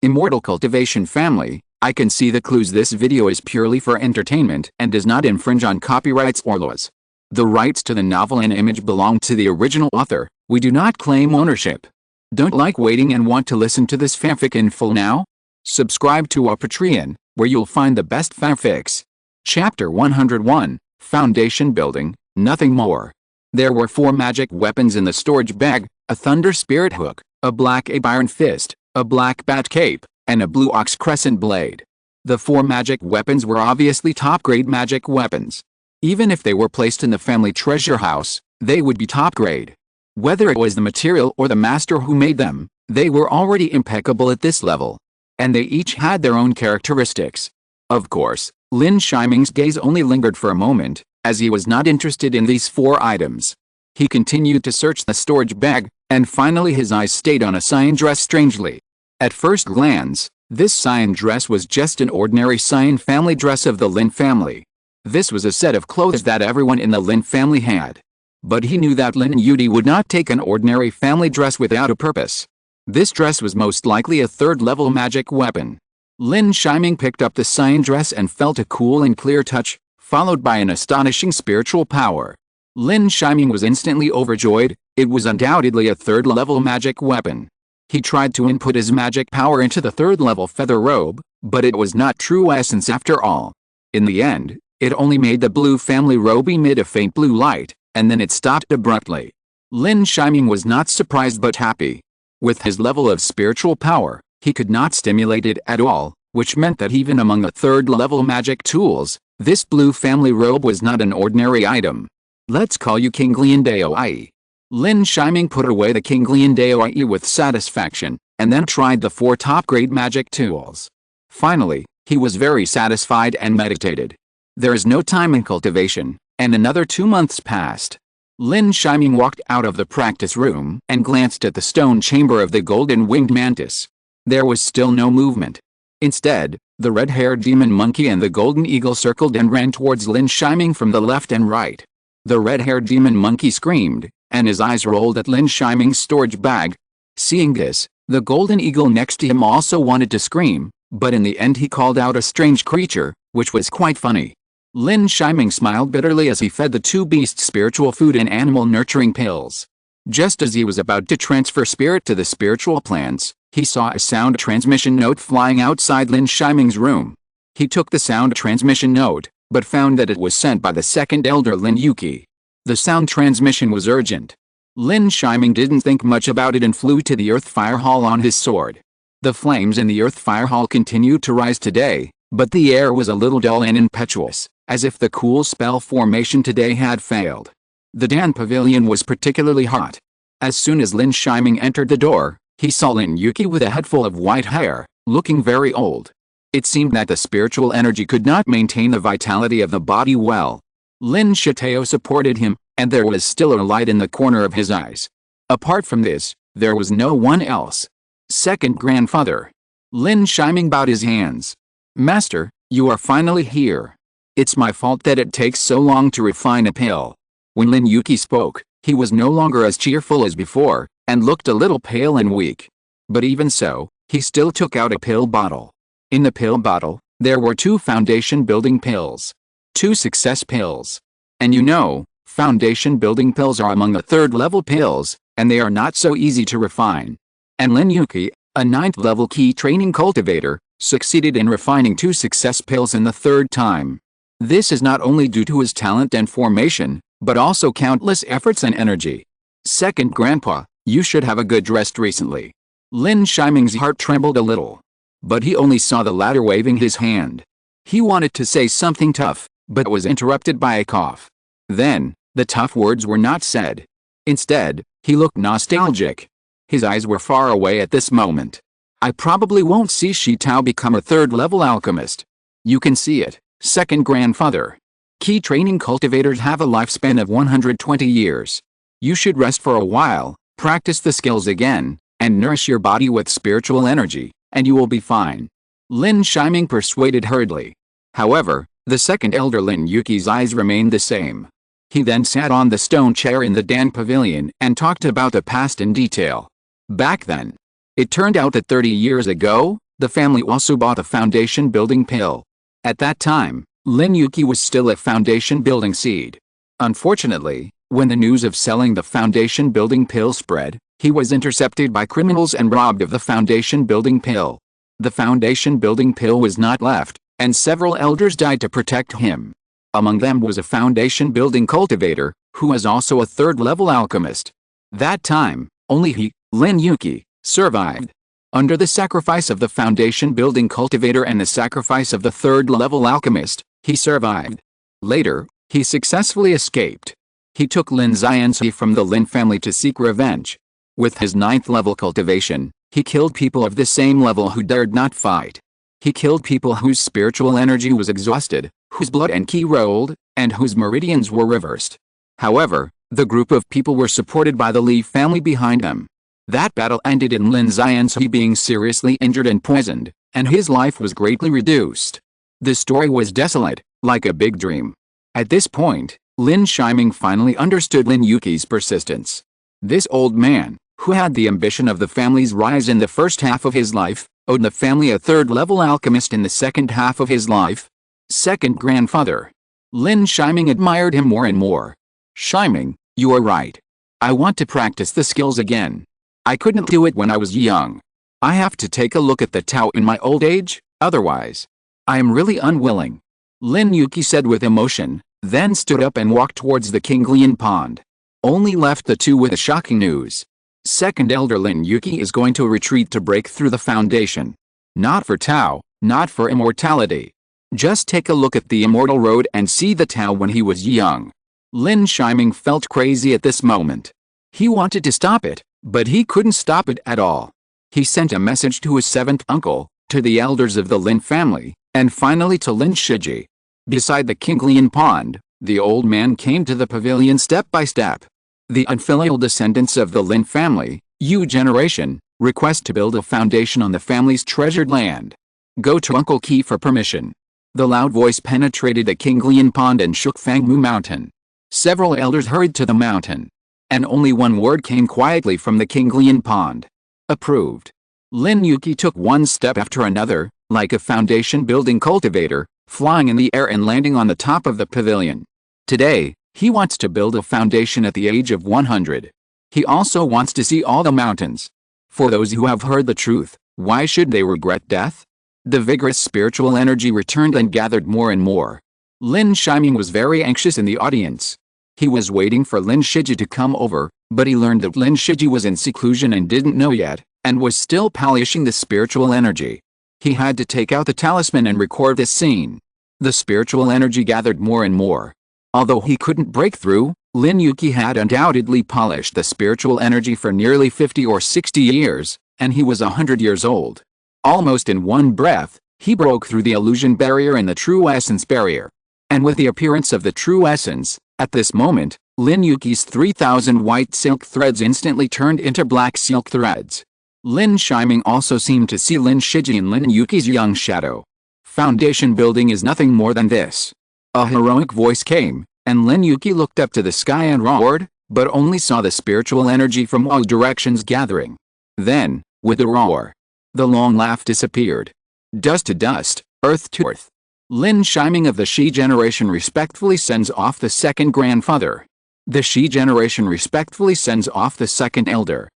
Immortal Cultivation family, I can see the clues. This video is purely for entertainment and does not infringe on copyrights or laws. The rights to the novel and image belong to the original author. We do not claim ownership. Don't like waiting and want to listen to this fanfic in full now? Subscribe to our Patreon, where you'll find the best fanfics. Chapter 101, Foundation Building, Nothing More. There were 4 magic weapons in the storage bag: a thunder spirit hook, a black ape iron fist, a black bat cape, and a blue ox crescent blade. The 4 magic weapons were obviously top-grade magic weapons. Even if they were placed in the family treasure house, they would be top-grade. Whether it was the material or the master who made them, they were already impeccable at this level. And they each had their own characteristics. Of course, Lin Shiming's gaze only lingered for a moment, as he was not interested in these 4 items. He continued to search the storage bag, and finally his eyes stayed on a cyan dress. Strangely, at first glance, this cyan dress was just an ordinary cyan family dress of the Lin family. This was a set of clothes that everyone in the Lin family had. But he knew that Lin Yi would not take an ordinary family dress without a purpose. This dress was most likely a 3rd-level magic weapon. Lin Shiming picked up the cyan dress and felt a cool and clear touch, followed by an astonishing spiritual power. Lin Shiming was instantly overjoyed. It was undoubtedly a 3rd-level magic weapon. He tried to input his magic power into the 3rd-level feather robe, but it was not true essence after all. In the end, it only made the blue family robe emit a faint blue light, and then it stopped abruptly. Lin Shiming was not surprised but happy. With his level of spiritual power, he could not stimulate it at all, which meant that even among the 3rd-level magic tools, this blue family robe was not an ordinary item. Let's call you King Lin Yi. Lin Shiming put away the King Lin Yi with satisfaction, and then tried the 4 top-grade magic tools. Finally, he was very satisfied and meditated. There is no time in cultivation, and another 2 months passed. Lin Shiming walked out of the practice room and glanced at the stone chamber of the golden winged mantis. There was still no movement. Instead, the red-haired demon monkey and the golden eagle circled and ran towards Lin Shiming from the left and right. The red-haired demon monkey screamed, and his eyes rolled at Lin Shiming's storage bag. Seeing this, the golden eagle next to him also wanted to scream, but in the end he called out a strange creature, which was quite funny. Lin Shiming smiled bitterly as he fed the 2 beasts spiritual food and animal nurturing pills. Just as he was about to transfer spirit to the spiritual plants, he saw a sound transmission note flying outside Lin Shiming's room. He took the sound transmission note, but found that it was sent by the 2nd elder Lin Yi. The sound transmission was urgent. Lin Shiming didn't think much about it and flew to the Earth Fire Hall on his sword. The flames in the Earth Fire Hall continued to rise today, but the air was a little dull and impetuous, as if the cool spell formation today had failed. The Dan Pavilion was particularly hot. As soon as Lin Shiming entered the door, he saw Lin Yi with a head full of white hair, looking very old. It seemed that the spiritual energy could not maintain the vitality of the body well. Lin Shitao supported him, and there was still a light in the corner of his eyes. Apart from this, there was no one else. 2nd grandfather. Lin Shiming bowed his hands. Master, you are finally here. It's my fault that it takes so long to refine a pill. When Lin Yi spoke, he was no longer as cheerful as before, and looked a little pale and weak. But even so, he still took out a pill bottle. In the pill bottle, there were 2 foundation building pills. 2 success pills. And you know, foundation building pills are among the 3rd-level pills, and they are not so easy to refine. And Lin Yi, a 9th-level key training cultivator, succeeded in refining 2 success pills in the 3rd time. This is not only due to his talent and formation, but also countless efforts and energy. 2nd grandpa, you should have a good rest recently. Lin Shiming's heart trembled a little. But he only saw the latter waving his hand. He wanted to say something tough, but was interrupted by a cough. Then, the tough words were not said. Instead, he looked nostalgic. His eyes were far away at this moment. I probably won't see Shitao become a 3rd-level alchemist. You can see it, 2nd grandfather. Key training cultivators have a lifespan of 120 years. You should rest for a while, practice the skills again, and nourish your body with spiritual energy, and you will be fine. Lin Shiming persuaded hurriedly. However, the 2nd elder Lin Yi's eyes remained the same. He then sat on the stone chair in the Dan Pavilion and talked about the past in detail. Back then, it turned out that 30 years ago, The family also bought a foundation-building pill. At that time, Lin Yi was still a foundation-building seed. Unfortunately, when the news of selling the foundation-building pill spread, he was intercepted by criminals and robbed of the foundation-building pill. The foundation-building pill was not left, and several elders died to protect him. Among them was a foundation-building cultivator, who was also a third-level alchemist. That time, only he, Lin Yi, survived. Under the sacrifice of the foundation-building cultivator and the sacrifice of the third-level alchemist, he survived. Later, he successfully escaped. He took Lin Yi from the Lin family to seek revenge. With his 9th-level cultivation, he killed people of the same level who dared not fight. He killed people whose spiritual energy was exhausted, whose blood and ki rolled, and whose meridians were reversed. However, the group of people were supported by the Li family behind them. That battle ended in Lin Yi being seriously injured and poisoned, and his life was greatly reduced. The story was desolate, like a big dream. At this point, Lin Yi finally understood Lin Yi's persistence. This old man, who had the ambition of the family's rise in the first half of his life, owed the family a third-level alchemist in the second half of his life. Second grandfather. Lin Yi admired him more and more. "Shiming, you are right. I want to practice the skills again. I couldn't do it when I was young. I have to take a look at the Tao in my old age, otherwise. I am really unwilling," Lin Yi said with emotion, then stood up and walked towards the Kinglian pond. Only left the two with a shocking news. Second Elder Lin Yi is going to retreat to break through the foundation. Not for Tao, not for immortality. Just take a look at the immortal road and see the Tao when he was young. Lin Yi felt crazy at this moment. He wanted to stop it, but he couldn't stop it at all. He sent a message to his 7th uncle, to the elders of the Lin family, and finally to Lin Yi. Beside the Kinglian pond, the old man came to the pavilion step by step. The unfilial descendants of the Lin family, Yu generation, request to build a foundation on the family's treasured land. Go to Uncle Qi for permission. The loud voice penetrated the Kinglian pond and shook Fangmu Mountain. Several elders hurried to the mountain. And only one word came quietly from the Kinglian pond. Approved. Lin Yi took one step after another, like a foundation-building cultivator, flying in the air and landing on the top of the pavilion. Today, he wants to build a foundation at the age of 100. He also wants to see all the mountains. For those who have heard the truth, why should they regret death? The vigorous spiritual energy returned and gathered more and more. Lin Yi was very anxious in the audience. He was waiting for Lin Yi to come over, but he learned that Lin Yi was in seclusion and didn't know yet, and was still polishing the spiritual energy. He had to take out the talisman and record this scene. The spiritual energy gathered more and more. Although he couldn't break through, Lin Yi had undoubtedly polished the spiritual energy for nearly 50 or 60 years, and he was 100 years old. Almost in one breath, he broke through the illusion barrier and the true essence barrier. And with the appearance of the true essence, at this moment, Lin Yi's 3,000 white silk threads instantly turned into black silk threads. Lin Yi also seemed to see Lin Yi in Lin Yi's young shadow. Foundation building is nothing more than this. A heroic voice came, and Lin Yi looked up to the sky and roared, but only saw the spiritual energy from all directions gathering. Then, with a roar, the long laugh disappeared. Dust to dust, earth to earth. Lin Yi of the Shi generation respectfully sends off the second grandfather. The Shi generation respectfully sends off the second elder.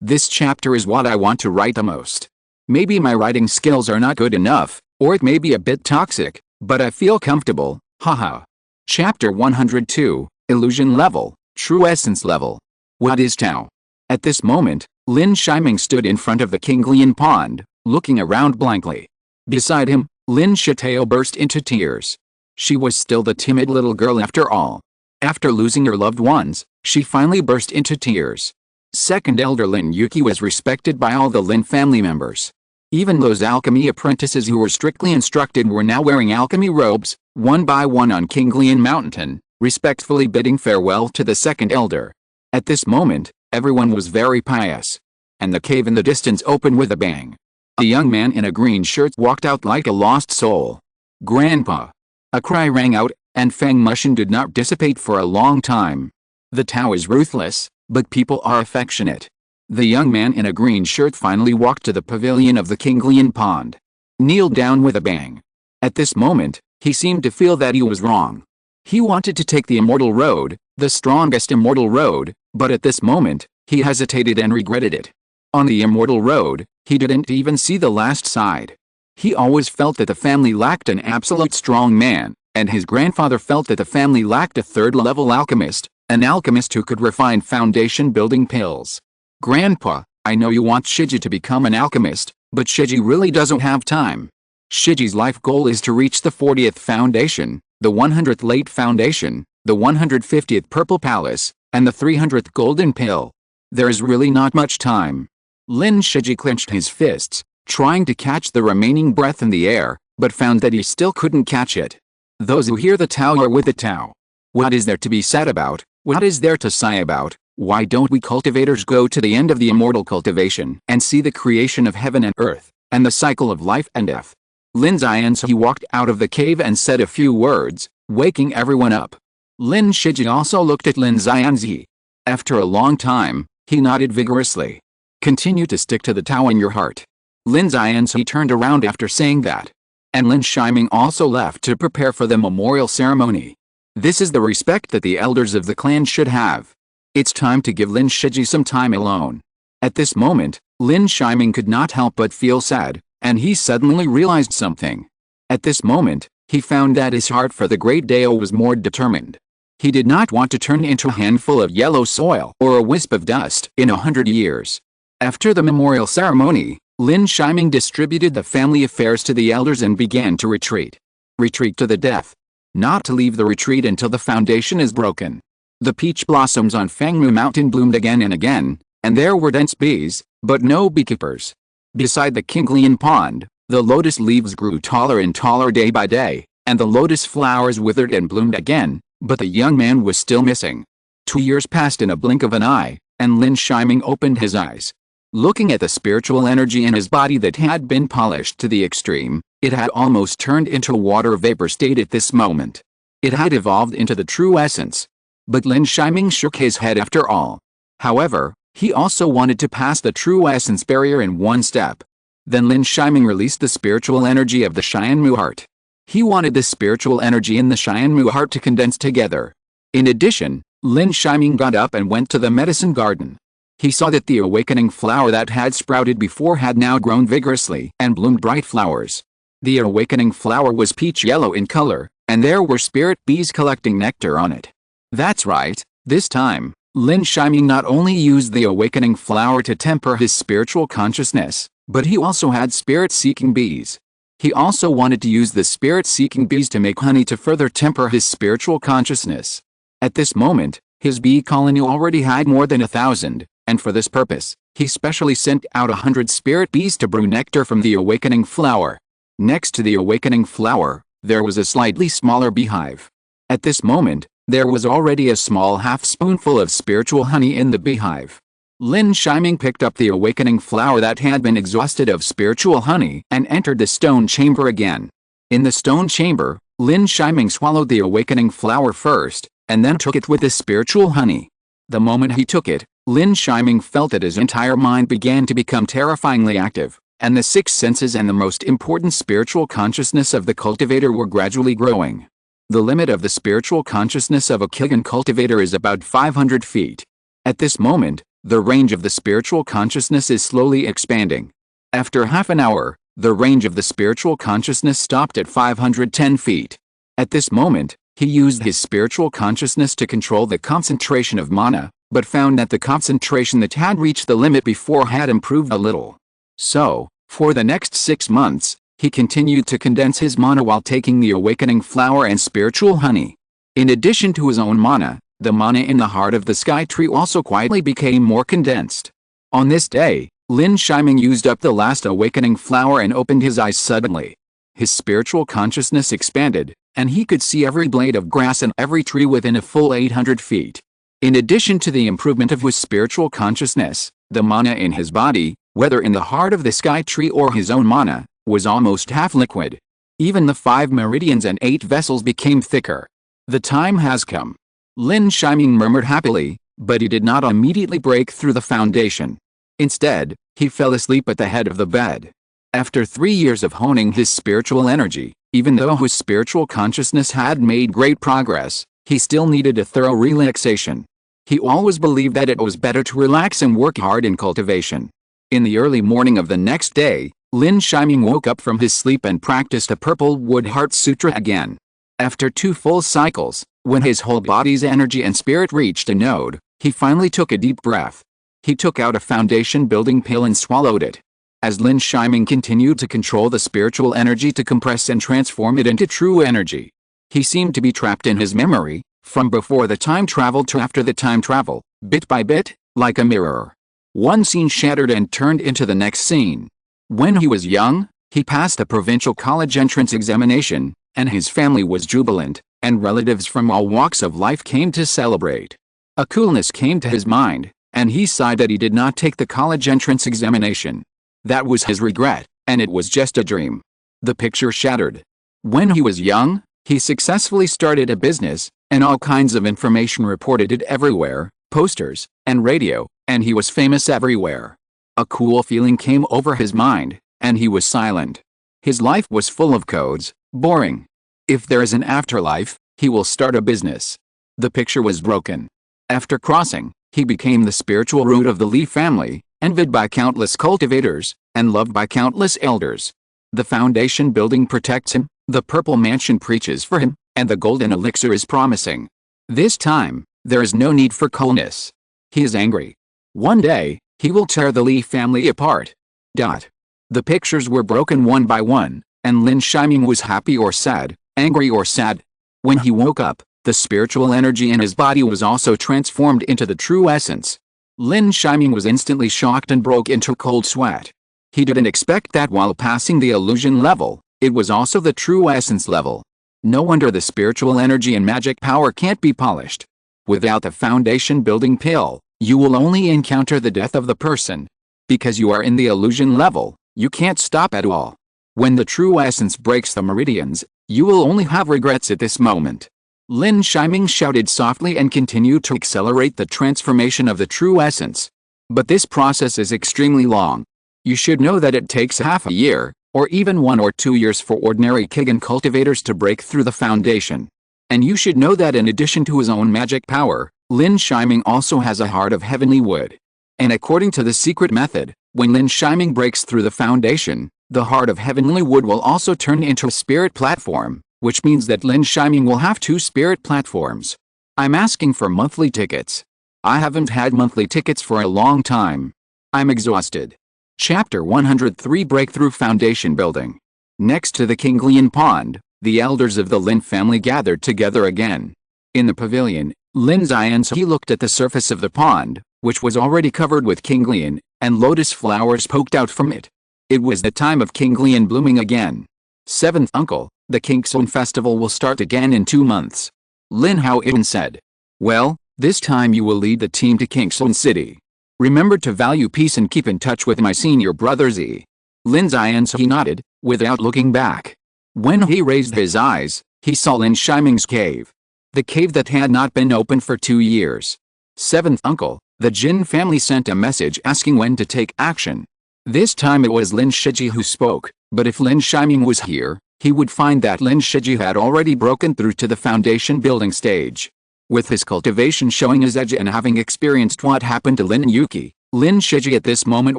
This chapter is what I want to write the most. Maybe my writing skills are not good enough, or it may be a bit toxic, but I feel comfortable, haha. Chapter 102, Illusion Level, True Essence Level. What is Tao? At this moment, Lin Yi stood in front of the Kinglian pond, looking around blankly. Beside him, Lin Yi burst into tears. She was still the timid little girl after all. After losing her loved ones, she finally burst into tears. Second Elder Lin Yi was respected by all the Lin family members. Even those alchemy apprentices who were strictly instructed were now wearing alchemy robes, one by one on Kinglian Mountain, respectfully bidding farewell to the second elder. At this moment, everyone was very pious. And the cave in the distance opened with a bang. A young man in a green shirt walked out like a lost soul. "Grandpa!" A cry rang out, and Fang Mushin did not dissipate for a long time. The Tao is ruthless, but people are affectionate. The young man in a green shirt finally walked to the pavilion of the Kinglian pond. Kneeled down with a bang. At this moment, he seemed to feel that he was wrong. He wanted to take the immortal road, the strongest immortal road, but at this moment, he hesitated and regretted it. On the immortal road, he didn't even see the last side. He always felt that the family lacked an absolute strong man, and his grandfather felt that the family lacked a third-level alchemist, an alchemist who could refine foundation-building pills. Grandpa, I know you want Shiji to become an alchemist, but Shiji really doesn't have time. Shiji's life goal is to reach the 40th foundation, the 100th late foundation, the 150th purple palace, and the 300th golden pill. There is really not much time. Lin Shiji clenched his fists, trying to catch the remaining breath in the air, but found that he still couldn't catch it. Those who hear the Tao are with the Tao. What is there to be sad about? What is there to sigh about? Why don't we cultivators go to the end of the immortal cultivation and see the creation of heaven and earth, and the cycle of life and death? Lin Yi walked out of the cave and said a few words, waking everyone up. Lin Shiji also looked at Lin Yi. After a long time, he nodded vigorously. Continue to stick to the Tao in your heart. Lin Yi turned around after saying that. And Lin Shiming also left to prepare for the memorial ceremony. This is the respect that the elders of the clan should have. It's time to give Lin Shiji some time alone. At this moment, Lin Shiming could not help but feel sad, and he suddenly realized something. At this moment, he found that his heart for the great Dao was more determined. He did not want to turn into a handful of yellow soil or a wisp of dust in 100 years. After the memorial ceremony, Lin Shiming distributed the family affairs to the elders and began to retreat. Retreat to the death. Not to leave the retreat until the foundation is broken. The peach blossoms on Fangmu Mountain bloomed again and again, and there were dense bees, but no beekeepers. Beside the Kinglian pond, the lotus leaves grew taller and taller day by day, and the lotus flowers withered and bloomed again, but the young man was still missing. 2 years passed in a blink of an eye, and Lin Shiming opened his eyes. Looking at the spiritual energy in his body that had been polished to the extreme, it had almost turned into a water vapor state at this moment. It had evolved into the true essence. But Lin Shiming shook his head after all. However, he also wanted to pass the true essence barrier in one step. Then Lin Shiming released the spiritual energy of the Xianmu heart. He wanted the spiritual energy in the Xianmu heart to condense together. In addition, Lin Shiming got up and went to the medicine garden. He saw that the awakening flower that had sprouted before had now grown vigorously and bloomed bright flowers. The awakening flower was peach yellow in color, and there were spirit bees collecting nectar on it. That's right, this time, Lin Shiming not only used the awakening flower to temper his spiritual consciousness, but he also had spirit-seeking bees. He also wanted to use the spirit-seeking bees to make honey to further temper his spiritual consciousness. At this moment, his bee colony already had more than 1,000, and for this purpose, he specially sent out 100 spirit bees to brew nectar from the awakening flower. Next to the awakening flower, there was a slightly smaller beehive. At this moment, there was already a small half-spoonful of spiritual honey in the beehive. Lin Shiming picked up the awakening flower that had been exhausted of spiritual honey and entered the stone chamber again. In the stone chamber, Lin Shiming swallowed the awakening flower first, and then took it with the spiritual honey. The moment he took it, Lin Shiming felt that his entire mind began to become terrifyingly active, and the 6 senses and the most important spiritual consciousness of the cultivator were gradually growing. The limit of the spiritual consciousness of a Kilgan cultivator is about 500 feet. At this moment, the range of the spiritual consciousness is slowly expanding. After half an hour, the range of the spiritual consciousness stopped at 510 feet. At this moment, he used his spiritual consciousness to control the concentration of mana, but found that the concentration that had reached the limit before had improved a little. So, for the next 6 months, he continued to condense his mana while taking the awakening flower and spiritual honey. In addition to his own mana, the mana in the heart of the sky tree also quietly became more condensed. On this day, Lin Shiming used up the last awakening flower and opened his eyes suddenly. His spiritual consciousness expanded, and he could see every blade of grass and every tree within a full 800 feet. In addition to the improvement of his spiritual consciousness, the mana in his body, whether in the heart of the sky tree or his own mana, was almost half liquid. Even the 5 meridians and 8 vessels became thicker. The time has come. Lin Shiming murmured happily, but he did not immediately break through the foundation. Instead, he fell asleep at the head of the bed. After 3 years of honing his spiritual energy, even though his spiritual consciousness had made great progress, he still needed a thorough relaxation. He always believed that it was better to relax and work hard in cultivation. In the early morning of the next day, Lin Yi woke up from his sleep and practiced a Purple Wood Heart Sutra again. After 2 full cycles, when his whole body's energy and spirit reached a node, he finally took a deep breath. He took out a foundation-building pill and swallowed it. As Lin Yi continued to control the spiritual energy to compress and transform it into true energy, he seemed to be trapped in his memory, from before the time travel to after the time travel, bit by bit, like a mirror. One scene shattered and turned into the next scene. When he was young, he passed a provincial college entrance examination, and his family was jubilant, and relatives from all walks of life came to celebrate. A coolness came to his mind, and he sighed that he did not take the college entrance examination. That was his regret, and it was just a dream. The picture shattered. When he was young, he successfully started a business, and all kinds of information reported it everywhere, posters, and radio, and he was famous everywhere. A cool feeling came over his mind, and he was silent. His life was full of codes, boring. If there is an afterlife, he will start a business. The picture was broken. After crossing, he became the spiritual root of the Li family, envied by countless cultivators, and loved by countless elders. The foundation building protects him, the purple mansion preaches for him, and the golden elixir is promising. This time, there is no need for coolness. He is angry. One day, he will tear the Li family apart. The pictures were broken one by one, and Lin Yi was happy or sad, angry or sad. When he woke up, the spiritual energy in his body was also transformed into the true essence. Lin Yi was instantly shocked and broke into cold sweat. He didn't expect that while passing the illusion level, it was also the true essence level. No wonder the spiritual energy and magic power can't be polished. Without the foundation building pill, you will only encounter the death of the person. Because you are in the illusion level, you can't stop at all. When the true essence breaks the meridians, you will only have regrets at this moment. Lin Yi shouted softly and continued to accelerate the transformation of the true essence. But this process is extremely long. You should know that it takes half a year, or even 1 or 2 years for ordinary Kigan cultivators to break through the foundation. And you should know that in addition to his own magic power, Lin Yi also has a heart of heavenly wood. And according to the secret method, when Lin Yi breaks through the foundation, the heart of heavenly wood will also turn into a spirit platform, which means that Lin Yi will have 2 spirit platforms. I'm asking for monthly tickets. I haven't had monthly tickets for a long time. I'm exhausted. Chapter 103 Breakthrough Foundation Building. Next to the Kinglian Pond, the elders of the Lin family gathered together again. In the pavilion, Lin Yi looked at the surface of the pond, which was already covered with Kinglian, and lotus flowers poked out from it. It was the time of Kinglian blooming again. 7th uncle, the Kingsun festival will start again in 2 months. Lin Yi said. Well, this time you will lead the team to Kingsun City. Remember to value peace and keep in touch with my senior brother Z. Lin Yi nodded, without looking back. When he raised his eyes, he saw Lin Yi's cave. The cave that had not been opened for 2 years. 7th uncle, the Jin family sent a message asking when to take action. This time it was Lin Yi who spoke, but if Lin Yi was here, he would find that Lin Yi had already broken through to the foundation building stage. With his cultivation showing his edge and having experienced what happened to Lin Yi, Lin Yi at this moment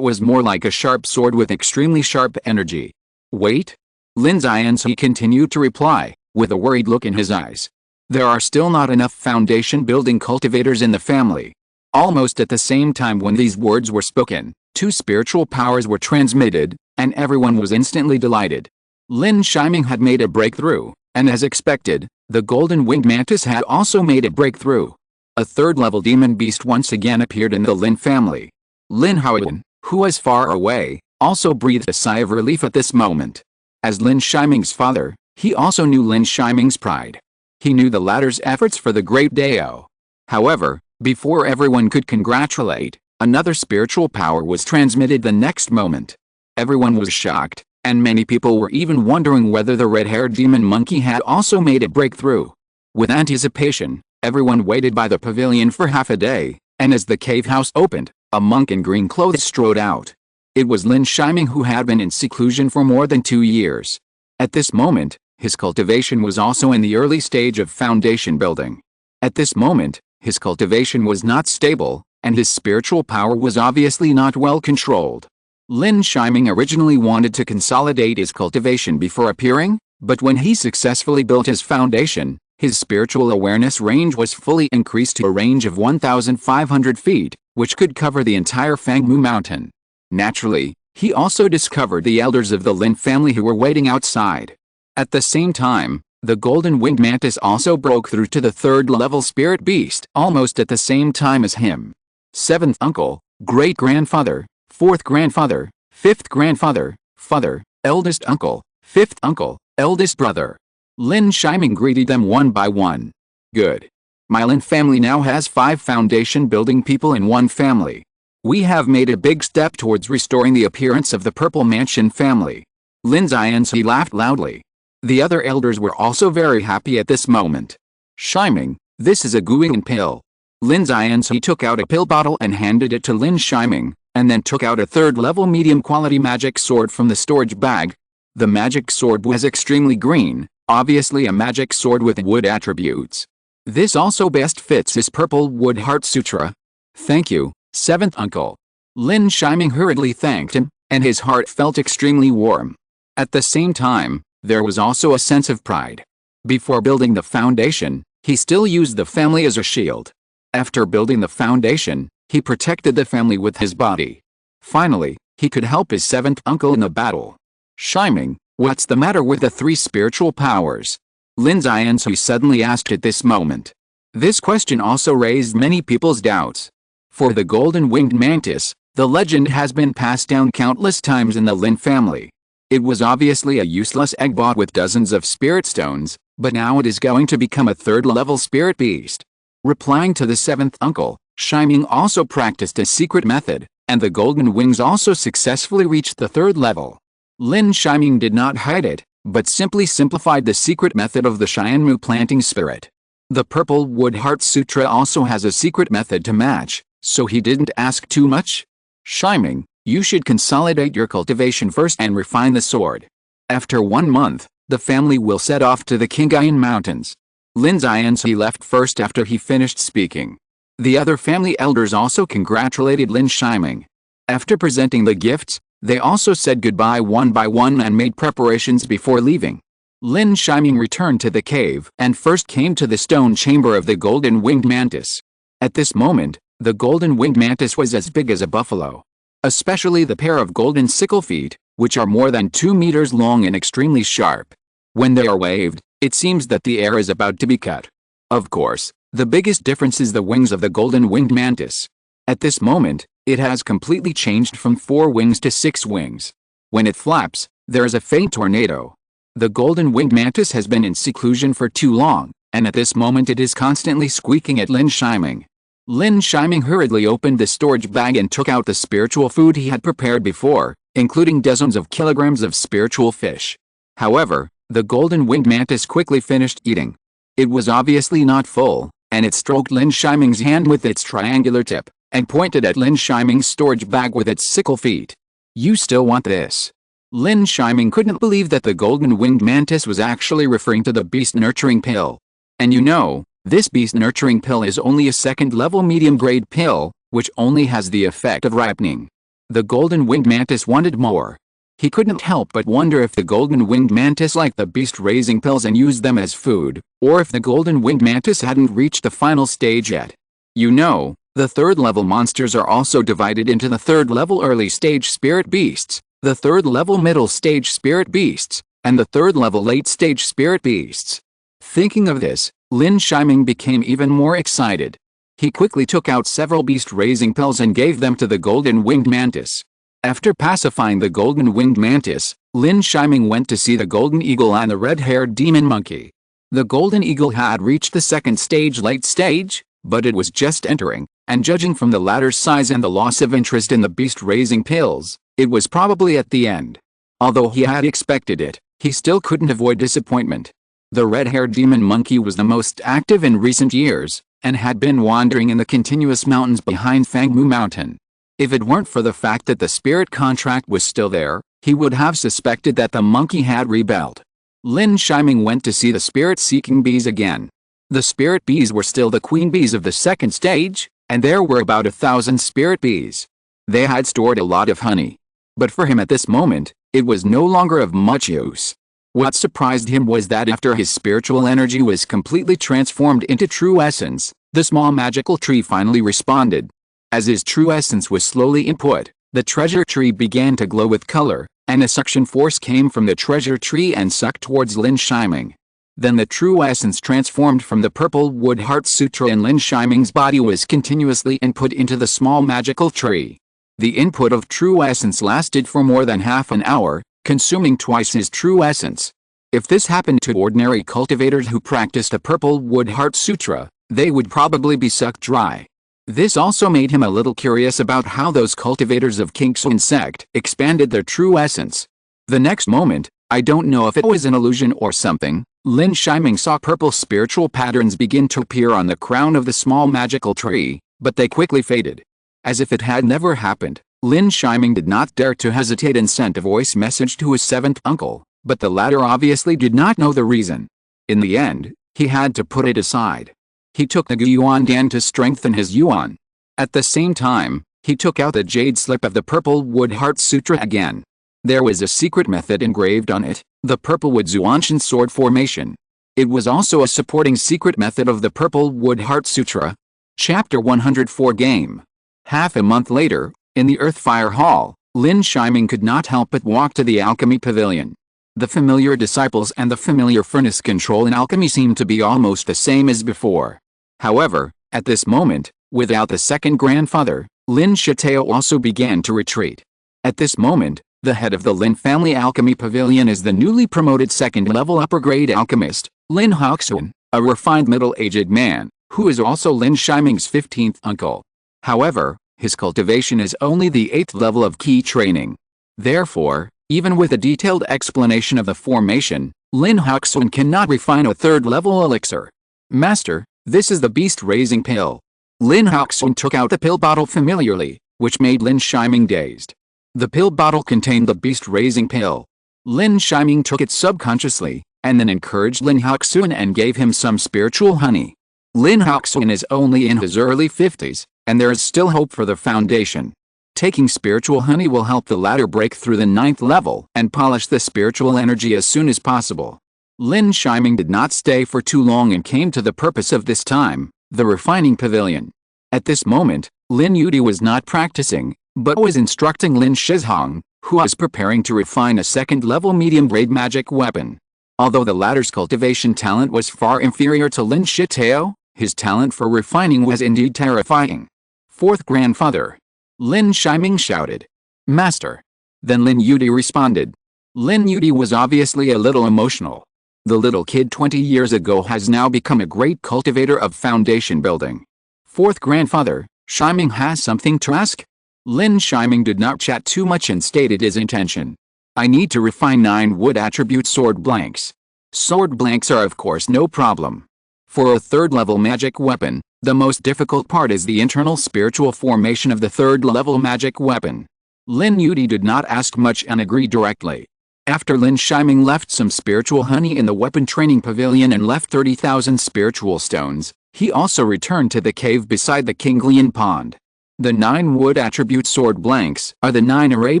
was more like a sharp sword with extremely sharp energy. Wait? Lin Yi continued to reply, with a worried look in his eyes. There are still not enough foundation building cultivators in the family. Almost at the same time when these words were spoken, 2 spiritual powers were transmitted, and everyone was instantly delighted. Lin Yi had made a breakthrough, and as expected, the golden winged mantis had also made a breakthrough. A 3rd-level demon beast once again appeared in the Lin family. Lin Yi, who was far away, also breathed a sigh of relief at this moment. As Lin Yi's father, he also knew Lin Yi's pride. He knew the latter's efforts for the great Dao. However, before everyone could congratulate, another spiritual power was transmitted the next moment. Everyone was shocked, and many people were even wondering whether the red-haired demon monkey had also made a breakthrough. With anticipation, everyone waited by the pavilion for half a day, and as the cave house opened, A monk in green clothes strode out. It was Lin Yi, who had been in seclusion for more than 2 years. At this moment, his cultivation was also in the early stage of foundation building. At this moment, his cultivation was not stable, and his spiritual power was obviously not well controlled. Lin Yi originally wanted to consolidate his cultivation before appearing, but when he successfully built his foundation, his spiritual awareness range was fully increased to a range of 1,500 feet, which could cover the entire Fangmu Mountain. Naturally, he also discovered the elders of the Lin family who were waiting outside. At the same time, the golden-winged mantis also broke through to the 3rd level spirit beast almost at the same time as him. 7th uncle, great-grandfather, 4th grandfather, 5th grandfather, father, eldest uncle, 5th uncle, eldest brother. Lin Yi greeted them one by one. Good. My Lin family now has 5 foundation building people in one family. We have made a big step towards restoring the appearance of the Purple Mansion family. Lin Yi laughed loudly. The other elders were also very happy at this moment. Shiming, this is a Guian pill. Lin Yi took out a pill bottle and handed it to Lin Yi, and then took out a 3rd level medium quality magic sword from the storage bag. The magic sword was extremely green, obviously a magic sword with wood attributes. This also best fits his purple wood heart sutra. Thank you, 7th uncle. Lin Yi hurriedly thanked him, and his heart felt extremely warm. At the same time, there was also a sense of pride. Before building the foundation, he still used the family as a shield. After building the foundation, he protected the family with his body. Finally, he could help his 7th uncle in the battle. Shiming, what's the matter with the 3 spiritual powers? Lin Yi suddenly asked at this moment. This question also raised many people's doubts. For the golden-winged mantis, the legend has been passed down countless times in the Lin family. It was obviously a useless egg bought with dozens of spirit stones, but now it is going to become a 3rd level spirit beast. Replying to the 7th uncle, Shiming also practiced a secret method, and the golden wings also successfully reached the 3rd level. Lin Yi did not hide it, but simply simplified the secret method of the Xianmu planting spirit. The Purple Wood Heart Sutra also has a secret method to match, so he didn't ask too much. Shiming, you should consolidate your cultivation first and refine the sword. After 1 month, the family will set off to the Qingyuan Mountains. Lin Yi left first after he finished speaking. The other family elders also congratulated Lin Yi. After presenting the gifts, they also said goodbye one by one and made preparations before leaving. Lin Yi returned to the cave and first came to the stone chamber of the golden-winged mantis. At this moment, the golden-winged mantis was as big as a buffalo. Especially the pair of golden sickle feet, which are more than 2 meters long and extremely sharp. When they are waved, it seems that the air is about to be cut. Of course, the biggest difference is the wings of the golden-winged mantis. At this moment, it has completely changed from 4 wings to 6 wings. When it flaps, there is a faint tornado. The golden-winged mantis has been in seclusion for too long, and at this moment it is constantly squeaking at Lin Yi. Lin Yi hurriedly opened the storage bag and took out the spiritual food he had prepared before, including dozens of kilograms of spiritual fish. However, the golden-winged mantis quickly finished eating. It was obviously not full, and it stroked Lin Yi's hand with its triangular tip, and pointed at Lin Yi's storage bag with its sickle feet. You still want this? Lin Yi couldn't believe that the golden-winged mantis was actually referring to the beast-nurturing pill. And you know, this beast-nurturing pill is only a 2nd-level medium-grade pill, which only has the effect of ripening. The golden-winged mantis wanted more. He couldn't help but wonder if the golden-winged mantis liked the beast-raising pills and used them as food, or if the golden-winged mantis hadn't reached the final stage yet. You know, the 3rd-level monsters are also divided into the 3rd-level early-stage spirit beasts, the 3rd-level middle-stage spirit beasts, and the 3rd-level late-stage spirit beasts. Thinking of this, Lin Yi became even more excited. He quickly took out several beast-raising pills and gave them to the golden-winged mantis. After pacifying the golden-winged mantis, Lin Yi went to see the golden eagle and the red-haired demon monkey. The golden eagle had reached the 2nd stage late stage, but it was just entering, and judging from the latter's size and the loss of interest in the beast-raising pills, it was probably at the end. Although he had expected it, he still couldn't avoid disappointment. The red-haired demon monkey was the most active in recent years, and had been wandering in the continuous mountains behind Fangmu Mountain. If it weren't for the fact that the spirit contract was still there, he would have suspected that the monkey had rebelled. Lin Shiming went to see the spirit-seeking bees again. The spirit bees were still the queen bees of the second stage, and there were about 1,000 spirit bees. They had stored a lot of honey. But for him at this moment, it was no longer of much use. What surprised him was that after his spiritual energy was completely transformed into true essence, the small magical tree finally responded. As his true essence was slowly input, the treasure tree began to glow with color, and a suction force came from the treasure tree and sucked towards Lin Shiming. Then the true essence transformed from the purple wood heart sutra and Lin Shiming's body was continuously input into the small magical tree. The input of true essence lasted for more than half an hour, consuming twice his true essence. If this happened to ordinary cultivators who practiced a purple wood heart sutra, they would probably be sucked dry. This also made him a little curious about how those cultivators of Kingsun sect expanded their true essence. The next moment, I don't know if it was an illusion or something, Lin Shiming saw purple spiritual patterns begin to appear on the crown of the small magical tree, but they quickly faded. As if it had never happened, Lin Shiming did not dare to hesitate and sent a voice message to his seventh uncle, but the latter obviously did not know the reason. In the end, he had to put it aside. He took the Yuan Dan to strengthen his Yuan. At the same time, he took out the jade slip of the purple wood heart sutra again. There was a secret method engraved on it, the purple wood Zuanshan sword formation. It was also a supporting secret method of the purple wood heart sutra. Chapter 104 Game. Half a month later, in the Earthfire Hall, Lin Shiming could not help but walk to the alchemy pavilion. The familiar disciples and the familiar furnace control in alchemy seemed to be almost the same as before. However, at this moment, without the second grandfather, Lin Shitao also began to retreat. At this moment, the head of the Lin family alchemy pavilion is the newly promoted second-level upper-grade alchemist, Lin Hoxun, a refined middle-aged man, who is also Lin Shiming's 15th uncle. However, his cultivation is only the 8th level of key training. Therefore, even with a detailed explanation of the formation, Lin Hoxun cannot refine a third-level elixir. Master, this is the beast-raising pill. Lin Hoxun took out the pill bottle familiarly, which made Lin Shiming dazed. The pill bottle contained the beast-raising pill. Lin Shiming took it subconsciously, and then encouraged Lin Hoxun and gave him some spiritual honey. Lin Hoxun is only in his early 50s, and there is still hope for the foundation. Taking spiritual honey will help the latter break through the 9th level and polish the spiritual energy as soon as possible. Lin Shiming did not stay for too long and came to the purpose of this time, the refining pavilion. At this moment, Lin Yi was not practicing, but was instructing Lin Shizhong, who was preparing to refine a second-level medium-grade magic weapon. Although the latter's cultivation talent was far inferior to Lin Shitao, his talent for refining was indeed terrifying. Fourth grandfather. Lin Shiming shouted. Master. Then Lin Yi responded. Lin Yi was obviously a little emotional. The little kid 20 years ago has now become a great cultivator of foundation building. Fourth grandfather, Shiming has something to ask? Lin Shiming did not chat too much and stated his intention. I need to refine 9 wood attribute sword blanks. Sword blanks are of course no problem. For a third-level magic weapon, the most difficult part is the internal spiritual formation of the third-level magic weapon. Lin Yi did not ask much and agreed directly. After Lin Shiming left some spiritual honey in the weapon training pavilion and left 30,000 spiritual stones, he also returned to the cave beside the Kinglian pond. The 9 wood attribute sword blanks are the 9 array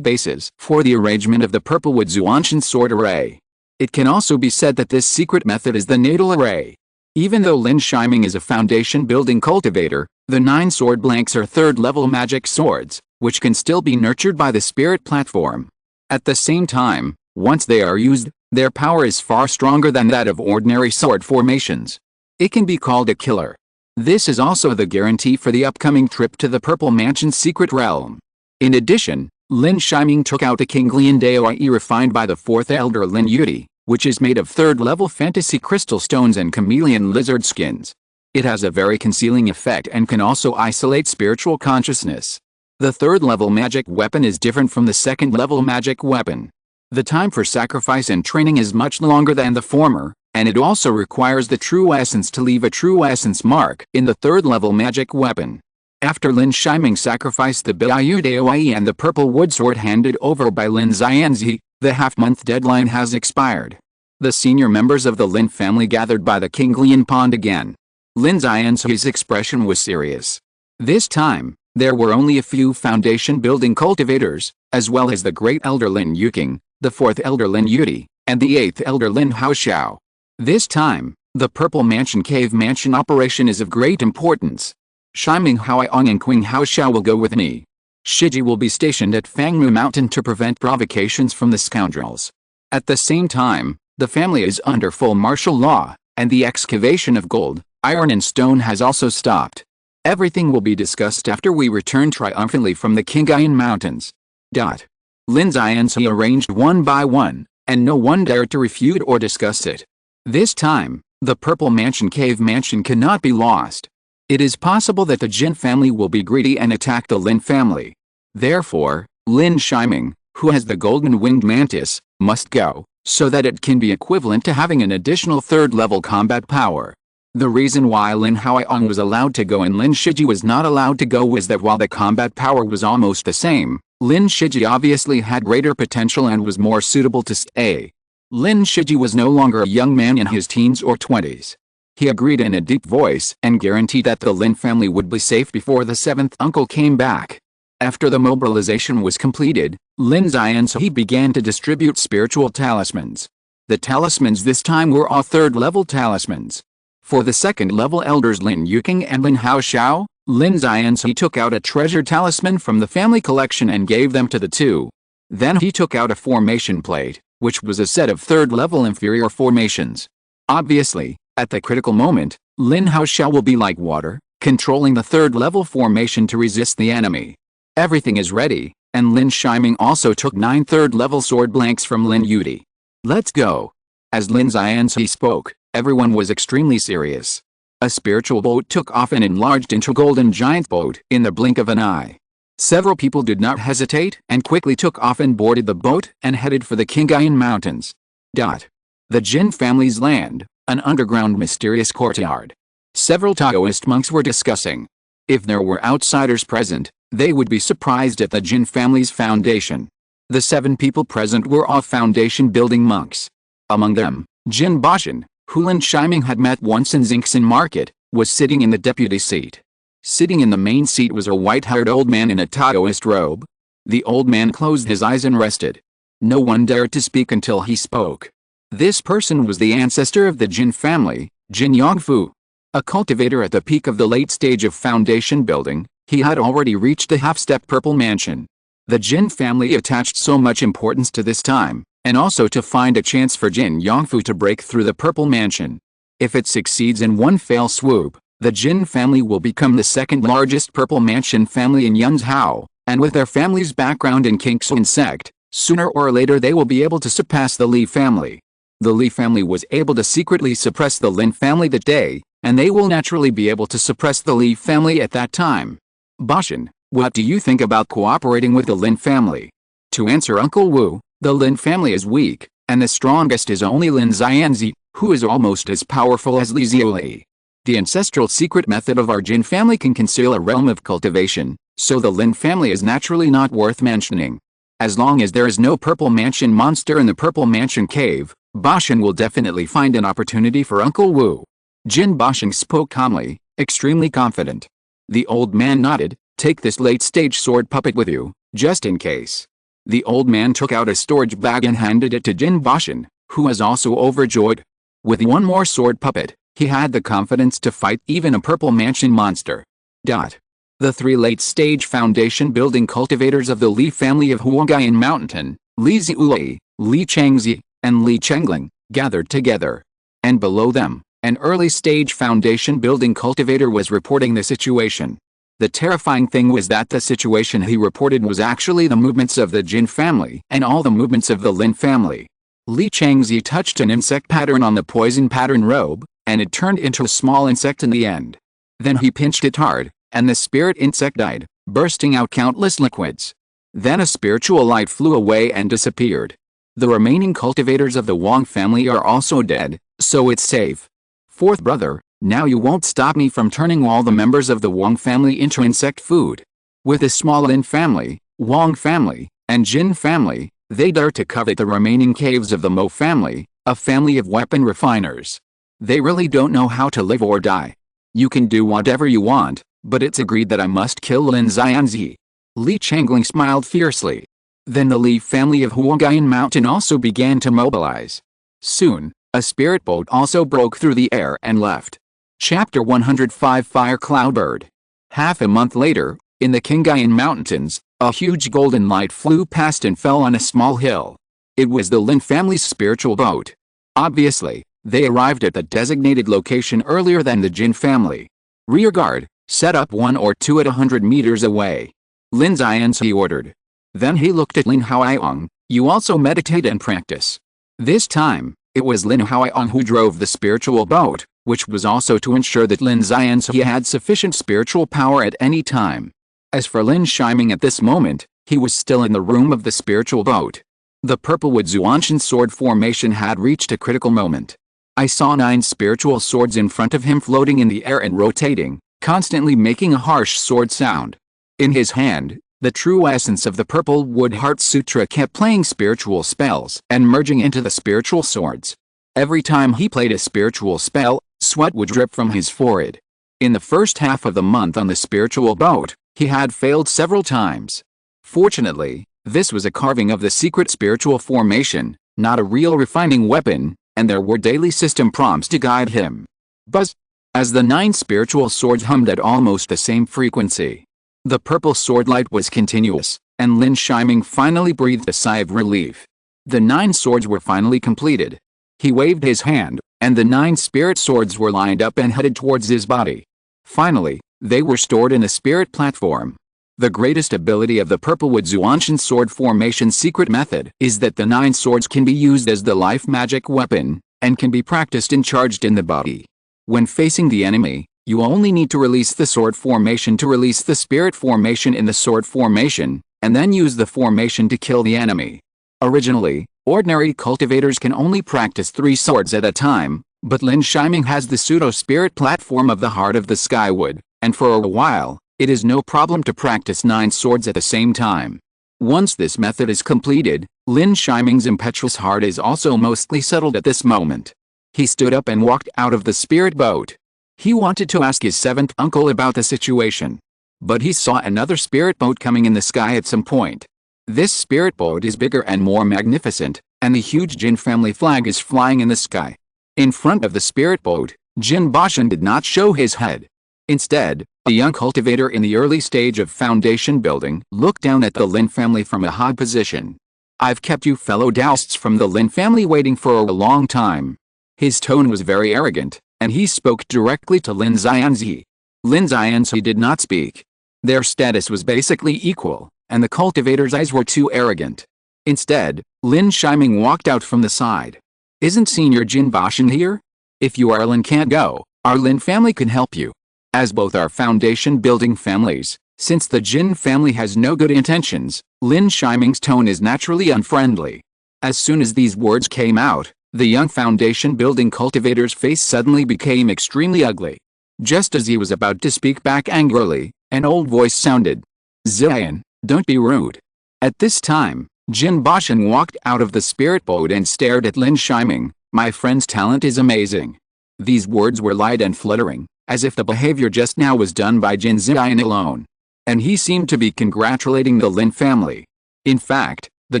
bases for the arrangement of the purple wood Zuanshan sword array. It can also be said that this secret method is the natal array. Even though Lin Shiming is a foundation-building cultivator, the 9 sword blanks are third-level magic swords, which can still be nurtured by the spirit platform. At the same time, once they are used, their power is far stronger than that of ordinary sword formations. It can be called a killer. This is also the guarantee for the upcoming trip to the Purple Mansion's secret realm. In addition, Lin Shiming took out a Kinglian Daoi refined by the 4th elder Lin Yi, which is made of third-level fantasy crystal stones and chameleon lizard skins. It has a very concealing effect and can also isolate spiritual consciousness. The third-level magic weapon is different from the second-level magic weapon. The time for sacrifice and training is much longer than the former, and it also requires the true essence to leave a true essence mark in the third-level magic weapon. After Lin Shiming sacrificed the Biu Daoi and the purple wood sword handed over by Lin Xianzi, the half-month deadline has expired. The senior members of the Lin family gathered by the Kinglian pond again. Lin Xianzi's expression was serious. This time, there were only a few foundation-building cultivators, as well as the great elder Lin Yuking, the fourth elder Lin Yudi, and the eighth elder Lin Haoxiao. This time, the Purple Mansion Cave Mansion operation is of great importance. Shiming Haoyong and Qing Haoxiao will go with me. Shiji will be stationed at Fangmu Mountain to prevent provocations from the scoundrels. At the same time, the family is under full martial law, and the excavation of gold, iron and stone has also stopped. Everything will be discussed after we return triumphantly from the Kingayan Mountains. Lin Xianzi arranged one by one, and no one dared to refute or discuss it. This time, the Purple Mansion Cave Mansion cannot be lost. It is possible that the Jin family will be greedy and attack the Lin family. Therefore, Lin Shiming, who has the golden winged mantis, must go, so that it can be equivalent to having an additional third-level combat power. The reason why Lin Haoyong was allowed to go and Lin Shiji was not allowed to go was that while the combat power was almost the same, Lin Shiji obviously had greater potential and was more suitable to stay. Lin Shiji was no longer a young man in his teens or 20s. He agreed in a deep voice and guaranteed that the Lin family would be safe before the seventh uncle came back. After the mobilization was completed, Lin Xianzi began to distribute spiritual talismans. The talismans this time were all third-level talismans. For the second-level elders Lin Yuking and Lin Haoxiao, Lin Xianzi took out a treasure talisman from the family collection and gave them to the two. Then he took out a formation plate, which was a set of third-level inferior formations. Obviously, at the critical moment, Lin Haoxiao will be like water, controlling the third-level formation to resist the enemy. Everything is ready, and Lin Shiming also took 9 third-level sword blanks from Lin Yudi. Let's go. As Lin Xianzi spoke, everyone was extremely serious. A spiritual boat took off and enlarged into a golden giant boat in the blink of an eye. Several people did not hesitate and quickly took off and boarded the boat and headed for the Kingayan Mountains. The Jin family's land, an underground mysterious courtyard. Several Taoist monks were discussing. If there were outsiders present, they would be surprised at the Jin family's foundation. The 7 people present were all foundation-building monks. Among them, Jin Bashan, who Lin Shiming had met once in Xingxin Market, was sitting in the deputy seat. Sitting in the main seat was a white-haired old man in a Taoist robe. The old man closed his eyes and rested. No one dared to speak until he spoke. This person was the ancestor of the Jin family, Jin Yongfu. A cultivator at the peak of the late stage of foundation building, he had already reached the half-step Purple Mansion. The Jin family attached so much importance to this time, and also to find a chance for Jin Yongfu to break through the Purple Mansion. If it succeeds in one fell swoop, the Jin family will become the second largest Purple Mansion family in Yunzhou, and with their family's background in Qingxin sect, sooner or later they will be able to surpass the Li family. The Li family was able to secretly suppress the Lin family that day, and they will naturally be able to suppress the Li family at that time. Bashan, what do you think about cooperating with the Lin family? To answer Uncle Wu, the Lin family is weak, and the strongest is only Lin Xianzi, who is almost as powerful as Li Ziuli. The ancestral secret method of our Jin family can conceal a realm of cultivation, so the Lin family is naturally not worth mentioning. As long as there is no Purple Mansion monster in the Purple Mansion cave, Bashan will definitely find an opportunity for Uncle Wu. Jin Bashan spoke calmly, extremely confident. The old man nodded. Take this late-stage sword puppet with you, just in case. The old man took out a storage bag and handed it to Jin Bashan, who was also overjoyed. With one more sword puppet, he had the confidence to fight even a Purple Mansion monster. The 3 late-stage foundation-building cultivators of the Li family of Huanggayan Mountain, Li Ziuli, Li Changzi, and Li Chengling, gathered together. And below them, an early-stage foundation-building cultivator was reporting the situation. The terrifying thing was that the situation he reported was actually the movements of the Jin family and all the movements of the Lin family. Li Changzi touched an insect pattern on the poison pattern robe, and it turned into a small insect in the end. Then he pinched it hard, and the spirit insect died, bursting out countless liquids. Then a spiritual light flew away and disappeared. The remaining cultivators of the Wang family are also dead, so it's safe. Fourth brother, Now you won't stop me from turning all the members of the Wang family into insect food. With the small Lin family, Wang family, and Jin family, they dare to covet the remaining caves of the Mo family, a family of weapon refiners. They really don't know how to live or die. You can do whatever you want, but it's agreed that I must kill Lin Xianzi. Li Changling smiled fiercely. Then the Li family of Huangyan Mountain also began to mobilize. Soon, a spirit boat also broke through the air and left. Chapter 105 Fire Cloudbird. Half a month later, in the Qinghai Mountains, a huge golden light flew past and fell on a small hill. It was the Lin family's spiritual boat. Obviously, they arrived at the designated location earlier than the Jin family. Rear guard, set up 1 or 2 at 100 meters away. Lin Xianzi ordered. Then he looked at Lin Haoyong. You also meditate and practice. This time, it was Lin Haoyong who drove the spiritual boat, which was also to ensure that Lin Xianzi had sufficient spiritual power at any time. As for Lin Shiming at this moment, he was still in the room of the spiritual boat. The purplewood Zuanshan sword formation had reached a critical moment. I saw 9 spiritual swords in front of him floating in the air and rotating, constantly making a harsh sword sound. In his hand, the true essence of the Purple Wood Heart Sutra kept playing spiritual spells and merging into the spiritual swords. Every time he played a spiritual spell, sweat would drip from his forehead. In the first half of the month on the spiritual boat, he had failed several times. Fortunately, this was a carving of the secret spiritual formation, not a real refining weapon, and there were daily system prompts to guide him. Buzz! As the 9 spiritual swords hummed at almost the same frequency. The purple sword light was continuous, and Lin Shiming finally breathed a sigh of relief. The 9 swords were finally completed. He waved his hand, and the 9 spirit swords were lined up and headed towards his body. Finally, they were stored in a spirit platform. The greatest ability of the Purplewood Zuanshan sword formation secret method is that the 9 swords can be used as the life magic weapon, and can be practiced and charged in the body. When facing the enemy, you only need to release the sword formation to release the spirit formation in the sword formation, and then use the formation to kill the enemy. Originally, ordinary cultivators can only practice 3 swords at a time, but Lin Shiming has the pseudo-spirit platform of the Heart of the Skywood, and for a while, it is no problem to practice 9 swords at the same time. Once this method is completed, Lin Shiming's impetuous heart is also mostly settled at this moment. He stood up and walked out of the spirit boat. He wanted to ask his 7th uncle about the situation. But he saw another spirit boat coming in the sky at some point. This spirit boat is bigger and more magnificent, and the huge Jin family flag is flying in the sky. In front of the spirit boat, Jin Bashan did not show his head. Instead, the young cultivator in the early stage of foundation building looked down at the Lin family from a high position. I've kept you fellow Taoists from the Lin family waiting for a long time. His tone was very arrogant, and he spoke directly to Lin Xianzi. Lin Xianzi did not speak. Their status was basically equal, and the cultivator's eyes were too arrogant. Instead, Lin Shiming walked out from the side. Isn't Senior Jin Bashan here? If you are Lin can't go, our Lin family can help you. As both are foundation building families, since the Jin family has no good intentions, Lin Shiming's tone is naturally unfriendly. As soon as these words came out, the young foundation building cultivator's face suddenly became extremely ugly. Just as he was about to speak back angrily, an old voice sounded. Zian, don't be rude. At this time, Jin Bashan walked out of the spirit boat and stared at Lin Shiming. My friend's talent is amazing. These words were light and fluttering, as if the behavior just now was done by Jin Zian alone. And he seemed to be congratulating the Lin family. In fact, the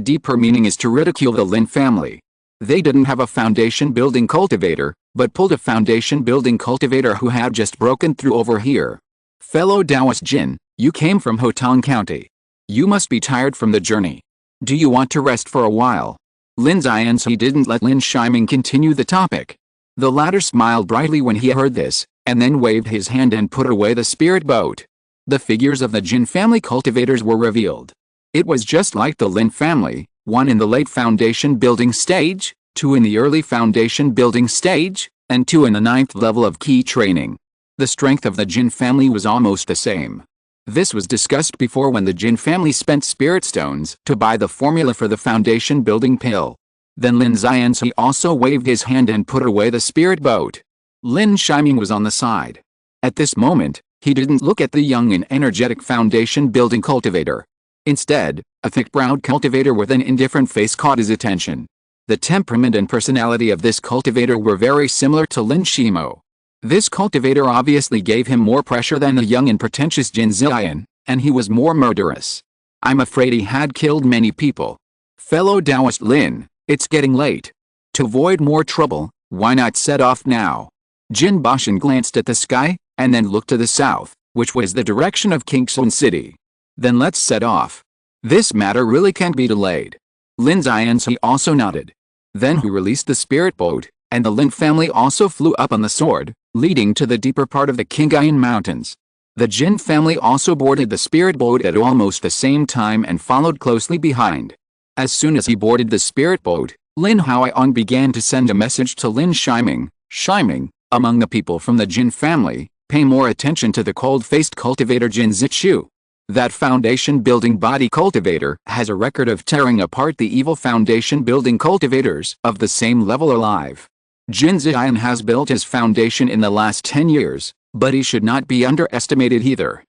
deeper meaning is to ridicule the Lin family. They didn't have a foundation building cultivator, but pulled a foundation building cultivator who had just broken through over here. Fellow Taoist Jin, you came from Hotong County. You must be tired from the journey. Do you want to rest for a while? Lin Xianzi didn't let Lin Shiming continue the topic. The latter smiled brightly when he heard this, and then waved his hand and put away the spirit boat. The figures of the Jin family cultivators were revealed. It was just like the Lin family, 1 in the late foundation building stage, 2 in the early foundation building stage, and 2 in the 9th level of key training. The strength of the Jin family was almost the same. This was discussed before when the Jin family spent spirit stones to buy the formula for the foundation building pill. Then Lin Xianzi also waved his hand and put away the spirit boat. Lin Shiming was on the side. At this moment, he didn't look at the young and energetic foundation-building cultivator. Instead, a thick-browed cultivator with an indifferent face caught his attention. The temperament and personality of this cultivator were very similar to Lin Shimo. This cultivator obviously gave him more pressure than the young and pretentious Jin Ziyan, and he was more murderous. I'm afraid he had killed many people. Fellow Taoist Lin, it's getting late. To avoid more trouble, why not set off now? Jin Bashan glanced at the sky, and then looked to the south, which was the direction of Kingsun City. Then let's set off. This matter really can't be delayed. Lin Ziyanzi also nodded. Then he released the spirit boat, and the Lin family also flew up on the sword, leading to the deeper part of the Qingayan Mountains. The Jin family also boarded the spirit boat at almost the same time and followed closely behind. As soon as he boarded the spirit boat, Lin Huaiong began to send a message to Lin Shiming. Shiming, among the people from the Jin family, pay more attention to the cold-faced cultivator Jin Zichu. That foundation-building body cultivator has a record of tearing apart the evil foundation-building cultivators of the same level alive. Jin Ziyan has built his foundation in the last 10 years, but he should not be underestimated either.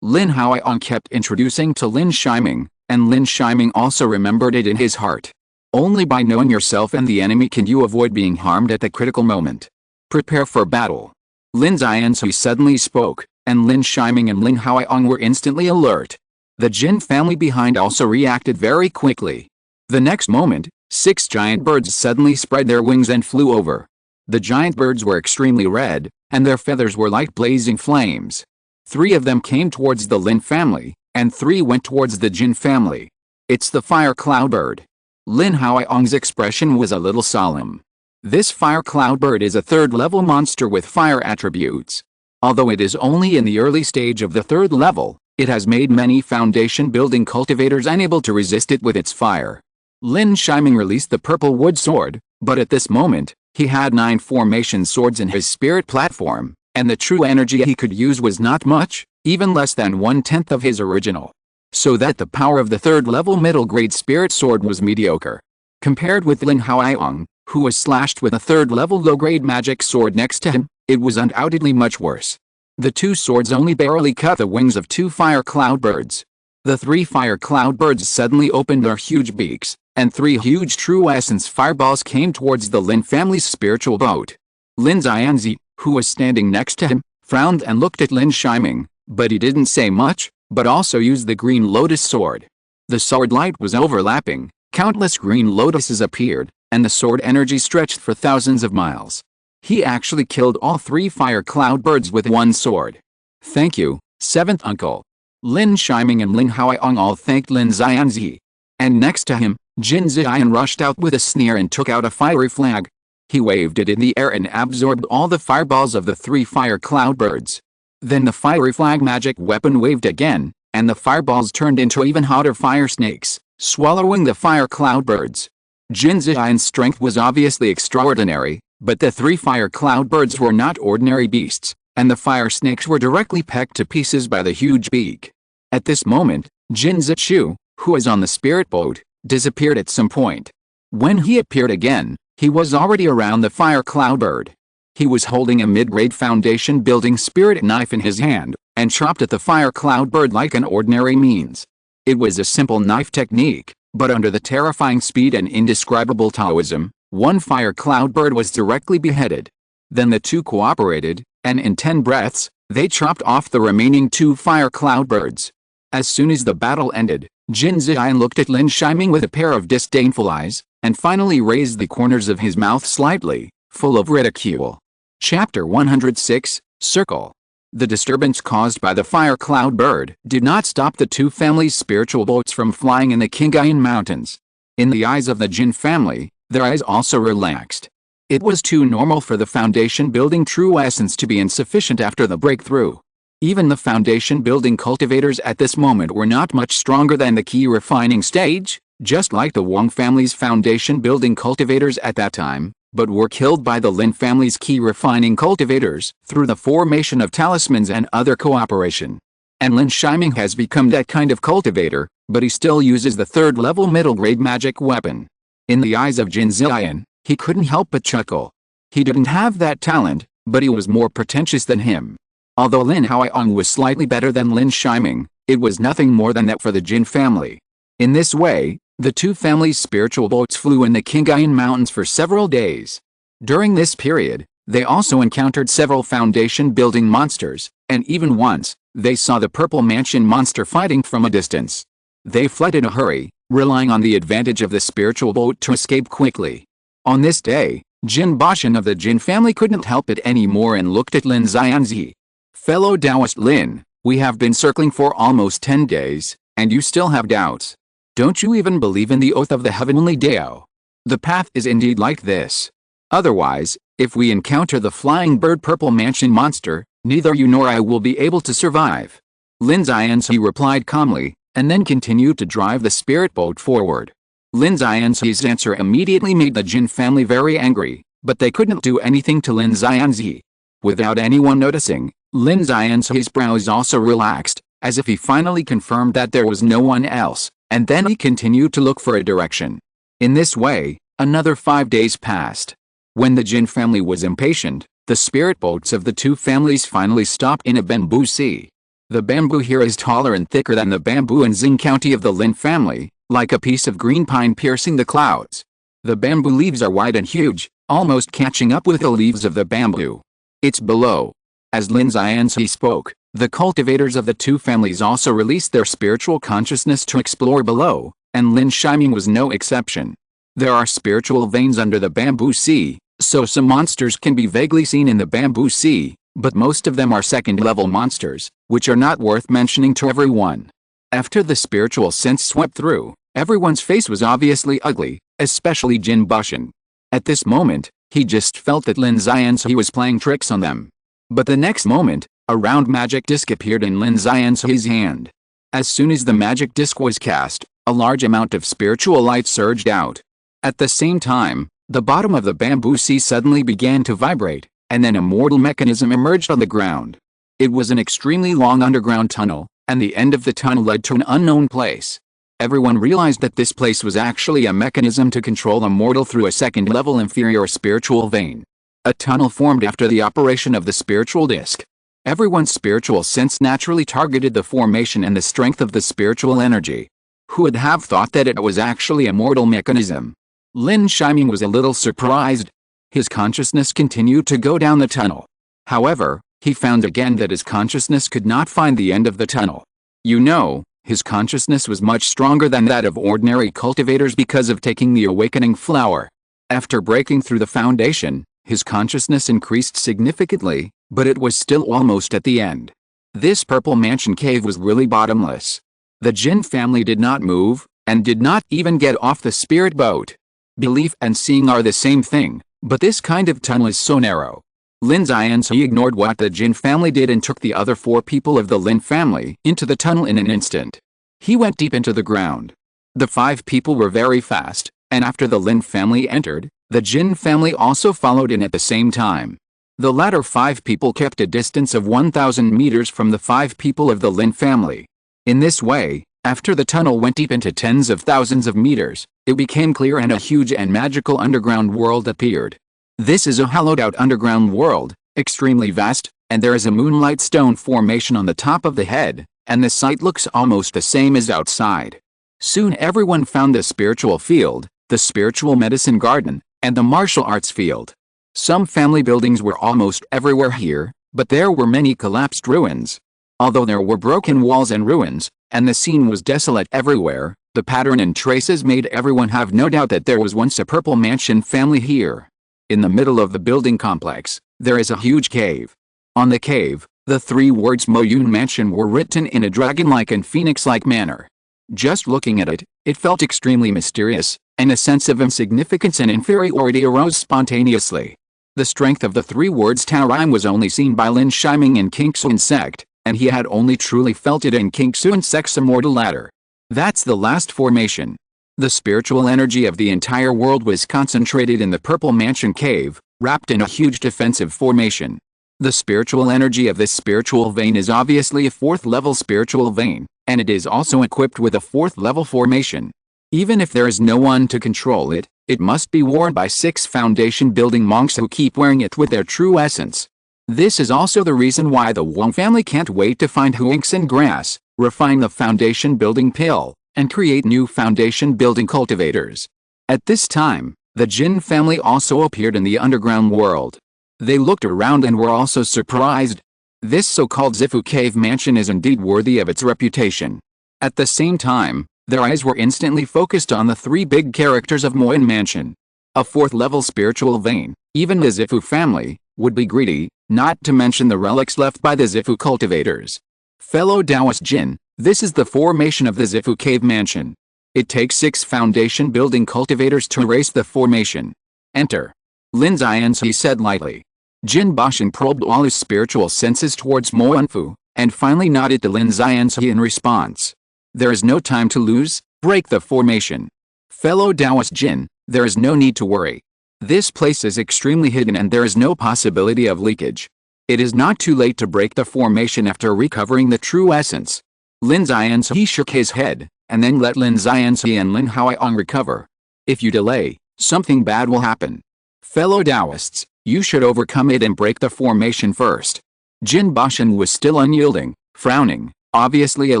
Lin Huaiong kept introducing to Lin Shiming, and Lin Shiming also remembered it in his heart. Only by knowing yourself and the enemy can you avoid being harmed at the critical moment. Prepare for battle. Lin Ziyanzi suddenly spoke, and Lin Shiming and Lin Huaiong were instantly alert. The Jin family behind also reacted very quickly. The next moment, 6 giant birds suddenly spread their wings and flew over. The giant birds were extremely red, and their feathers were like blazing flames. 3 of them came towards the Lin family, and 3 went towards the Jin family. It's the fire cloud bird. Lin Huaiong's expression was a little solemn. This fire cloud bird is a 3rd-level monster with fire attributes. Although it is only in the early stage of the 3rd level, it has made many foundation-building cultivators unable to resist it with its fire. Lin Shiming released the purple wood sword, but at this moment, he had 9 formation swords in his spirit platform, and the true energy he could use was not much, even less than 1/10 of his original. So that the power of the 3rd-level middle-grade spirit sword was mediocre. Compared with Lin Huaiong, who was slashed with a 3rd-level low-grade magic sword next to him, it was undoubtedly much worse. The 2 swords only barely cut the wings of 2 fire cloud birds. The 3 fire cloud birds suddenly opened their huge beaks, and 3 huge true essence fireballs came towards the Lin family's spiritual boat. Lin Ziyanzi, who was standing next to him, frowned and looked at Lin Shiming, but he didn't say much, but also used the green lotus sword. The sword light was overlapping, countless green lotuses appeared, and the sword energy stretched for thousands of miles. He actually killed all 3 fire cloud birds with 1 sword. Thank you, 7th uncle. Lin Shiming and Lin Huaiong all thanked Lin Ziyanzi. And next to him, Jin Ziyan rushed out with a sneer and took out a fiery flag. He waved it in the air and absorbed all the fireballs of the 3 fire cloud birds. Then the fiery flag magic weapon waved again, and the fireballs turned into even hotter fire snakes, swallowing the fire cloud birds. Jin Ziyan's strength was obviously extraordinary, but the 3 fire cloud birds were not ordinary beasts, and the fire snakes were directly pecked to pieces by the huge beak. At this moment, Jin Zichu, who was on the spirit boat, disappeared at some point. When he appeared again, he was already around the fire cloud bird. He was holding a mid-grade foundation-building spirit knife in his hand, and chopped at the fire cloud bird like an ordinary means. It was a simple knife technique, but under the terrifying speed and indescribable Taoism, 1 fire cloud bird was directly beheaded. Then the 2 cooperated, and in 10 breaths, they chopped off the remaining 2 fire cloud birds. As soon as the battle ended, Jin Ziyan looked at Lin Shiming with a pair of disdainful eyes, and finally raised the corners of his mouth slightly, full of ridicule. Chapter 106, Circle. The disturbance caused by the fire cloud bird did not stop the 2 families' spiritual boats from flying in the Qingayan Mountains. In the eyes of the Jin family, their eyes also relaxed. It was too normal for the foundation-building true essence to be insufficient after the breakthrough. Even the foundation-building cultivators at this moment were not much stronger than the key refining stage, just like the Wang family's foundation-building cultivators at that time, but were killed by the Lin family's key refining cultivators through the formation of talismans and other cooperation. And Lin Shiming has become that kind of cultivator, but he still uses the 3rd-level middle-grade magic weapon. In the eyes of Jin Ziyan, he couldn't help but chuckle. He didn't have that talent, but he was more pretentious than him. Although Lin Huayong was slightly better than Lin Shiming, it was nothing more than that for the Jin family. In this way, the two families' spiritual boats flew in the Qinghai Mountains for several days. During this period, they also encountered several foundation-building monsters, and even once, they saw the Purple Mansion monster fighting from a distance. They fled in a hurry, relying on the advantage of the spiritual boat to escape quickly. On this day, Jin Bashan of the Jin family couldn't help it anymore and looked at Lin Xianzi. "Fellow Taoist Lin, we have been circling for almost 10 days, and you still have doubts. Don't you even believe in the oath of the heavenly Dao? The path is indeed like this. Otherwise, if we encounter the flying bird Purple Mansion monster, neither you nor I will be able to survive." Lin Xianzi replied calmly, and then continued to drive the spirit boat forward. Lin Xianzi's answer immediately made the Jin family very angry, but they couldn't do anything to Lin Xianzi. Without anyone noticing, Lin Xianzi's brows also relaxed, as if he finally confirmed that there was no one else, and then he continued to look for a direction. In this way, another 5 days passed. When the Jin family was impatient, the spirit boats of the two families finally stopped in a bamboo sea. The bamboo here is taller and thicker than the bamboo in Xing County of the Lin family, like a piece of green pine piercing the clouds. The bamboo leaves are wide and huge, almost catching up with the leaves of the bamboo. It's below. As Lin Xianzi spoke, the cultivators of the two families also released their spiritual consciousness to explore below, and Lin Shiming was no exception. There are spiritual veins under the bamboo sea, so some monsters can be vaguely seen in the bamboo sea, but most of them are second-level monsters, which are not worth mentioning to everyone. After the spiritual sense swept through, everyone's face was obviously ugly, especially Jin Bashan. At this moment, he just felt that Lin Xianzi was playing tricks on them. But the next moment, a round magic disc appeared in Lin Xianzi's hand. As soon as the magic disc was cast, a large amount of spiritual light surged out. At the same time, the bottom of the bamboo sea suddenly began to vibrate, and then a mortal mechanism emerged on the ground. It was an extremely long underground tunnel, and the end of the tunnel led to an unknown place. Everyone realized that this place was actually a mechanism to control a mortal through a second-level inferior spiritual vein. A tunnel formed after the operation of the spiritual disc. Everyone's spiritual sense naturally targeted the formation and the strength of the spiritual energy. Who would have thought that it was actually a mortal mechanism? Lin Shiming was a little surprised. His consciousness continued to go down the tunnel. However, he found again that his consciousness could not find the end of the tunnel. You know, his consciousness was much stronger than that of ordinary cultivators because of taking the awakening flower. After breaking through the foundation, his consciousness increased significantly, but it was still almost at the end. This Purple Mansion cave was really bottomless. The Jin family did not move, and did not even get off the spirit boat. Belief and seeing are the same thing, but this kind of tunnel is so narrow. Lin Xianzi ignored what the Jin family did and took the other 4 people of the Lin family into the tunnel in an instant. He went deep into the ground. The 5 people were very fast, and after the Lin family entered, the Jin family also followed in at the same time. The latter 5 people kept a distance of 1,000 meters from the 5 people of the Lin family. In this way, after the tunnel went deep into tens of thousands of meters, it became clear and a huge and magical underground world appeared. This is a hollowed-out underground world, extremely vast, and there is a moonlight stone formation on the top of the head, and the site looks almost the same as outside. Soon everyone found the spiritual field, the spiritual medicine garden, and the martial arts field. Some family buildings were almost everywhere here, but there were many collapsed ruins. Although there were broken walls and ruins, and the scene was desolate everywhere, the pattern and traces made everyone have no doubt that there was once a Purple Mansion family here. In the middle of the building complex, there is a huge cave. On the cave, the 3 words Moyun Mansion were written in a dragon-like and phoenix-like manner. Just looking at it, it felt extremely mysterious, and a sense of insignificance and inferiority arose spontaneously. The strength of the 3 words Taorim was only seen by Lin Shiming in Qingxuan sect, and he had only truly felt it in Qingxuan sect's immortal ladder. That's the last formation. The spiritual energy of the entire world was concentrated in the Purple Mansion cave, wrapped in a huge defensive formation. The spiritual energy of this spiritual vein is obviously a 4th-level spiritual vein, and it is also equipped with a 4th-level formation. Even if there is no one to control it, It must be worn by 6 foundation-building monks who keep wearing it with their true essence. This is also the reason why the Wang family can't wait to find Huinks and grass, refine the foundation-building pill, and create new foundation-building cultivators. At this time, the Jin family also appeared in the underground world. They looked around and were also surprised. This so-called Zifu cave mansion is indeed worthy of its reputation. At the same time, their eyes were instantly focused on the 3 big characters of Moin Mansion. A 4th-level spiritual vein, even the Zifu family, would be greedy, not to mention the relics left by the Zifu cultivators. Fellow Taoist Jin, this is the formation of the Zifu cave mansion. It takes 6 foundation-building cultivators to erase the formation. Enter. Lin Yi said lightly. Jin Bashan probed all his spiritual senses towards Mo Unfu, and finally nodded to Lin Yi in response. There is no time to lose, break the formation. Fellow Taoist Jin, there is no need to worry. This place is extremely hidden and there is no possibility of leakage. It is not too late to break the formation after recovering the true essence. Lin Yi shook his head, and then let Lin Yi and Lin Haoyong recover. If you delay, something bad will happen. Fellow Taoists, you should overcome it and break the formation first. Jin Bashan was still unyielding, frowning, obviously a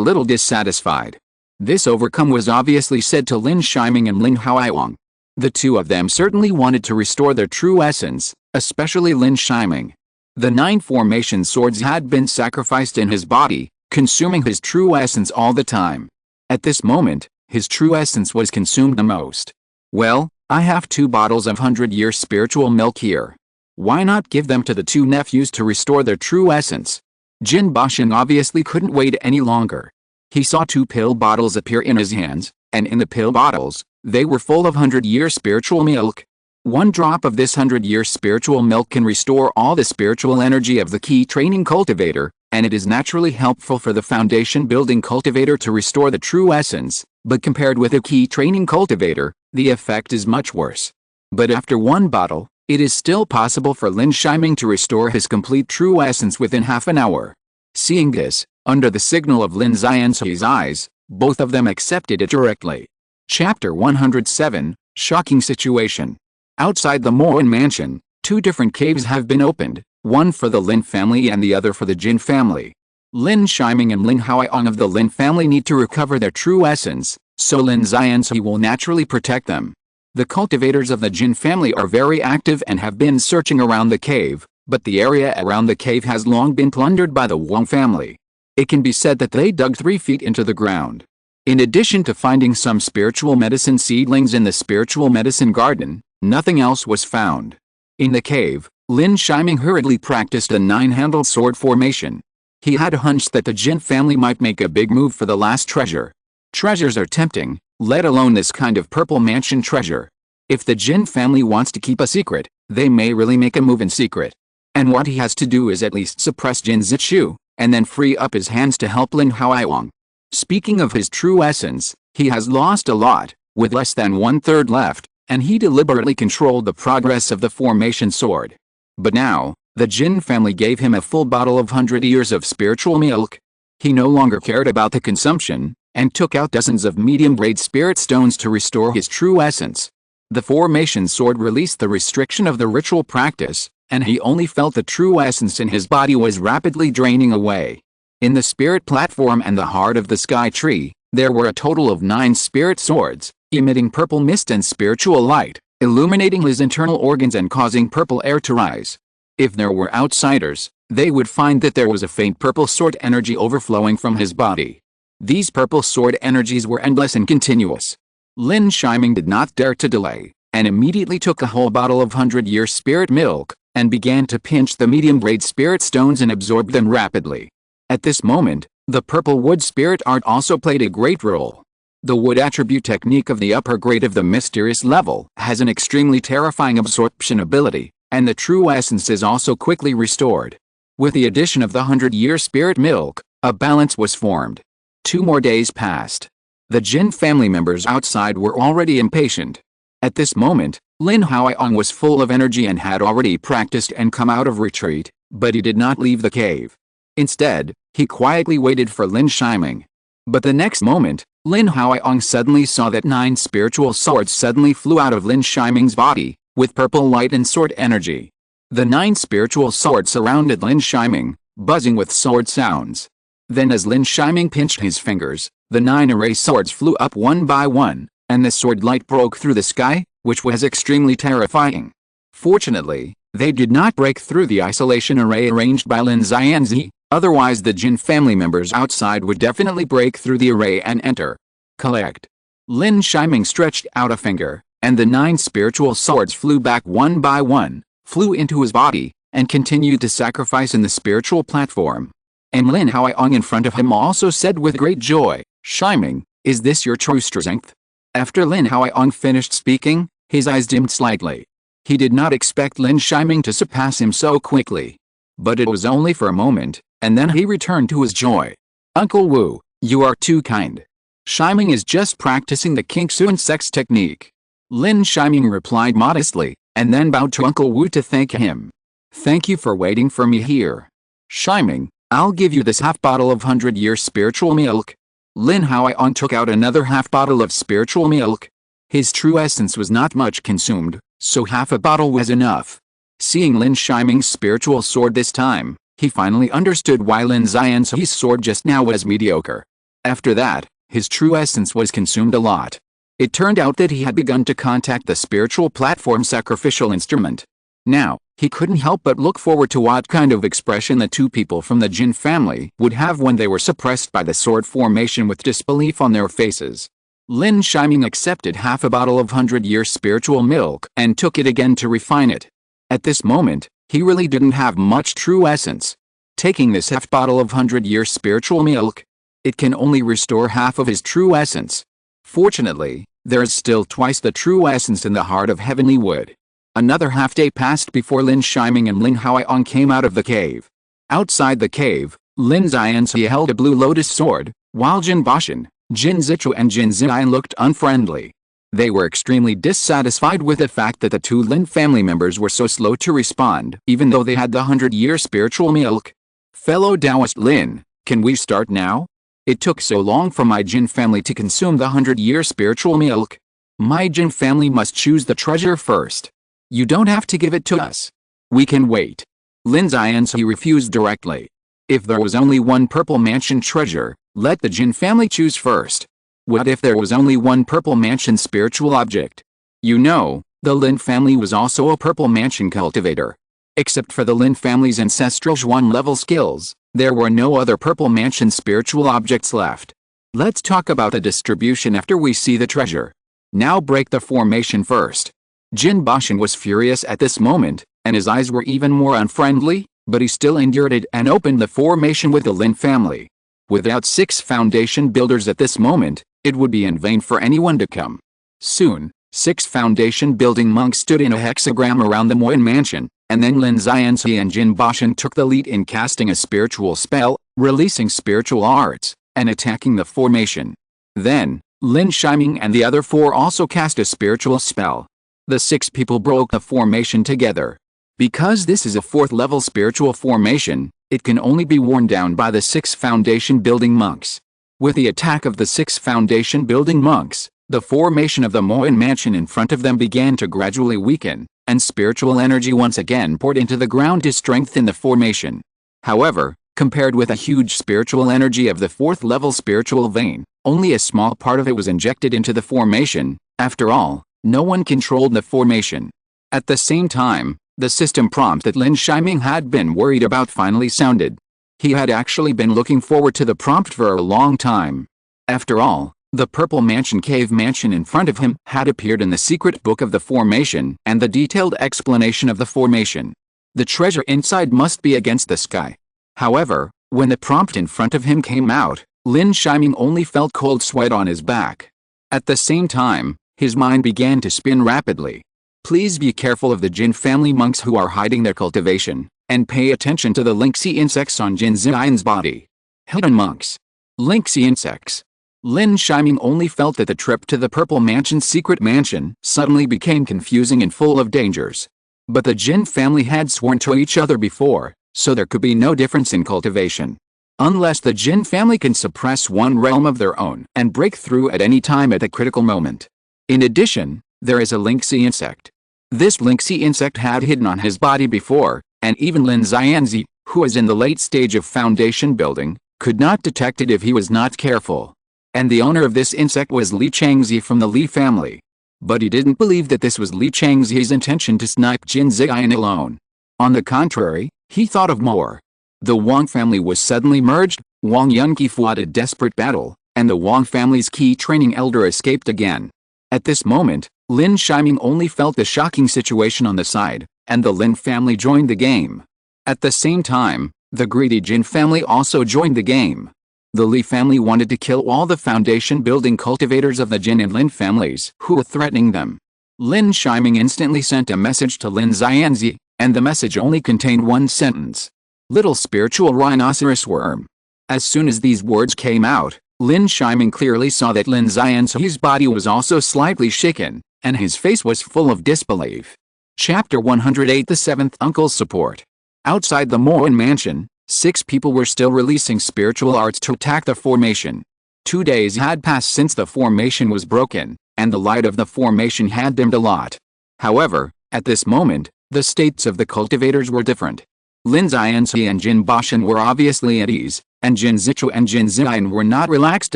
little dissatisfied. This overcome was obviously said to Lin Shiming and Lin Haoyong. The 2 of them certainly wanted to restore their true essence, especially Lin Shiming. The 9 formation swords had been sacrificed in his body, consuming his true essence all the time. At this moment, his true essence was consumed the most. Well, I have 2 bottles of 100-year spiritual milk here. Why not give them to the 2 nephews to restore their true essence? Jin Bashan obviously couldn't wait any longer. He saw 2 pill bottles appear in his hands, and in the pill bottles, they were full of 100-year spiritual milk. 1 drop of this 100-year spiritual milk can restore all the spiritual energy of the key training cultivator, and it is naturally helpful for the foundation-building cultivator to restore the true essence, but compared with a key training cultivator, the effect is much worse. But after 1 bottle, it is still possible for Lin Shiming to restore his complete true essence within half an hour. Seeing this, under the signal of Lin Yi's eyes, both of them accepted it directly. Chapter 107, Shocking Situation. Outside the Moin Mansion, 2 different caves have been opened, one for the Lin family and the other for the Jin family. Lin Shiming and Lin Haoyong of the Lin family need to recover their true essence, so Lin Yi will naturally protect them. The cultivators of the Jin family are very active and have been searching around the cave, but the area around the cave has long been plundered by the Wang family. It can be said that they dug 3 feet into the ground. In addition to finding some spiritual medicine seedlings in the spiritual medicine garden, nothing else was found. In the cave, Lin Shiming hurriedly practiced a 9-handled sword formation. He had a hunch that the Jin family might make a big move for the last treasure. Treasures are tempting, let alone this kind of purple mansion treasure. If the Jin family wants to keep a secret, they may really make a move in secret. And what he has to do is at least suppress Jin Zitshu, and then free up his hands to help Lin Haoyong. Speaking of his true essence, he has lost a lot, with less than 1/3 left, and he deliberately controlled the progress of the formation sword. But now, the Jin family gave him a full bottle of 100 years of spiritual milk. He no longer cared about the consumption, and took out dozens of medium-grade spirit stones to restore his true essence. The formation sword released the restriction of the ritual practice, and he only felt the true essence in his body was rapidly draining away. In the spirit platform and the heart of the sky tree, there were a total of 9 spirit swords, emitting purple mist and spiritual light, illuminating his internal organs and causing purple air to rise. If there were outsiders, they would find that there was a faint purple sword energy overflowing from his body. These purple sword energies were endless and continuous. Lin Shiming did not dare to delay, and immediately took a whole bottle of 100-year spirit milk, and began to pinch the medium-grade spirit stones and absorb them rapidly. At this moment, the purple wood spirit art also played a great role. The wood attribute technique of the upper grade of the mysterious level has an extremely terrifying absorption ability, and the true essence is also quickly restored. With the addition of the 100-year spirit milk, a balance was formed. 2 more days passed. The Jin family members outside were already impatient. At this moment, Lin Haoyong was full of energy and had already practiced and come out of retreat, but he did not leave the cave. Instead, he quietly waited for Lin Shiming. But the next moment, Lin Huaiong suddenly saw that 9 spiritual swords suddenly flew out of Lin Shiming's body, with purple light and sword energy. The 9 spiritual swords surrounded Lin Shiming, buzzing with sword sounds. Then as Lin Shiming pinched his fingers, the 9 array swords flew up one by one, and the sword light broke through the sky, which was extremely terrifying. Fortunately, they did not break through the isolation array arranged by Lin Xianzi, otherwise the Jin family members outside would definitely break through the array and enter. Collect. Lin Shiming stretched out a finger, and the 9 spiritual swords flew back one by one, flew into his body, and continued to sacrifice in the spiritual platform. And Lin Huaiong in front of him also said with great joy, "Shiming, is this your true strength?" After Lin Huaiong finished speaking, his eyes dimmed slightly. He did not expect Lin Shiming to surpass him so quickly. But it was only for a moment, and then he returned to his joy. "Uncle Wu, you are too kind. Shiming is just practicing the Kingsuan sex technique." Lin Shiming replied modestly, and then bowed to Uncle Wu to thank him. "Thank you for waiting for me here. Shiming, I'll give you this half bottle of 100-year spiritual milk." Lin Huaiong took out another half bottle of spiritual milk. His true essence was not much consumed, so half a bottle was enough. Seeing Lin Shiming's spiritual sword this time, he finally understood why Lin Xianzi's sword just now was mediocre. After that, his true essence was consumed a lot. It turned out that he had begun to contact the spiritual platform sacrificial instrument. Now, he couldn't help but look forward to what kind of expression the 2 people from the Jin family would have when they were suppressed by the sword formation with disbelief on their faces. Lin Shiming accepted half a bottle of 100-year spiritual milk and took it again to refine it. At this moment, he really didn't have much true essence. Taking this half bottle of 100-year spiritual milk, it can only restore half of his true essence. Fortunately, there is still twice the true essence in the heart of heavenly wood. Another half day passed before Lin Shiming and Lin Huaiong came out of the cave. Outside the cave, Lin Xianzi held a blue lotus sword, while Jin Bashan, Jin Zichu and Jin Ziyan looked unfriendly. They were extremely dissatisfied with the fact that the 2 Lin family members were so slow to respond, even though they had the 100-year spiritual milk. "Fellow Taoist Lin, can we start now? It took so long for my Jin family to consume the 100-year spiritual milk. My Jin family must choose the treasure first. You don't have to give it to us. We can wait." Lin Xianzi refused directly. If there was only one purple mansion treasure, let the Jin family choose first. What if there was only one purple mansion spiritual object? You know, the Lin family was also a purple mansion cultivator. Except for the Lin family's ancestral Zhuan level skills, there were no other purple mansion spiritual objects left. Let's talk about the distribution after we see the treasure. Now break the formation first. Jin Bashan was furious at this moment, and his eyes were even more unfriendly, but he still endured it and opened the formation with the Lin family. Without 6 foundation builders at this moment, it would be in vain for anyone to come. Soon, 6 foundation building monks stood in a hexagram around the Moyan mansion, and then Lin Xianzi and Jin Bashan took the lead in casting a spiritual spell, releasing spiritual arts, and attacking the formation. Then, Lin Shiming and the other 4 also cast a spiritual spell. The 6 people broke the formation together. Because this is a 4th level spiritual formation, it can only be worn down by the 6 foundation building monks. With the attack of the 6 foundation building monks, the formation of the Moyan mansion in front of them began to gradually weaken, and spiritual energy once again poured into the ground to strengthen the formation. However, compared with a huge spiritual energy of the 4th level spiritual vein, only a small part of it was injected into the formation. After all, no one controlled the formation. At the same time, the system prompt that Lin Shiming had been worried about finally sounded. He had actually been looking forward to the prompt for a long time. After all, the purple mansion cave mansion in front of him had appeared in the secret book of the formation and the detailed explanation of the formation. The treasure inside must be against the sky. However, when the prompt in front of him came out, Lin Shiming only felt cold sweat on his back. At the same time, his mind began to spin rapidly. Please be careful of the Jin family monks who are hiding their cultivation, and pay attention to the Linksy insects on Jin Ziyan's body. Hidden monks. Linksy insects. Lin Shiming only felt that the trip to the Purple Mansion's secret mansion suddenly became confusing and full of dangers. But the Jin family had sworn to each other before, so there could be no difference in cultivation. unless the Jin family can suppress one realm of their own and break through at any time at a critical moment. In addition, there is a Lin Yi insect. This Lin Yi insect had hidden on his body before, and even Lin Yi, who was in the late stage of foundation building, could not detect it if he was not careful. And the owner of this insect was Li Changzi from the Li family. But he didn't believe that this was Li Changzi's intention to snipe Jin Ziyan alone. On the contrary, he thought of more. The Wang family was suddenly merged, Wang Yunqi fought a desperate battle, and the Wang family's key training elder escaped again. At this moment, Lin Shiming only felt the shocking situation on the side, and the Lin family joined the game. At the same time, the greedy Jin family also joined the game. The Li family wanted to kill all the foundation building cultivators of the Jin and Lin families who were threatening them. Lin Shiming instantly sent a message to Lin Yi, and the message only contained one sentence. Little spiritual rhinoceros worm. As soon as these words came out, Lin Shiming clearly saw that Lin Yi's body was also slightly shaken, and his face was full of disbelief. Chapter 108 The Seventh Uncle's Support. Outside the Moen mansion, 6 people were still releasing spiritual arts to attack the formation. 2 days had passed since the formation was broken, and the light of the formation had dimmed a lot. However, at this moment, the states of the cultivators were different. Lin Yi and Jin Bashan were obviously at ease, and Jin Zichu and Jin Ziyan were not relaxed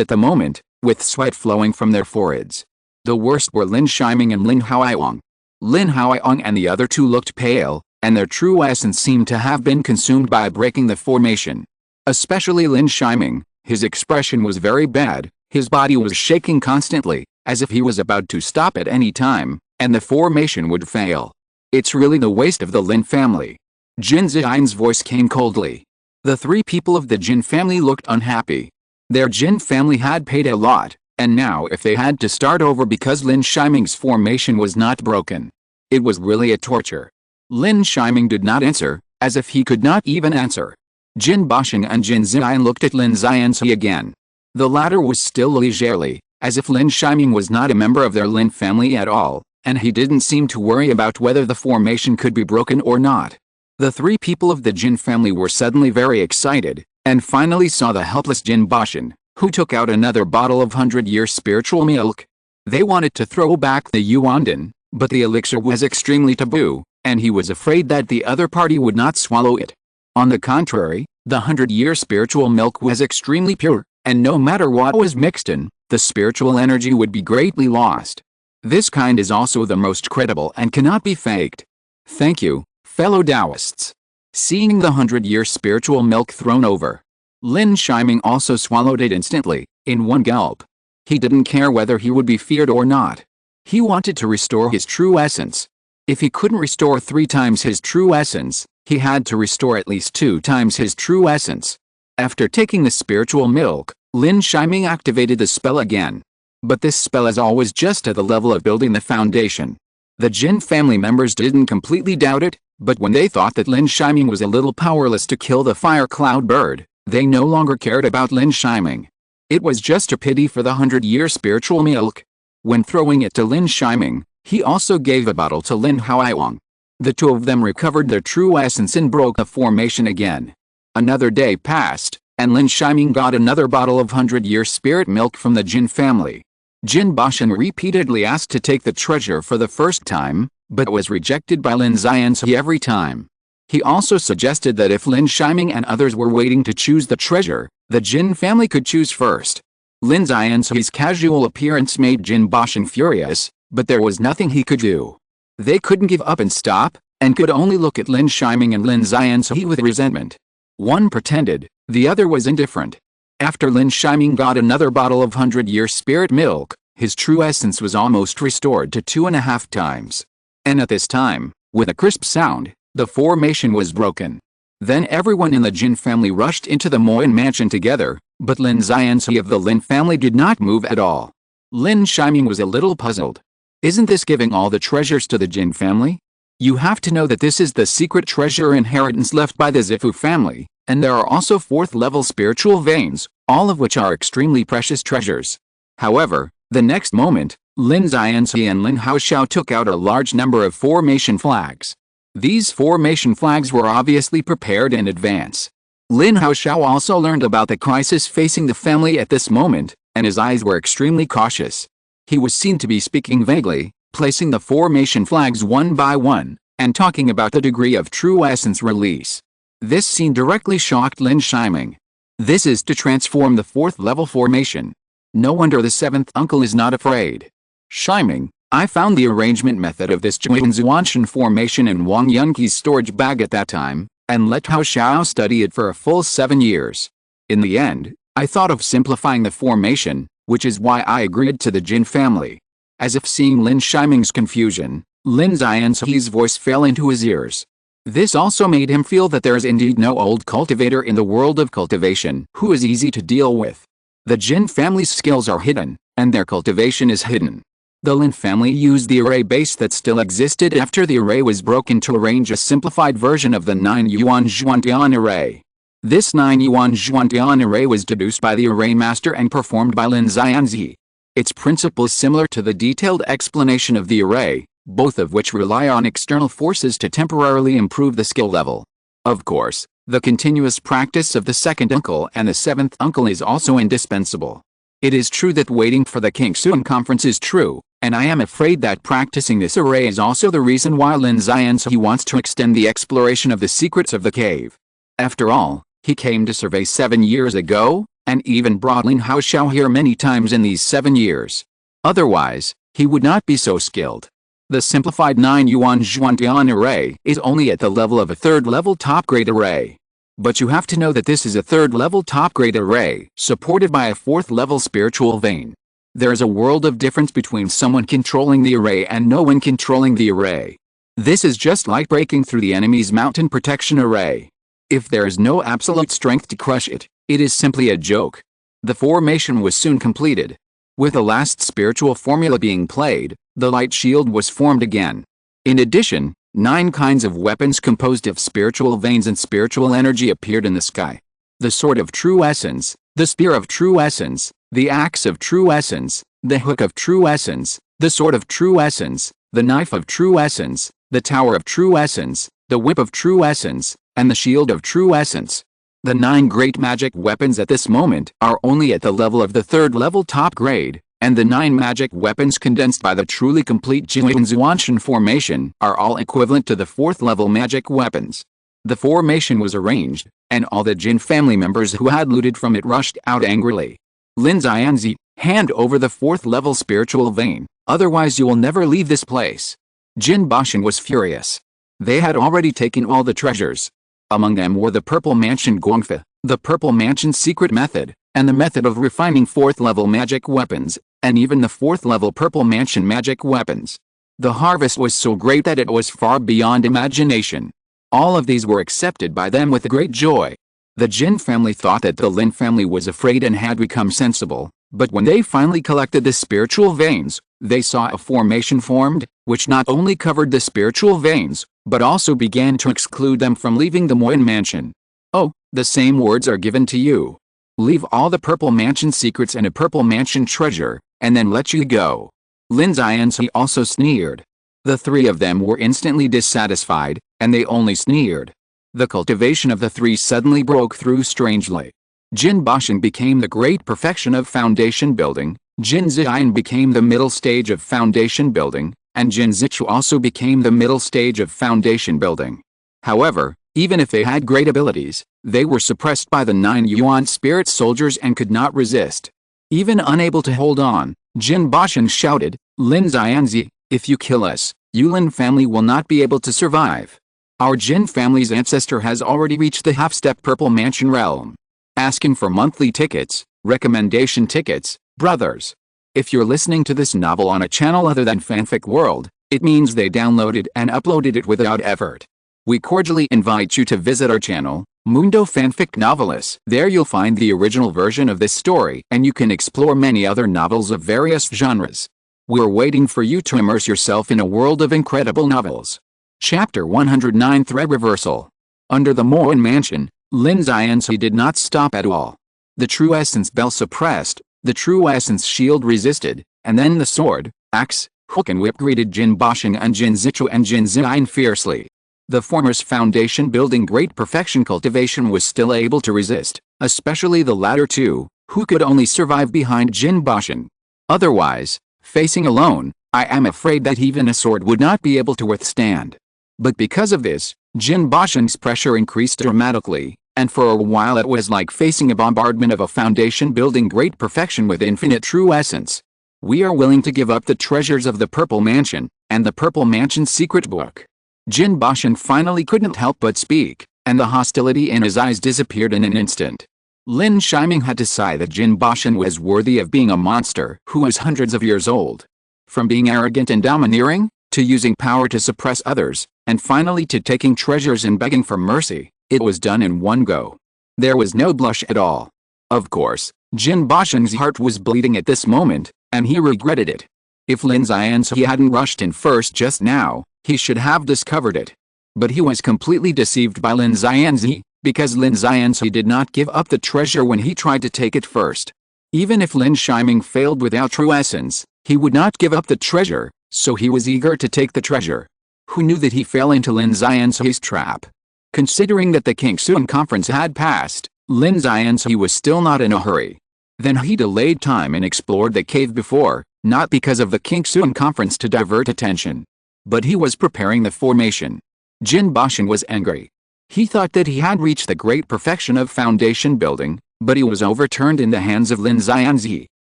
at the moment, with sweat flowing from their foreheads. The worst were Lin Shiming and Lin Haoyong. Lin Haoyong and the other 2 looked pale, and their true essence seemed to have been consumed by breaking the formation. Especially Lin Shiming, his expression was very bad, his body was shaking constantly, as if he was about to stop at any time, and the formation would fail. It's really the waste of the Lin family. Jin Ziyan's voice came coldly. The 3 people of the Jin family looked unhappy. Their Jin family had paid a lot, and now if they had to start over because Lin Shiming's formation was not broken, it was really a torture. Lin Shiming did not answer, as if he could not even answer. Jin Bashan and Jin Ziyan looked at Lin Yi again. The latter was still leisurely, as if Lin Shiming was not a member of their Lin family at all, and he didn't seem to worry about whether the formation could be broken or not. The 3 people of the Jin family were suddenly very excited, and finally saw the helpless Jin Bashan, who took out another bottle of 100-year spiritual milk. They wanted to throw back the yuandan, but the elixir was extremely taboo, and he was afraid that the other party would not swallow it. On the contrary, the 100-year spiritual milk was extremely pure, and no matter what was mixed in, the spiritual energy would be greatly lost. This kind is also the most credible and cannot be faked. Thank you, fellow Taoists. Seeing the 100-year spiritual milk thrown over, Lin Shiming also swallowed it instantly, in one gulp. He didn't care whether he would be feared or not. He wanted to restore his true essence. If he couldn't restore 3 times his true essence, he had to restore at least 2 times his true essence. After taking the spiritual milk, Lin Shiming activated the spell again. But this spell is always just at the level of building the foundation. The Jin family members didn't completely doubt it, but when they thought that Lin Shiming was a little powerless to kill the fire cloud bird, they no longer cared about Lin Shiming. It was just a pity for the 100-year spiritual milk. When throwing it to Lin Shiming, he also gave a bottle to Lin Haoyong. The 2 of them recovered their true essence and broke the formation again. Another day passed, and Lin Shiming got another bottle of 100-year spirit milk from the Jin family. Jin Bashan repeatedly asked to take the treasure for the first time, but was rejected by Lin Yi every time. He also suggested that if Lin Shiming and others were waiting to choose the treasure, the Jin family could choose first. Lin Yi's casual appearance made Jin Bashan furious, but there was nothing he could do. They couldn't give up and stop, and could only look at Lin Shiming and Lin Yi with resentment. One pretended, the other was indifferent. After Lin Shiming got another bottle of 100-year spirit milk, his true essence was almost restored to 2.5 times. And at this time, with a crisp sound, the formation was broken. Then everyone in the Jin family rushed into the Moen mansion together, but Lin Yi of the Lin family did not move at all. Lin Shiming was a little puzzled. Isn't this giving all the treasures to the Jin family? You have to know that this is the secret treasure inheritance left by the Zifu family, and there are also 4th-level spiritual veins, all of which are extremely precious treasures. However, the next moment, Lin Yi and Lin Haoxiao took out a large number of formation flags. These formation flags were obviously prepared in advance. Lin Haoxiao also learned about the crisis facing the family at this moment, and his eyes were extremely cautious. He was seen to be speaking vaguely, placing the formation flags one by one, and talking about the degree of true essence release. This scene directly shocked Lin Shiming. This is to transform the 4th level formation. No wonder the 7th uncle is not afraid. Shiming, I found the arrangement method of this Zhuanzhuanshan formation in Wang Yunqi's storage bag at that time, and let Haoxiao study it for a full 7 years. In the end, I thought of simplifying the formation, which is why I agreed to the Jin family. As if seeing Lin Shiming's confusion, Lin Zianzi's voice fell into his ears. This also made him feel that there is indeed no old cultivator in the world of cultivation who is easy to deal with. The Jin family's skills are hidden, and their cultivation is hidden. The Lin family used the array base that still existed after the array was broken to arrange a simplified version of the 9 Yuan Zhuantian array. This 9 Yuan Zhuantian array was deduced by the array master and performed by Lin Zianzi. Its principle is similar to the detailed explanation of the array, both of which rely on external forces to temporarily improve the skill level. Of course, the continuous practice of the 2nd uncle and the 7th uncle is also indispensable. It is true that waiting for the Kingsuan conference is true, and I am afraid that practicing this array is also the reason why Lin Zianzi wants to extend the exploration of the secrets of the cave. After all, he came to survey 7 years ago, and even brought Lin Haoxiao here many times in these 7 years. Otherwise, he would not be so skilled. The simplified 9 Yuan Zhuantian array is only at the level of a 3rd level top-grade array. But you have to know that this is a 3rd level top-grade array, supported by a 4th level spiritual vein. There is a world of difference between someone controlling the array and no one controlling the array. This is just like breaking through the enemy's mountain protection array. If there is no absolute strength to crush it, it is simply a joke. The formation was soon completed. With the last spiritual formula being played, the light shield was formed again. In addition, 9 kinds of weapons composed of spiritual veins and spiritual energy appeared in the sky. The sword of true essence, the spear of true essence, the axe of true essence, the hook of true essence, the sword of true essence, the knife of true essence, the tower of true essence, the whip of true essence, and the shield of true essence. The 9 great magic weapons at this moment are only at the level of the 3rd level top grade, and the 9 magic weapons condensed by the truly complete Zhuanzhuanshan formation are all equivalent to the 4th level magic weapons. The formation was arranged, and all the Jin family members who had looted from it rushed out angrily. Lin Zianzi, hand over the 4th level spiritual vein, otherwise you will never leave this place. Jin Bashan was furious. They had already taken all the treasures. Among them were the Purple Mansion Guangfa, the Purple Mansion secret method, and the method of refining 4th level magic weapons, and even the 4th level Purple Mansion magic weapons. The harvest was so great that it was far beyond imagination. All of these were accepted by them with great joy. The Jin family thought that the Lin family was afraid and had become sensible, but when they finally collected the spiritual veins, they saw a formation formed, which not only covered the spiritual veins, but also began to exclude them from leaving the Moyan mansion. Oh, the same words are given to you. Leave all the Purple Mansion secrets and a Purple Mansion treasure, and then let you go. Lin Zianzi also sneered. The 3 of them were instantly dissatisfied, and they only sneered. The cultivation of the 3 suddenly broke through strangely. Jin Bashan became the great perfection of foundation building, Jin Ziyan became the middle stage of foundation building, and Jin Zichu also became the middle stage of foundation building. However, even if they had great abilities, they were suppressed by the 9 Yuan spirit soldiers and could not resist. Even unable to hold on, Jin Bashan shouted, Lin Zianzi, if you kill us, Yulin family will not be able to survive. Our Jin family's ancestor has already reached the half-step Purple Mansion realm. Asking for monthly tickets, recommendation tickets, brothers. If you're listening to this novel on a channel other than Fanfic World, it means they downloaded and uploaded it without effort. We cordially invite you to visit our channel, Mundo Fanfic Novelists. There you'll find the original version of this story and you can explore many other novels of various genres. We're waiting for you to immerse yourself in a world of incredible novels. Chapter 109 Thread Reversal. Under the Moyan Mansion, Lin Zianzi did not stop at all. The True Essence bell suppressed, the True Essence shield resisted, and then the sword, axe, hook and whip greeted Jin Bashan and Jin Zichu and Jin Ziyan fiercely. The former's foundation building great perfection cultivation was still able to resist, especially the latter two, who could only survive behind Jin Bashan. Otherwise, facing alone, I am afraid that even a sword would not be able to withstand. But because of this, Jin Bashan's pressure increased dramatically, and for a while it was like facing a bombardment of a foundation building great perfection with infinite true essence. We are willing to give up the treasures of the Purple Mansion, and the Purple Mansion's secret book. Jin Bashan finally couldn't help but speak, and the hostility in his eyes disappeared in an instant. Lin Shiming had to sigh that Jin Bashan was worthy of being a monster who was hundreds of years old. From being arrogant and domineering, to using power to suppress others, and finally to taking treasures and begging for mercy, it was done in one go. There was no blush at all. Of course, Jin Bashan's heart was bleeding at this moment, and he regretted it. If Lin Yi hadn't rushed in first just now, he should have discovered it. But he was completely deceived by Lin Yi, because Lin Yi did not give up the treasure when he tried to take it first. Even if Lin Shiming failed without true essence, he would not give up the treasure, so he was eager to take the treasure. Who knew that he fell into Lin Yi's trap? Considering that the Kingsuan conference had passed, Lin Yi was still not in a hurry. Then he delayed time and explored the cave before, not because of the Kingsuan conference to divert attention. But he was preparing the formation. Jin Bashan was angry. He thought that he had reached the great perfection of foundation building, but he was overturned in the hands of Lin Yi.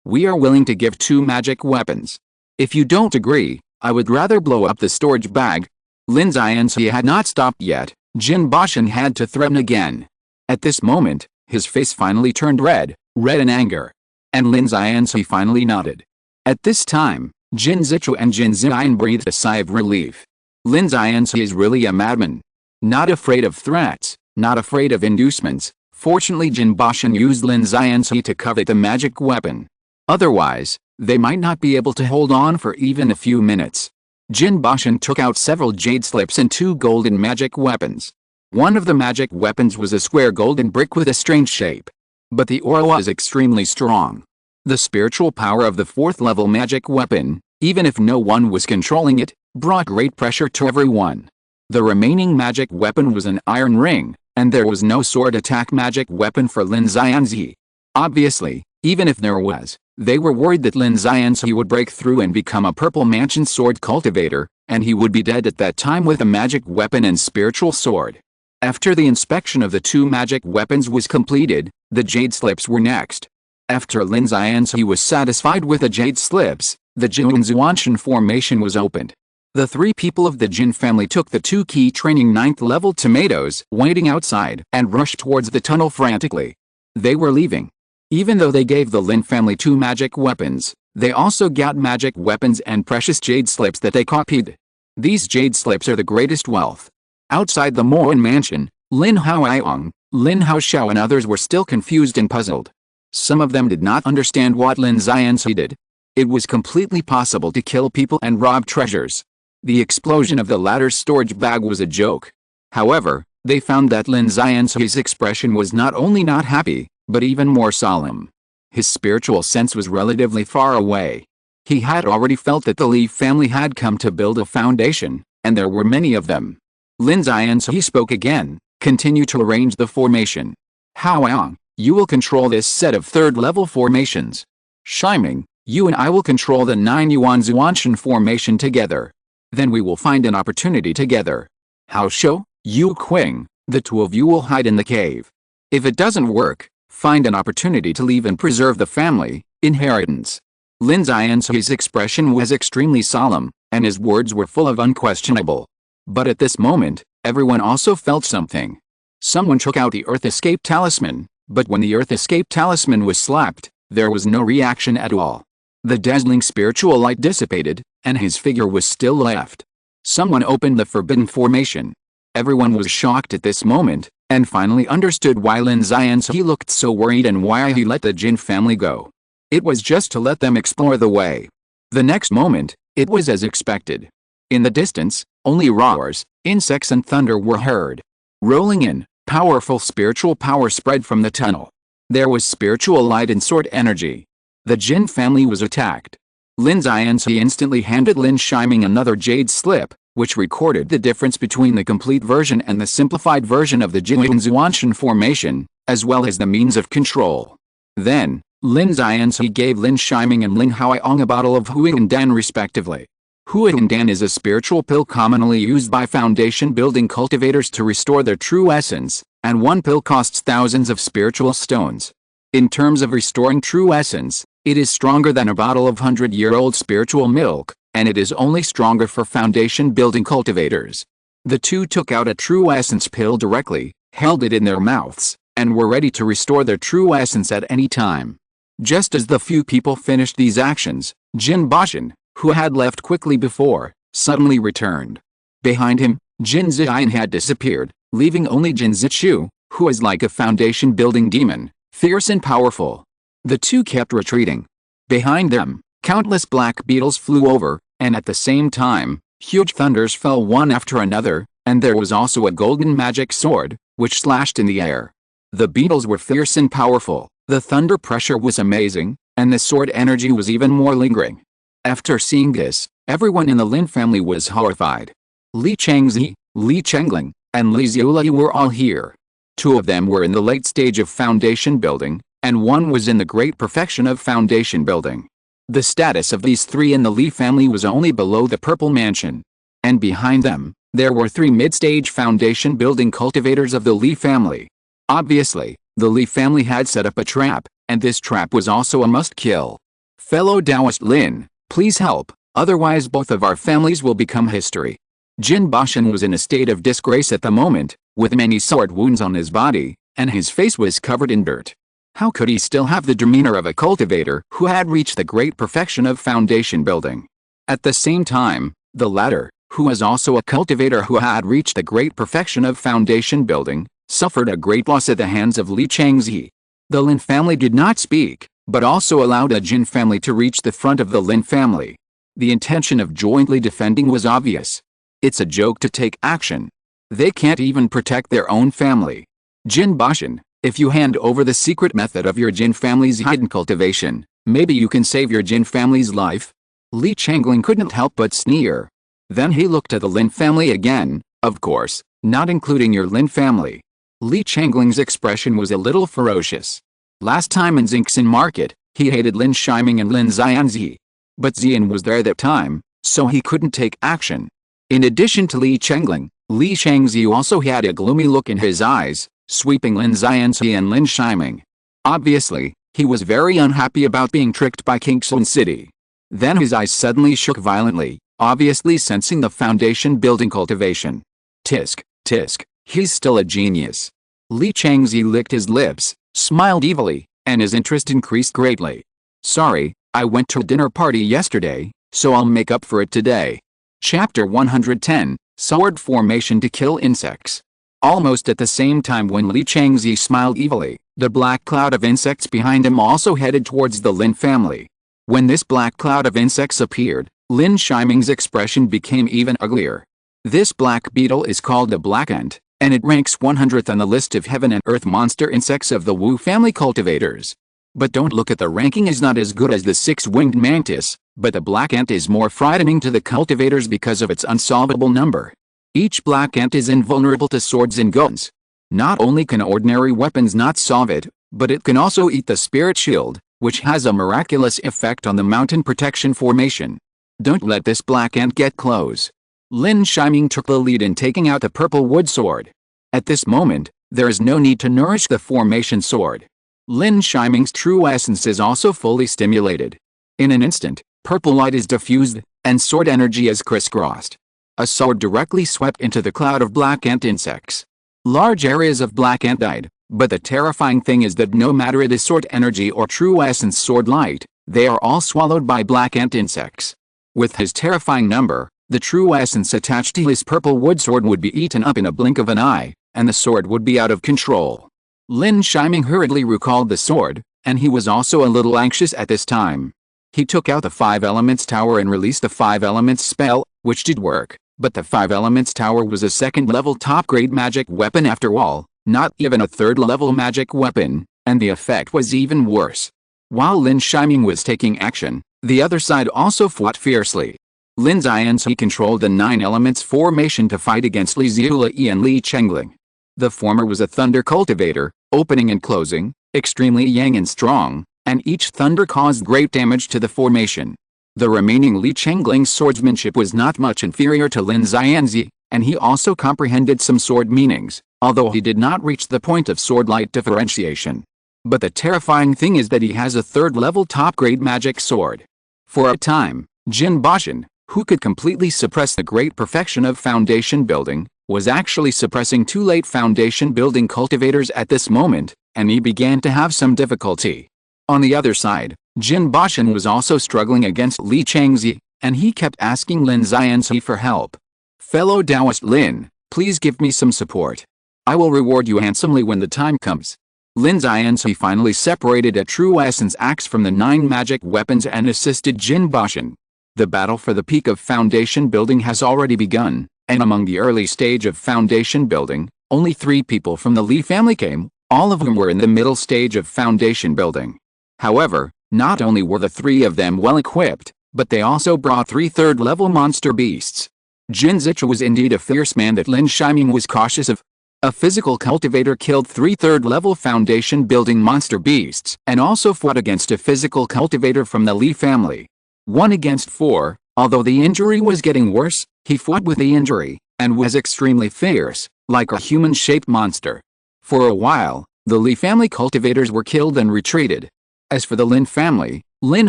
We are willing to give 2 magic weapons. If you don't agree, I would rather blow up the storage bag. Lin Yi had not stopped yet. Jin Bashan had to threaten again. At this moment, his face finally turned red in anger. And Lin Yi finally nodded. At this time, Jin Zichu and Jin Ziyin breathed a sigh of relief. Lin Yi is really a madman. Not afraid of threats, not afraid of inducements. Fortunately Jin Bashan used Lin Yi to covet the magic weapon. Otherwise, they might not be able to hold on for even a few minutes. Jin Bashan took out several jade slips and 2 golden magic weapons. One of the magic weapons was a square golden brick with a strange shape. But the aura was extremely strong. The spiritual power of the 4th level magic weapon, even if no one was controlling it, brought great pressure to everyone. The remaining magic weapon was an iron ring, and there was no sword attack magic weapon for Lin Yi. Obviously, even if there was, they were worried that Lin Yi would break through and become a Purple Mansion sword cultivator, and he would be dead at that time with a magic weapon and spiritual sword. After the inspection of the 2 magic weapons was completed, the jade slips were next. After Lin Yi was satisfied with the jade slips, the Jin Zuanshan formation was opened. The 3 people of the Jin family took the 2 key training 9th level tomatoes waiting outside and rushed towards the tunnel frantically. They were leaving. Even though they gave the Lin family 2 magic weapons, they also got magic weapons and precious jade slips that they copied. These jade slips are the greatest wealth. Outside the Moan mansion, Lin Haoyong, Lin Haoxiao and others were still confused and puzzled. Some of them did not understand what Lin Yi did. It was completely possible to kill people and rob treasures. The explosion of the latter's storage bag was a joke. However, they found that Lin Yi's expression was not only not happy, but even more solemn. His spiritual sense was relatively far away. He had already felt that the Li family had come to build a foundation, and there were many of them. Lin Yi spoke again, continue to arrange the formation. Haoyong, you will control this set of 3rd level formations. Shiming, you and I will control the 9 Yuan Zuanshan formation together. Then we will find an opportunity together. Haoxiao, you Qing, the 2 of you will hide in the cave. If it doesn't work, find an opportunity to leave and preserve the family inheritance. Lin Yi's expression was extremely solemn, and his words were full of unquestionable. But at this moment, everyone also felt something. Someone took out the Earth Escape Talisman, but when the Earth Escape Talisman was slapped, there was no reaction at all. The dazzling spiritual light dissipated, and his figure was still left. Someone opened the forbidden formation. Everyone was shocked at this moment, and finally understood why Lin Yi looked so worried and why he let the Jin family go. It was just to let them explore the way. The next moment, it was as expected. In the distance, only roars, insects and thunder were heard. Rolling in, powerful spiritual power spread from the tunnel. There was spiritual light and sword energy. The Jin family was attacked. Lin Yi instantly handed Lin Shiming another jade slip, which recorded the difference between the complete version and the simplified version of the Jianzuanshan formation, as well as the means of control. Then, Lin Yi gave Lin Shiming and Lin Haoyong a bottle of Huidan respectively. Huidan is a spiritual pill commonly used by foundation building cultivators to restore their true essence, and one pill costs thousands of spiritual stones. In terms of restoring true essence, it is stronger than a bottle of 100-year-old spiritual milk, and it is only stronger for foundation building cultivators. The two took out a true essence pill directly, held it in their mouths, and were ready to restore their true essence at any time. Just as the few people finished these actions, Jin Bashan, who had left quickly before, suddenly returned. Behind him, Jin Ziyan had disappeared, leaving only Jin Zichu, who is like a foundation-building demon, fierce and powerful. The two kept retreating. Behind them, countless black beetles flew over, and at the same time, huge thunders fell one after another, and there was also a golden magic sword, which slashed in the air. The beetles were fierce and powerful, the thunder pressure was amazing, and the sword energy was even more lingering. After seeing this, everyone in the Lin family was horrified. Li Changzi, Li Chengling, and Li Ziulai were all here. Two of them were in the late stage of foundation building, and one was in the great perfection of foundation building. The status of these three in the Li family was only below the Purple Mansion. And behind them, there were three mid-stage foundation building cultivators of the Li family. Obviously, the Li family had set up a trap, and this trap was also a must-kill. Fellow Taoist Lin, please help, otherwise both of our families will become history. Jin Bashan was in a state of disgrace at the moment, with many sword wounds on his body, and his face was covered in dirt. How could he still have the demeanor of a cultivator who had reached the great perfection of foundation building? At the same time, the latter, who was also a cultivator who had reached the great perfection of foundation building, suffered a great loss at the hands of Li Changzi. The Lin family did not speak, but also allowed the Jin family to reach the front of the Lin family. The intention of jointly defending was obvious. It's a joke to take action. They can't even protect their own family. Jin Bashan, if you hand over the secret method of your Jin family's hidden cultivation, maybe you can save your Jin family's life? Li Changling couldn't help but sneer. Then he looked at the Lin family again, of course, not including your Lin family. Li Changling's expression was a little ferocious. Last time in Xingxin Market, he hated Lin Shiming and Lin Xianzi. But Xian was there that time, so he couldn't take action. In addition to Li Chengling, Li Changzi also had a gloomy look in his eyes, sweeping Lin Xianzi and Lin Shiming. Obviously, he was very unhappy about being tricked by Kingxun City. Then his eyes suddenly shook violently, obviously sensing the foundation building cultivation. Tisk, tisk, he's still a genius. Li Changzi licked his lips, smiled evilly, and his interest increased greatly. Sorry, I went to a dinner party yesterday, so I'll make up for it today. Chapter 110, Sword Formation to Kill Insects. Almost at the same time when Li Changzi smiled evilly, the black cloud of insects behind him also headed towards the Lin family. When this black cloud of insects appeared, Lin Shiming's expression became even uglier. This black beetle is called the black ant, and it ranks 100th on the list of heaven and earth monster insects of the Wu family cultivators. But don't look at the ranking is not as good as the six-winged mantis, but the black ant is more frightening to the cultivators because of its unsolvable number. Each black ant is invulnerable to swords and guns. Not only can ordinary weapons not solve it, but it can also eat the spirit shield, which has a miraculous effect on the mountain protection formation. Don't let this black ant get close. Lin Shiming took the lead in taking out the purple wood sword. At this moment, there is no need to nourish the formation sword. Lin Shiming's true essence is also fully stimulated. In an instant, purple light is diffused, and sword energy is crisscrossed. A sword directly swept into the cloud of black ant insects. Large areas of black ant died, but the terrifying thing is that no matter it is sword energy or true essence sword light, they are all swallowed by black ant insects. With his terrifying number, the true essence attached to his purple wood sword would be eaten up in a blink of an eye, and the sword would be out of control. Lin Shiming hurriedly recalled the sword, and he was also a little anxious at this time. He took out the 5 Elements Tower and released the 5 Elements spell, which did work, but the 5 Elements Tower was a 2nd level top-grade magic weapon after all, not even a 3rd level magic weapon, and the effect was even worse. While Lin Shiming was taking action, the other side also fought fiercely. Lin Yi controlled the 9 elements formation to fight against Lin Yi and Li Chengling. The former was a thunder cultivator, opening and closing, extremely yang and strong, and each thunder caused great damage to the formation. The remaining Li Chengling's swordsmanship was not much inferior to Lin Yi, and he also comprehended some sword meanings, although he did not reach the point of sword-light differentiation. But the terrifying thing is that he has a 3rd-level top-grade magic sword. For a time, Jin Bashan, who could completely suppress the great perfection of foundation building, was actually suppressing 2 late foundation building cultivators at this moment, and he began to have some difficulty. On the other side, Jin Bashan was also struggling against Li Chengzi, and he kept asking Lin Yi for help. "Fellow Taoist Lin, please give me some support. I will reward you handsomely when the time comes." Lin Yi finally separated a true essence axe from the 9 magic weapons and assisted Jin Bashan. The battle for the peak of foundation building has already begun, and among the early stage of foundation building, only 3 people from the Li family came, all of whom were in the middle stage of foundation building. However, not only were the 3 of them well equipped, but they also brought 3 3rd-level monster beasts. Jin Zicha was indeed a fierce man that Lin Shiming was cautious of. A physical cultivator killed 3 3rd-level foundation building monster beasts and also fought against a physical cultivator from the Li family. 1 against 4, although the injury was getting worse, he fought with the injury, and was extremely fierce, like a human-shaped monster. For a while, the Li family cultivators were killed and retreated. As for the Lin family, Lin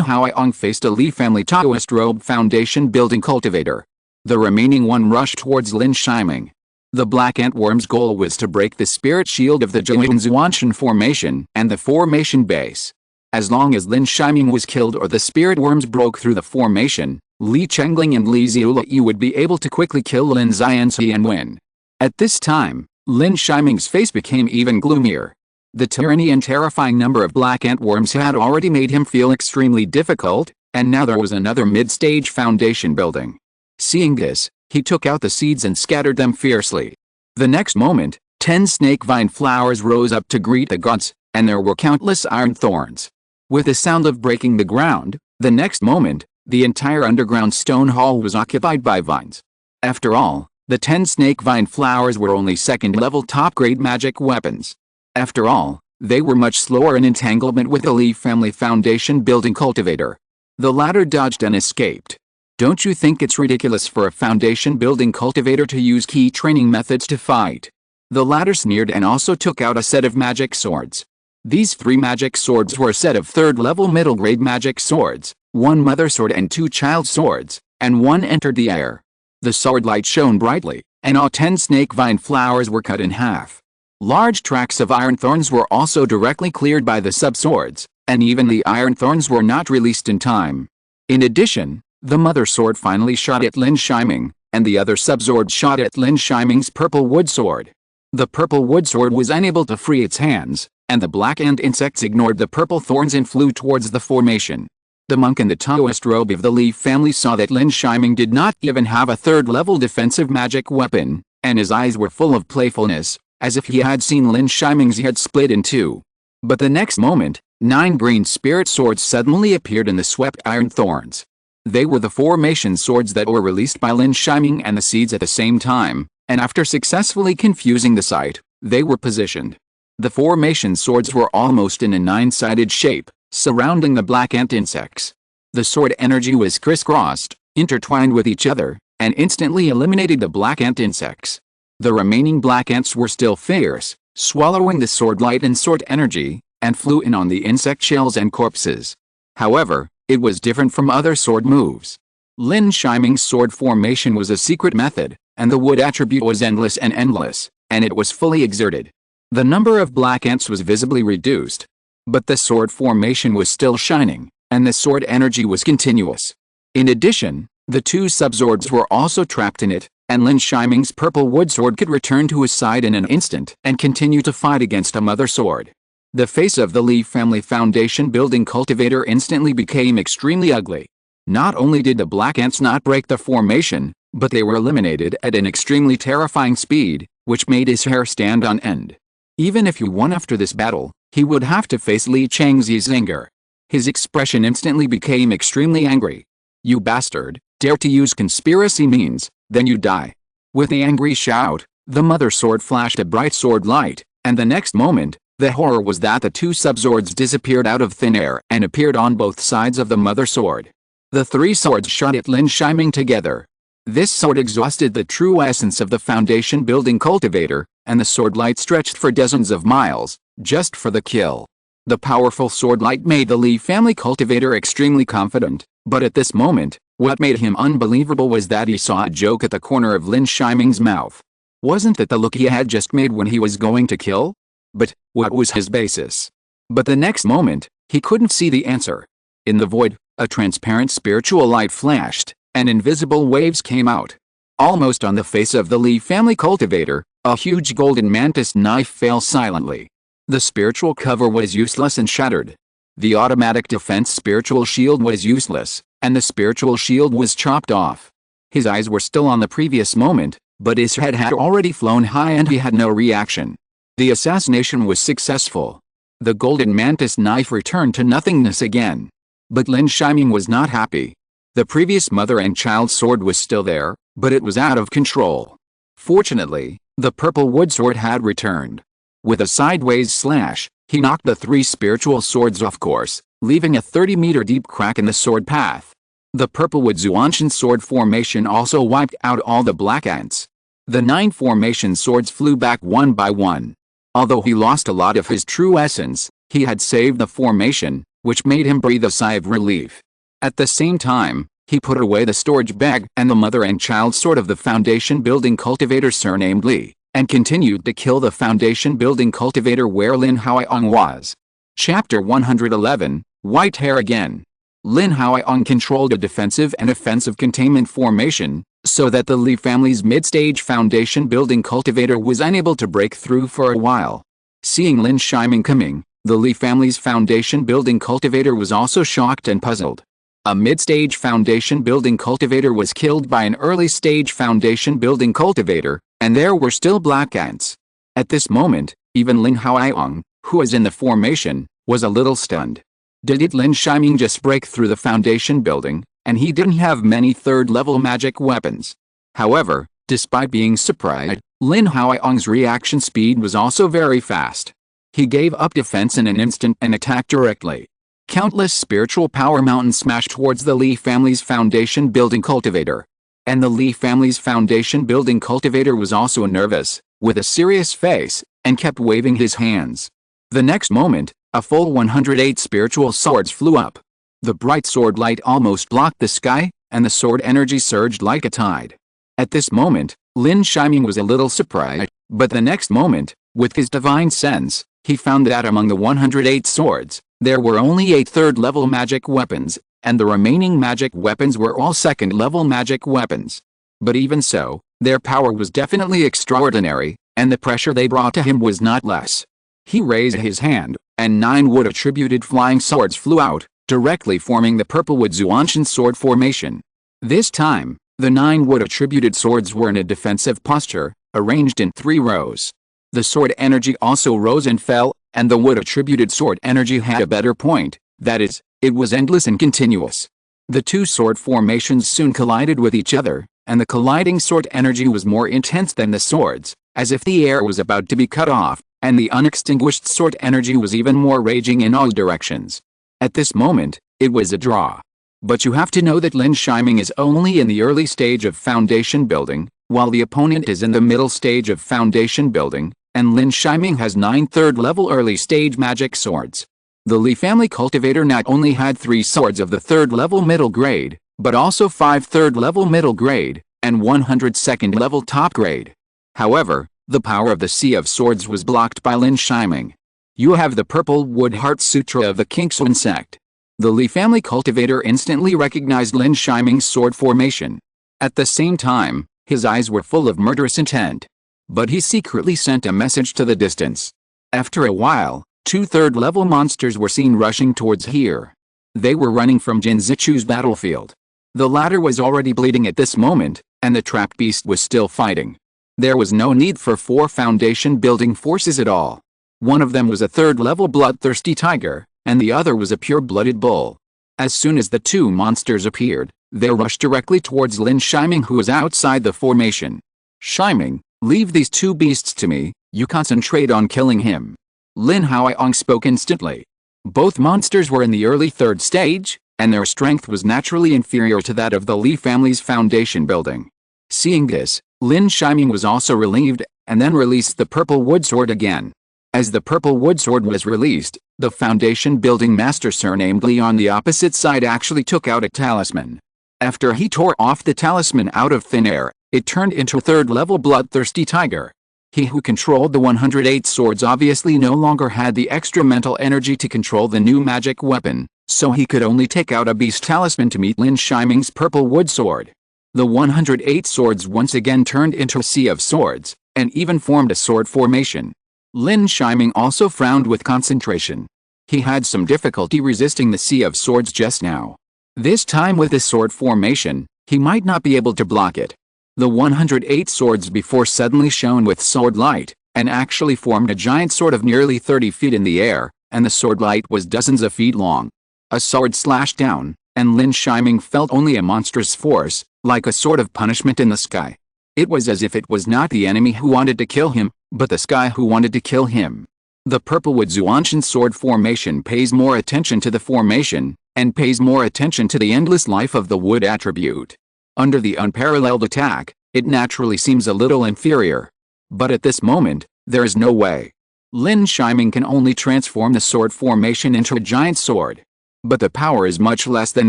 Huaiong faced a Li family Taoist robe foundation building cultivator. The remaining one rushed towards Lin Shiming. The black antworm's goal was to break the spirit shield of the Zhuanzhuanshan formation and the formation base. As long as Lin Shiming was killed or the spirit worms broke through the formation, Li Chengling and Li Yi would be able to quickly kill Lin Yi and win. At this time, Lin Shiming's face became even gloomier. The tyranny and terrifying number of black antworms had already made him feel extremely difficult, and now there was another mid-stage foundation building. Seeing this, he took out the seeds and scattered them fiercely. The next moment, 10 snake vine flowers rose up to greet the gods, and there were countless iron thorns. With the sound of breaking the ground, the next moment, the entire underground stone hall was occupied by vines. After all, the 10 snake vine flowers were only 2nd-level top-grade magic weapons. After all, they were much slower in entanglement with the Li family foundation building cultivator. The latter dodged and escaped. "Don't you think it's ridiculous for a foundation building cultivator to use key training methods to fight?" The latter sneered and also took out a set of magic swords. These 3 magic swords were a set of 3rd-level middle-grade magic swords, 1 mother sword and 2 child swords, and 1 entered the air. The sword light shone brightly, and all 10 snake vine flowers were cut in half. Large tracts of iron thorns were also directly cleared by the sub-swords, and even the iron thorns were not released in time. In addition, the mother sword finally shot at Lin Shiming, and the other sub-sword shot at Lin Shiming's purple wood sword. The purple wood sword was unable to free its hands, and the black ant insects ignored the purple thorns and flew towards the formation. The monk in the Taoist robe of the Li family saw that Lin Shiming did not even have a 3rd-level defensive magic weapon, and his eyes were full of playfulness, as if he had seen Lin Shiming's head split in 2. But the next moment, 9 green spirit swords suddenly appeared in the swept iron thorns. They were the formation swords that were released by Lin Shiming and the seeds at the same time, and after successfully confusing the sight, they were positioned. The formation swords were almost in a 9-sided shape, surrounding the black ant insects. The sword energy was crisscrossed, intertwined with each other, and instantly eliminated the black ant insects. The remaining black ants were still fierce, swallowing the sword light and sword energy, and flew in on the insect shells and corpses. However, it was different from other sword moves. Lin Shiming's sword formation was a secret method, and the wood attribute was endless, and it was fully exerted. The number of black ants was visibly reduced. But the sword formation was still shining, and the sword energy was continuous. In addition, the 2 sub-swords were also trapped in it, and Lin Shiming's purple wood sword could return to his side in an instant and continue to fight against a mother sword. The face of the Li family foundation building cultivator instantly became extremely ugly. Not only did the black ants not break the formation, but they were eliminated at an extremely terrifying speed, which made his hair stand on end. Even if he won after this battle, he would have to face Li Chengzi's anger. His expression instantly became extremely angry. "You bastard, Dare to use conspiracy means, then you die. With the angry shout, the mother sword flashed a bright sword light, and the next moment, the horror was that the two sub-swords disappeared out of thin air and appeared on both sides of the mother sword. The three swords shot at Lin Shiming together. This sword exhausted the true essence of the foundation-building cultivator, and the sword light stretched for dozens of miles, just for the kill. The powerful sword light made the Li family cultivator extremely confident, but at this moment, what made him unbelievable was that he saw a joke at the corner of Lin Shiming's mouth. Wasn't that the look he had just made when he was going to kill? But what was his basis? But the next moment, he couldn't see the answer. In the void, a transparent spiritual light flashed, and invisible waves came out. Almost on the face of the Li family cultivator, a huge golden mantis knife fell silently. The spiritual cover was useless and shattered. The automatic defense spiritual shield was useless, and the spiritual shield was chopped off. His eyes were still on the previous moment, but his head had already flown high and he had no reaction. The assassination was successful. The golden mantis knife returned to nothingness again. But Lin Shiming was not happy. The previous mother and child sword was still there, but it was out of control. Fortunately, the purple wood sword had returned. With a sideways slash, he knocked the three spiritual swords off course, leaving a 30-meter deep crack in the sword path. The purple wood Zuanshan sword formation also wiped out all the black ants. The 9 formation swords flew back one by one. Although he lost a lot of his true essence, he had saved the formation, which made him breathe a sigh of relief. At the same time, he put away the storage bag and the mother and child sword of the foundation-building cultivator surnamed Li, and continued to kill the foundation-building cultivator where Lin Haoyong was. Chapter 111, White Hair Again. Lin Haoyong controlled a defensive and offensive containment formation, so that the Li family's mid-stage foundation-building cultivator was unable to break through for a while. Seeing Lin Shiming coming, the Li family's foundation-building cultivator was also shocked and puzzled. A mid-stage foundation-building cultivator was killed by an early-stage foundation-building cultivator, and there were still black ants. At this moment, even Lin Haoyong, who was in the formation, was a little stunned. Did Lin Shiming just break through the foundation building, and he didn't have many third-level magic weapons? However, despite being surprised, Lin Haoyong's reaction speed was also very fast. He gave up defense in an instant and attacked directly. Countless spiritual power mountains smashed towards the Li family's foundation-building cultivator. And the Li family's foundation-building cultivator was also nervous, with a serious face, and kept waving his hands. The next moment, a full 108 spiritual swords flew up. The bright sword light almost blocked the sky, and the sword energy surged like a tide. At this moment, Lin Shiming was a little surprised, but the next moment, with his divine sense, he found that among the 108 swords, there were only 8 third-level magic weapons, and the remaining magic weapons were all second-level magic weapons. But even so, their power was definitely extraordinary, and the pressure they brought to him was not less. He raised his hand, and 9 wood-attributed flying swords flew out, directly forming the purple wood Zuanshan sword formation. This time, the 9 wood-attributed swords were in a defensive posture, arranged in 3 rows. The sword energy also rose and fell, and the wood-attributed sword energy had a better point, that is, it was endless and continuous. The 2 sword formations soon collided with each other, and the colliding sword energy was more intense than the swords, as if the air was about to be cut off, and the unextinguished sword energy was even more raging in all directions. At this moment, it was a draw. But you have to know that Lin Shiming is only in the early stage of foundation building, while the opponent is in the middle stage of foundation building, and Lin Shiming has 9 third-level early-stage magic swords. The Li family cultivator not only had 3 swords of the third-level middle grade, but also 5 third-level middle grade, and 100 second-level top grade. However, the power of the Sea of Swords was blocked by Lin Shiming. You have the Purple Wood Heart Sutra of the Kingswan sect. The Li family cultivator instantly recognized Lin Shiming's sword formation. At the same time, his eyes were full of murderous intent. But he secretly sent a message to the distance. After a while, 2 third-level monsters were seen rushing towards here. They were running from Jin Zichu's battlefield. The latter was already bleeding at this moment, and the trap beast was still fighting. There was no need for 4 foundation-building forces at all. One of them was a third-level bloodthirsty tiger, and the other was a pure-blooded bull. As soon as the 2 monsters appeared, They rushed directly towards Lin Shiming, who was outside the formation. "Shiming, leave these two beasts to me, you concentrate on killing him." Lin Huaiong spoke instantly. Both monsters were in the early third stage, and their strength was naturally inferior to that of the Li family's foundation building. Seeing this, Lin Shiming was also relieved, and then released the purple wood sword again. As the purple wood sword was released, the foundation building master surnamed Li on the opposite side actually took out a talisman. After he tore off the talisman out of thin air, it turned into a third-level bloodthirsty tiger. He who controlled the 108 swords obviously no longer had the extra mental energy to control the new magic weapon, so he could only take out a beast talisman to meet Lin Shiming's purple wood sword. The 108 swords once again turned into a sea of swords, and even formed a sword formation. Lin Shiming also frowned with concentration. He had some difficulty resisting the sea of swords just now. This time with the sword formation, he might not be able to block it. The 108 swords before suddenly shone with sword light, and actually formed a giant sword of nearly 30 feet in the air, and the sword light was dozens of feet long. A sword slashed down, and Lin Shiming felt only a monstrous force, like a sort of punishment in the sky. It was as if it was not the enemy who wanted to kill him, but the sky who wanted to kill him. The Purplewood Zuanshan sword formation pays more attention to the formation, and pays more attention to the endless life of the wood attribute. Under the unparalleled attack, it naturally seems a little inferior. But at this moment, there is no way. Lin Shiming can only transform the sword formation into a giant sword. But the power is much less than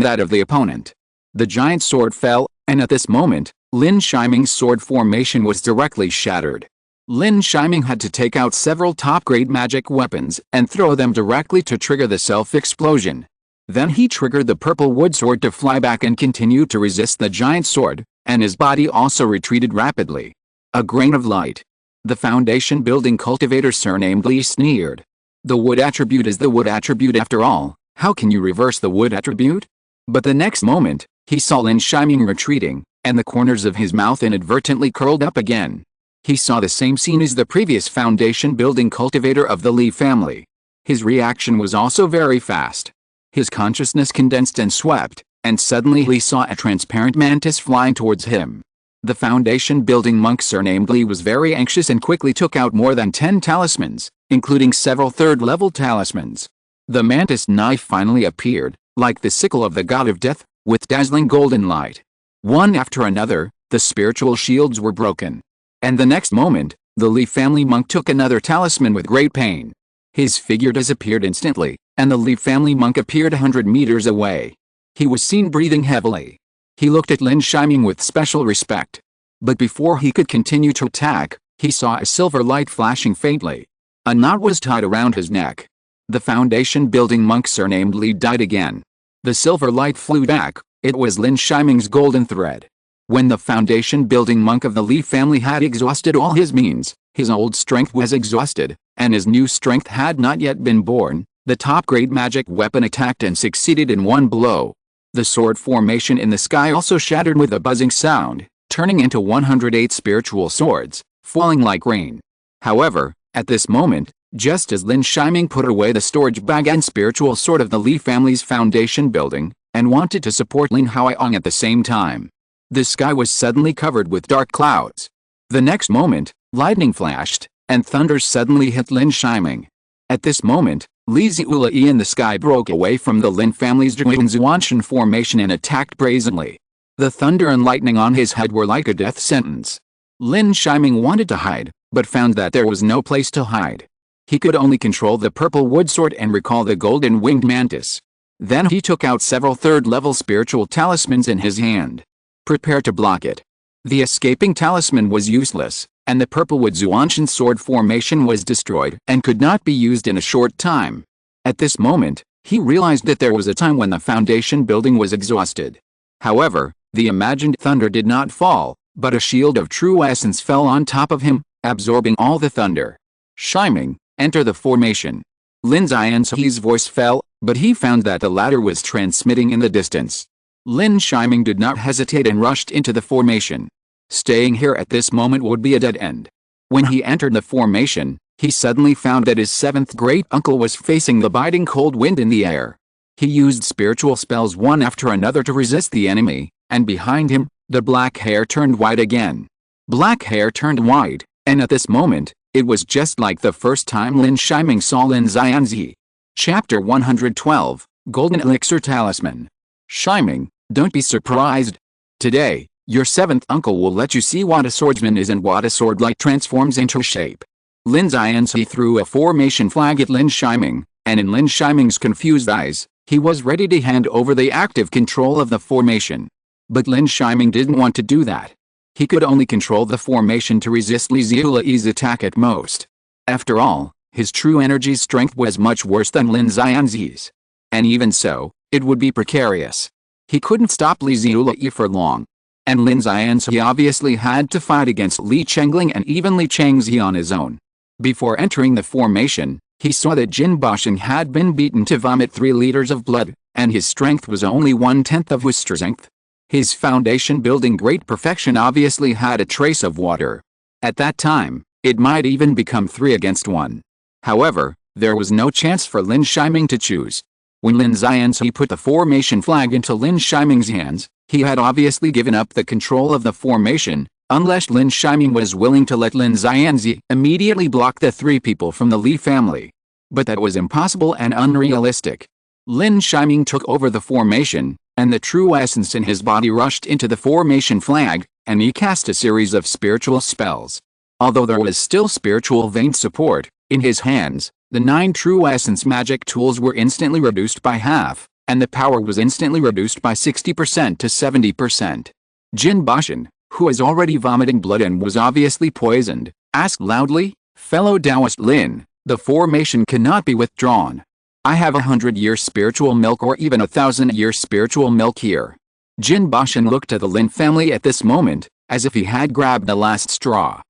that of the opponent. The giant sword fell, and at this moment, Lin Shiming's sword formation was directly shattered. Lin Shiming had to take out several top-grade magic weapons and throw them directly to trigger the self-explosion. Then he triggered the purple wood sword to fly back and continue to resist the giant sword, and his body also retreated rapidly. A grain of light. The foundation building cultivator surnamed Li sneered. The wood attribute is the wood attribute after all, how can you reverse the wood attribute? But the next moment, he saw Lin Shiming retreating, and the corners of his mouth inadvertently curled up again. He saw the same scene as the previous foundation building cultivator of the Li family. His reaction was also very fast. His consciousness condensed and swept, and suddenly he saw a transparent mantis flying towards him. The foundation building monk surnamed Li was very anxious and quickly took out more than 10 talismans, including several third-level talismans. The mantis knife finally appeared, like the sickle of the god of death, with dazzling golden light. One after another, the spiritual shields were broken. And the next moment, the Li family monk took another talisman with great pain. His figure disappeared instantly, and the Li family monk appeared 100 meters away. He was seen breathing heavily. He looked at Lin Shiming with special respect. But before he could continue to attack, he saw a silver light flashing faintly. A knot was tied around his neck. The foundation building monk surnamed Li died again. The silver light flew back, it was Lin Shiming's golden thread. When the foundation building monk of the Li family had exhausted all his means, his old strength was exhausted, and his new strength had not yet been born, the top-grade magic weapon attacked and succeeded in one blow. The sword formation in the sky also shattered with a buzzing sound, turning into 108 spiritual swords, falling like rain. However, at this moment, just as Lin Shiming put away the storage bag and spiritual sword of the Li family's foundation building, and wanted to support Lin Huaiong at the same time, the sky was suddenly covered with dark clouds. The next moment, lightning flashed, and thunder suddenly hit Lin Shiming. At this moment, Li Ziulai in the sky broke away from the Lin family's Zuanshan formation and attacked brazenly. The thunder and lightning on his head were like a death sentence. Lin Shiming wanted to hide, but found that there was no place to hide. He could only control the purple wood sword and recall the golden winged mantis. Then he took out several third-level spiritual talismans in his hand. Prepare to block it. The escaping talisman was useless, and the Purplewood Zuanshan sword formation was destroyed and could not be used in a short time. At this moment, he realized that there was a time when the foundation building was exhausted. However, the imagined thunder did not fall, but a shield of true essence fell on top of him, absorbing all the thunder. Shiming, enter the formation. Lin Zian's voice fell, but he found that the latter was transmitting in the distance. Lin Shiming did not hesitate and rushed into the formation. Staying here at this moment would be a dead end. When he entered the formation, he suddenly found that his seventh great uncle was facing the biting cold wind in the air. He used spiritual spells one after another to resist the enemy, and behind him, the black hair turned white again. Black hair turned white, and at this moment, it was just like the first time Lin Shiming saw Lin Xianzi. Chapter 112, Golden Elixir Talisman. Shiming, don't be surprised. Today, your seventh uncle will let you see what a swordsman is and what a sword light transforms into shape. Lin Xianzi threw a formation flag at Lin Shiming, and in Lin Shiming's confused eyes, he was ready to hand over the active control of the formation. But Lin Shiming didn't want to do that. He could only control the formation to resist Li Ziulai's attack at most. After all, his true energy's strength was much worse than Lin Xianzi's. And even so, it would be precarious. He couldn't stop Li Ziulai for long. And Lin Xianzi obviously had to fight against Li Chengling and even Li Chengzi on his own. Before entering the formation, he saw that Jin Basheng had been beaten to vomit 3 liters of blood, and his strength was only 1/10 of his strength. His foundation building great perfection obviously had a trace of water. At that time, it might even become 3 against 1. However, there was no chance for Lin Shiming to choose. When Lin Xianzi put the formation flag into Lin Shiming's hands, he had obviously given up the control of the formation, unless Lin Shiming was willing to let Lin Xianzi immediately block the 3 people from the Li family. But that was impossible and unrealistic. Lin Shiming took over the formation, and the true essence in his body rushed into the formation flag, and he cast a series of spiritual spells. Although there was still spiritual vein support, in his hands, the 9 true essence magic tools were instantly reduced by half, and the power was instantly reduced by 60% to 70%. Jin Basheng, who was already vomiting blood and was obviously poisoned, asked loudly, "Fellow Taoist Lin, the formation cannot be withdrawn. I have 100-year spiritual milk or even 1,000-year spiritual milk here." Jin Basheng looked at the Lin family at this moment, as if he had grabbed the last straw.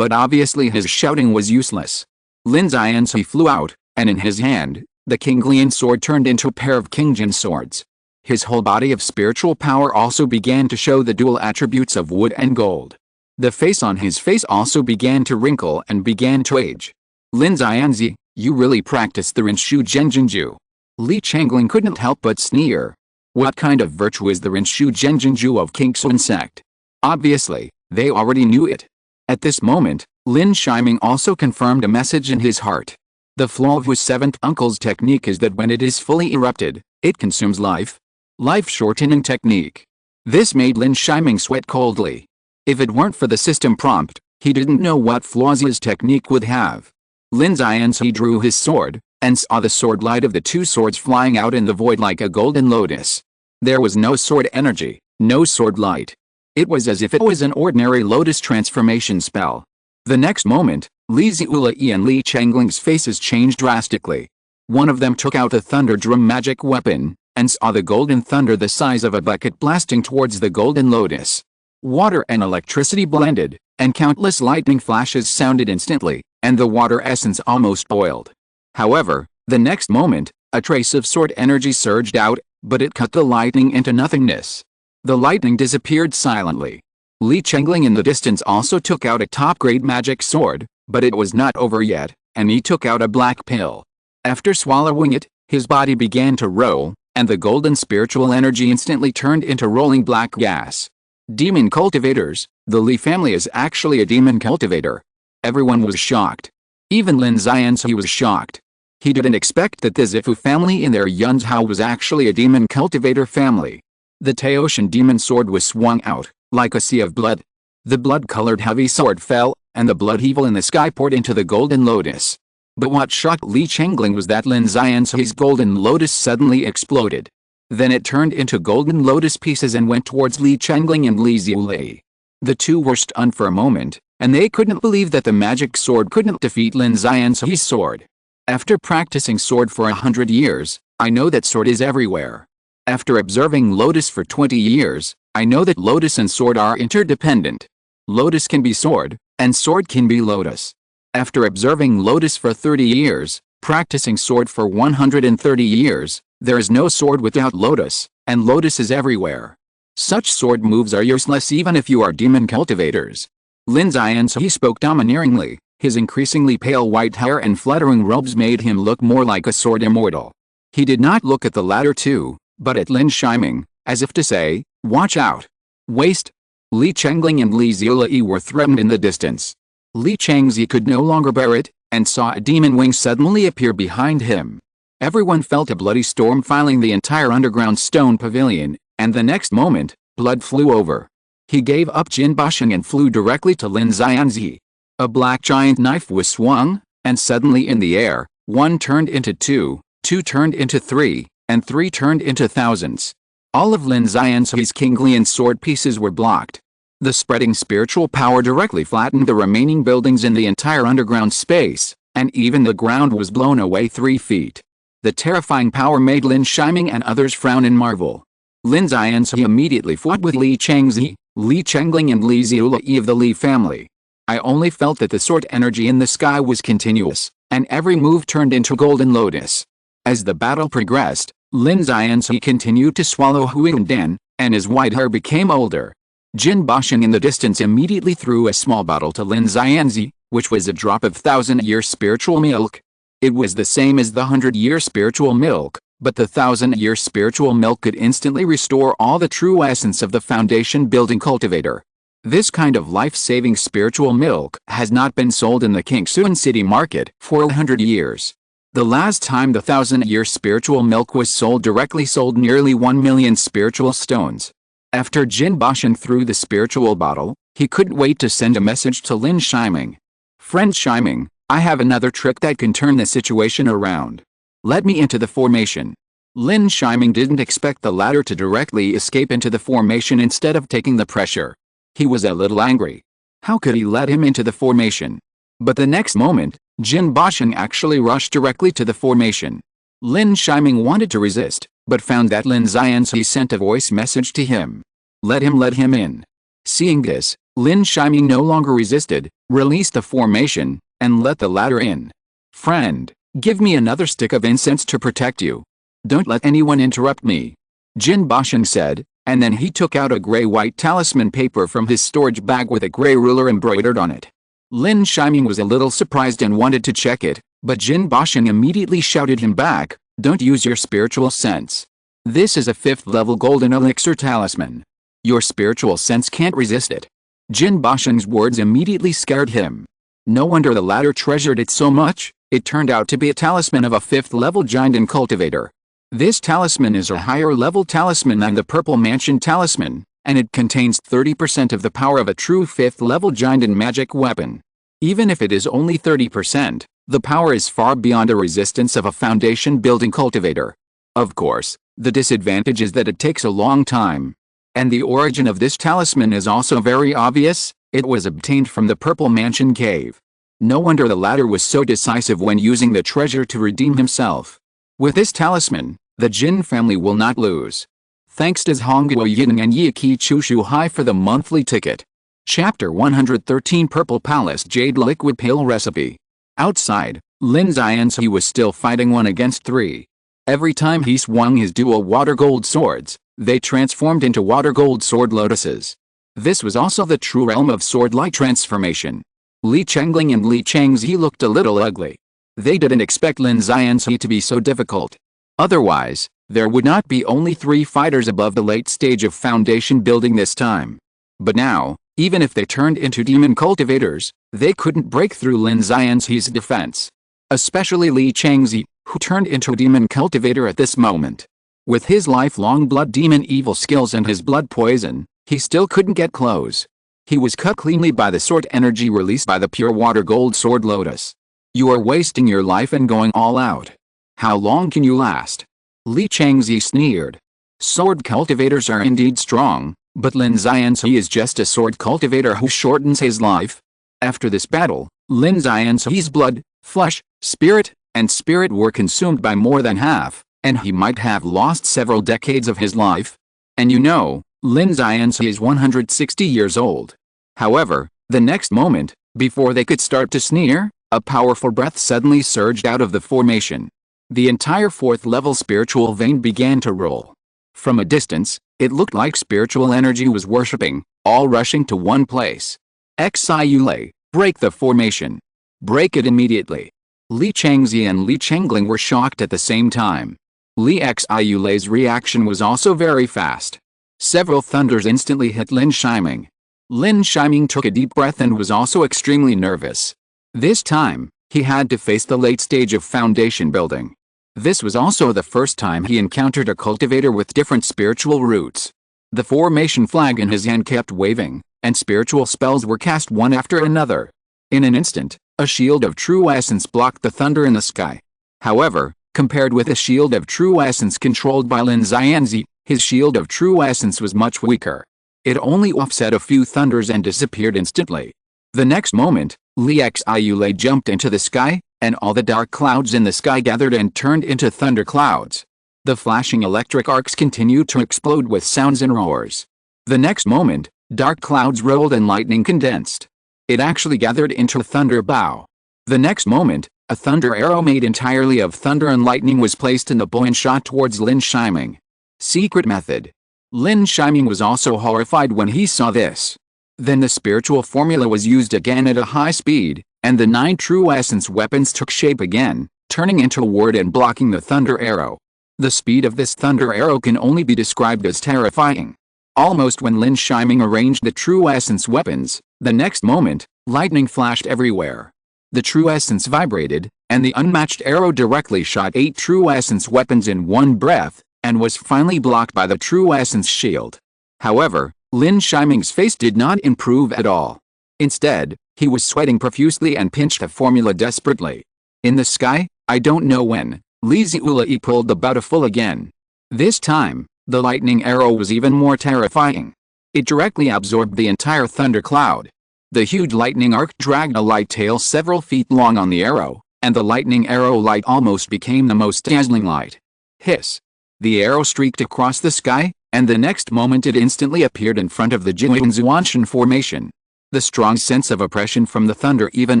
But obviously his shouting was useless. Lin Xianzi flew out, and in his hand, the King Lian sword turned into a pair of King Jin swords. His whole body of spiritual power also began to show the dual attributes of wood and gold. The face on his face also began to wrinkle and began to age. "Lin Xianzi, you really practiced the Rinshu Zhenjinju." Li Chengling couldn't help but sneer. What kind of virtue is the Rinshu Zhenjinju of King Sun sect? Obviously, they already knew it. At this moment, Lin Shiming also confirmed a message in his heart. The flaw of his 7th uncle's technique is that when it is fully erupted, it consumes life. Life-shortening technique. This made Lin Shiming sweat coldly. If it weren't for the system prompt, he didn't know what flaws his technique would have. Lin Xianzi drew his sword, and saw the sword light of the 2 swords flying out in the void like a golden lotus. There was no sword energy, no sword light. It was as if it was an ordinary lotus transformation spell. The next moment, Li Ziulai and Li Chengling's faces changed drastically. One of them took out a thunder drum magic weapon, and saw the golden thunder the size of a bucket blasting towards the golden lotus. Water and electricity blended, and countless lightning flashes sounded instantly, and the water essence almost boiled. However, the next moment, a trace of sword energy surged out, but it cut the lightning into nothingness. The lightning disappeared silently. Li Chengling in the distance also took out a top-grade magic sword, but it was not over yet, and he took out a black pill. After swallowing it, his body began to roll, and the golden spiritual energy instantly turned into rolling black gas. Demon cultivators, the Li family is actually a demon cultivator. Everyone was shocked. Even Lin Xianzi was shocked. He didn't expect that the Zifu family in their Yunzhao was actually a demon cultivator family. The Taotian demon sword was swung out, like a sea of blood. The blood-colored heavy sword fell, and the blood evil in the sky poured into the golden lotus. But what shocked Li Chengling was that Lin Xianzi's golden lotus suddenly exploded. Then it turned into golden lotus pieces and went towards Li Chengling and Li Ziulai. The 2 were stunned for a moment, and they couldn't believe that the magic sword couldn't defeat Lin Xianzi's sword. "After practicing sword for 100 years, I know that sword is everywhere. After observing lotus for 20 years, I know that lotus and sword are interdependent. Lotus can be sword, and sword can be lotus. After observing lotus for 30 years, practicing sword for 130 years, there is no sword without lotus, and lotus is everywhere. Such sword moves are useless even if you are demon cultivators." Lin Xianzi spoke domineeringly. His increasingly pale white hair and fluttering robes made him look more like a sword immortal. He did not look at the latter 2, but at Lin Shiming, as if to say, "Watch out, Waste. Li Chengling and Li Yi were threatened in the distance. Li Changzi could no longer bear it, and saw a demon wing suddenly appear behind him. Everyone felt a bloody storm filling the entire underground stone pavilion, and the next moment, blood flew over. He gave up Jin Bashing and flew directly to Lin Yi. A black giant knife was swung, and suddenly in the air, 1 turned into 2, 2 turned into 3, and 3 turned into thousands. All of Lin Yi's kingly and sword pieces were blocked. The spreading spiritual power directly flattened the remaining buildings in the entire underground space, and even the ground was blown away 3 feet. The terrifying power made Lin Shiming and others frown in marvel. Lin Yi immediately fought with Li Changzi, Li Chengling and Li Yi of the Li family. I only felt that the sword energy in the sky was continuous, and every move turned into golden lotus. As the battle progressed, Lin Yi continued to swallow Huidan, and his white hair became older. Jin Bashing in the distance immediately threw a small bottle to Lin Yi, which was a drop of 1,000-year spiritual milk. It was the same as the 100-year spiritual milk, but the 1,000-year spiritual milk could instantly restore all the true essence of the foundation-building cultivator. This kind of life-saving spiritual milk has not been sold in the Kingsuan City market for 100 years. The last time the 1,000-year spiritual milk was sold directly sold nearly 1 million spiritual stones. After Jin Bashing threw the spiritual bottle, he couldn't wait to send a message to Lin Shiming. Friend Shiming, I have another trick that can turn the situation around. Let me into the formation. Lin Shiming didn't expect the latter to directly escape into the formation instead of taking the pressure. He was a little angry. How could he let him into the formation? But the next moment, Jin Bashing actually rushed directly to the formation. Lin Shiming wanted to resist, but found that Lin Yi sent a voice message to him. Let him in. Seeing this, Lin Shiming no longer resisted, released the formation, and let the latter in. Friend, give me another stick of incense to protect you. Don't let anyone interrupt me. Jin Bashing said, and then he took out a gray-white talisman paper from his storage bag with a gray ruler embroidered on it. Lin Shiming was a little surprised and wanted to check it, but Jin Bashing immediately shouted him back, don't use your spiritual sense. This is a 5th level golden elixir talisman. Your spiritual sense can't resist it. Jin Bashing's words immediately scared him. No wonder the latter treasured it so much, it turned out to be a talisman of a 5th level giant and cultivator. This talisman is a higher level talisman than the Purple Mansion talisman, and it contains 30% of the power of a true 5th level giant and magic weapon. Even if it is only 30%, the power is far beyond the resistance of a foundation-building cultivator. Of course, the disadvantage is that it takes a long time. And the origin of this talisman is also very obvious, it was obtained from the Purple Mansion cave. No wonder the latter was so decisive when using the treasure to redeem himself. With this talisman, the Jin family will not lose. Thanks to Hongguo Yiding and Yiki Chushu Hai for the monthly ticket. Chapter 113 Purple Palace Jade Liquid Pill Recipe. Outside, Lin Yi was still fighting 1 against 3. Every time he swung his dual water gold swords, they transformed into water gold sword lotuses. This was also the true realm of sword-like transformation. Li Chengling and Li Changzi looked a little ugly. They didn't expect Lin Yi to be so difficult. Otherwise, there would not be only 3 fighters above the late stage of foundation building this time. But now, even if they turned into demon cultivators, they couldn't break through Lin Yi's defense. Especially Li Changzi, who turned into a demon cultivator at this moment. With his lifelong blood demon evil skills and his blood poison, he still couldn't get close. He was cut cleanly by the sword energy released by the pure water gold sword lotus. You are wasting your life and going all out. How long can you last? Li Changzi sneered. Sword cultivators are indeed strong, but Lin Yi is just a sword cultivator who shortens his life. After this battle, Lin Yi's blood, flesh, spirit, and spirit were consumed by more than half, and he might have lost several decades of his life. And you know, Lin Yi is 160 years old. However, the next moment, before they could start to sneer, a powerful breath suddenly surged out of the formation. The entire 4th level spiritual vein began to roll. From a distance, it looked like spiritual energy was worshipping, all rushing to one place. Xiule, break the formation. Break it immediately. Li Changzi and Li Chengling were shocked at the same time. Li Xiule's reaction was also very fast. Several thunders instantly hit Lin Shiming. Lin Shiming took a deep breath and was also extremely nervous. This time, he had to face the late stage of foundation building. This was also the first time he encountered a cultivator with different spiritual roots. The formation flag in his hand kept waving, and spiritual spells were cast one after another. In an instant, a shield of true essence blocked the thunder in the sky. However, compared with a shield of true essence controlled by Lin Yi, his shield of true essence was much weaker. It only offset a few thunders and disappeared instantly. The next moment, Li Xiule jumped into the sky, and all the dark clouds in the sky gathered and turned into thunder clouds. The flashing electric arcs continued to explode with sounds and roars. The next moment, dark clouds rolled and lightning condensed. It actually gathered into a thunder bow. The next moment, a thunder arrow made entirely of thunder and lightning was placed in the bow and shot towards Lin Shiming. Secret method. Lin Shiming was also horrified when he saw this. Then the spiritual formula was used again at a high speed, and the 9 true essence weapons took shape again, turning into a word and blocking the thunder arrow. The speed of this thunder arrow can only be described as terrifying. Almost when Lin Shiming arranged the true essence weapons, the next moment, lightning flashed everywhere. The true essence vibrated, and the unmatched arrow directly shot 8 true essence weapons in one breath, and was finally blocked by the true essence shield. However, Lin Shiming's face did not improve at all. Instead, he was sweating profusely and pinched the formula desperately. In the sky, I don't know when, Li Xiule pulled the bountiful again. This time, the lightning arrow was even more terrifying. It directly absorbed the entire thunder cloud. The huge lightning arc dragged a light tail several feet long on the arrow, and the lightning arrow light almost became the most dazzling light. Hiss! The arrow streaked across the sky, and the next moment it instantly appeared in front of the Jiuanzuanshan formation. The strong sense of oppression from the thunder even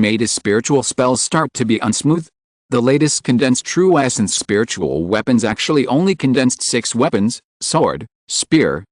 made his spiritual spells start to be unsmooth. The latest condensed true essence spiritual weapons actually only condensed 6 weapons: sword, spear,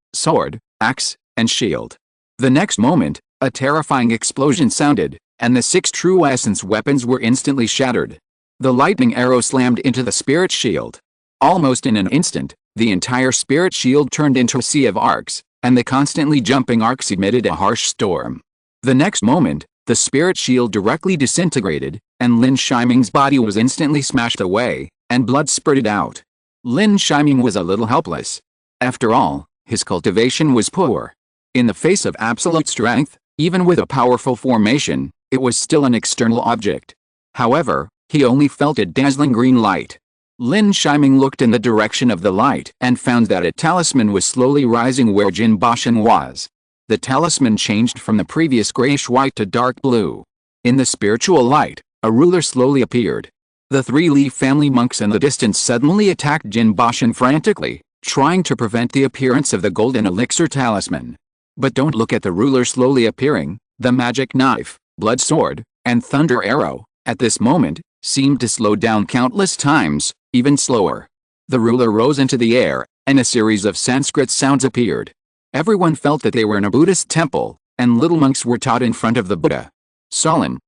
axe, and shield. The next moment, a terrifying explosion sounded, and the 6 true essence weapons were instantly shattered. The lightning arrow slammed into the spirit shield. Almost in an instant, the entire spirit shield turned into a sea of arcs, and the constantly jumping arcs emitted a harsh storm. The next moment, the spirit shield directly disintegrated, and Lin Shiming's body was instantly smashed away, and blood spurted out. Lin Shiming was a little helpless. After all, his cultivation was poor. In the face of absolute strength, even with a powerful formation, it was still an external object. However, he only felt a dazzling green light. Lin Shiming looked in the direction of the light and found that a talisman was slowly rising where Jin Bashan was. The talisman changed from the previous grayish-white to dark blue. In the spiritual light, a ruler slowly appeared. The 3 Li family monks in the distance suddenly attacked Jin Bashan frantically, trying to prevent the appearance of the golden elixir talisman. But don't look at the ruler slowly appearing. The magic knife, blood sword, and thunder arrow, at this moment, seemed to slow down countless times, even slower. The ruler rose into the air, and a series of Sanskrit sounds appeared. Everyone felt that they were in a Buddhist temple, and little monks were taught in front of the Buddha. Solemn,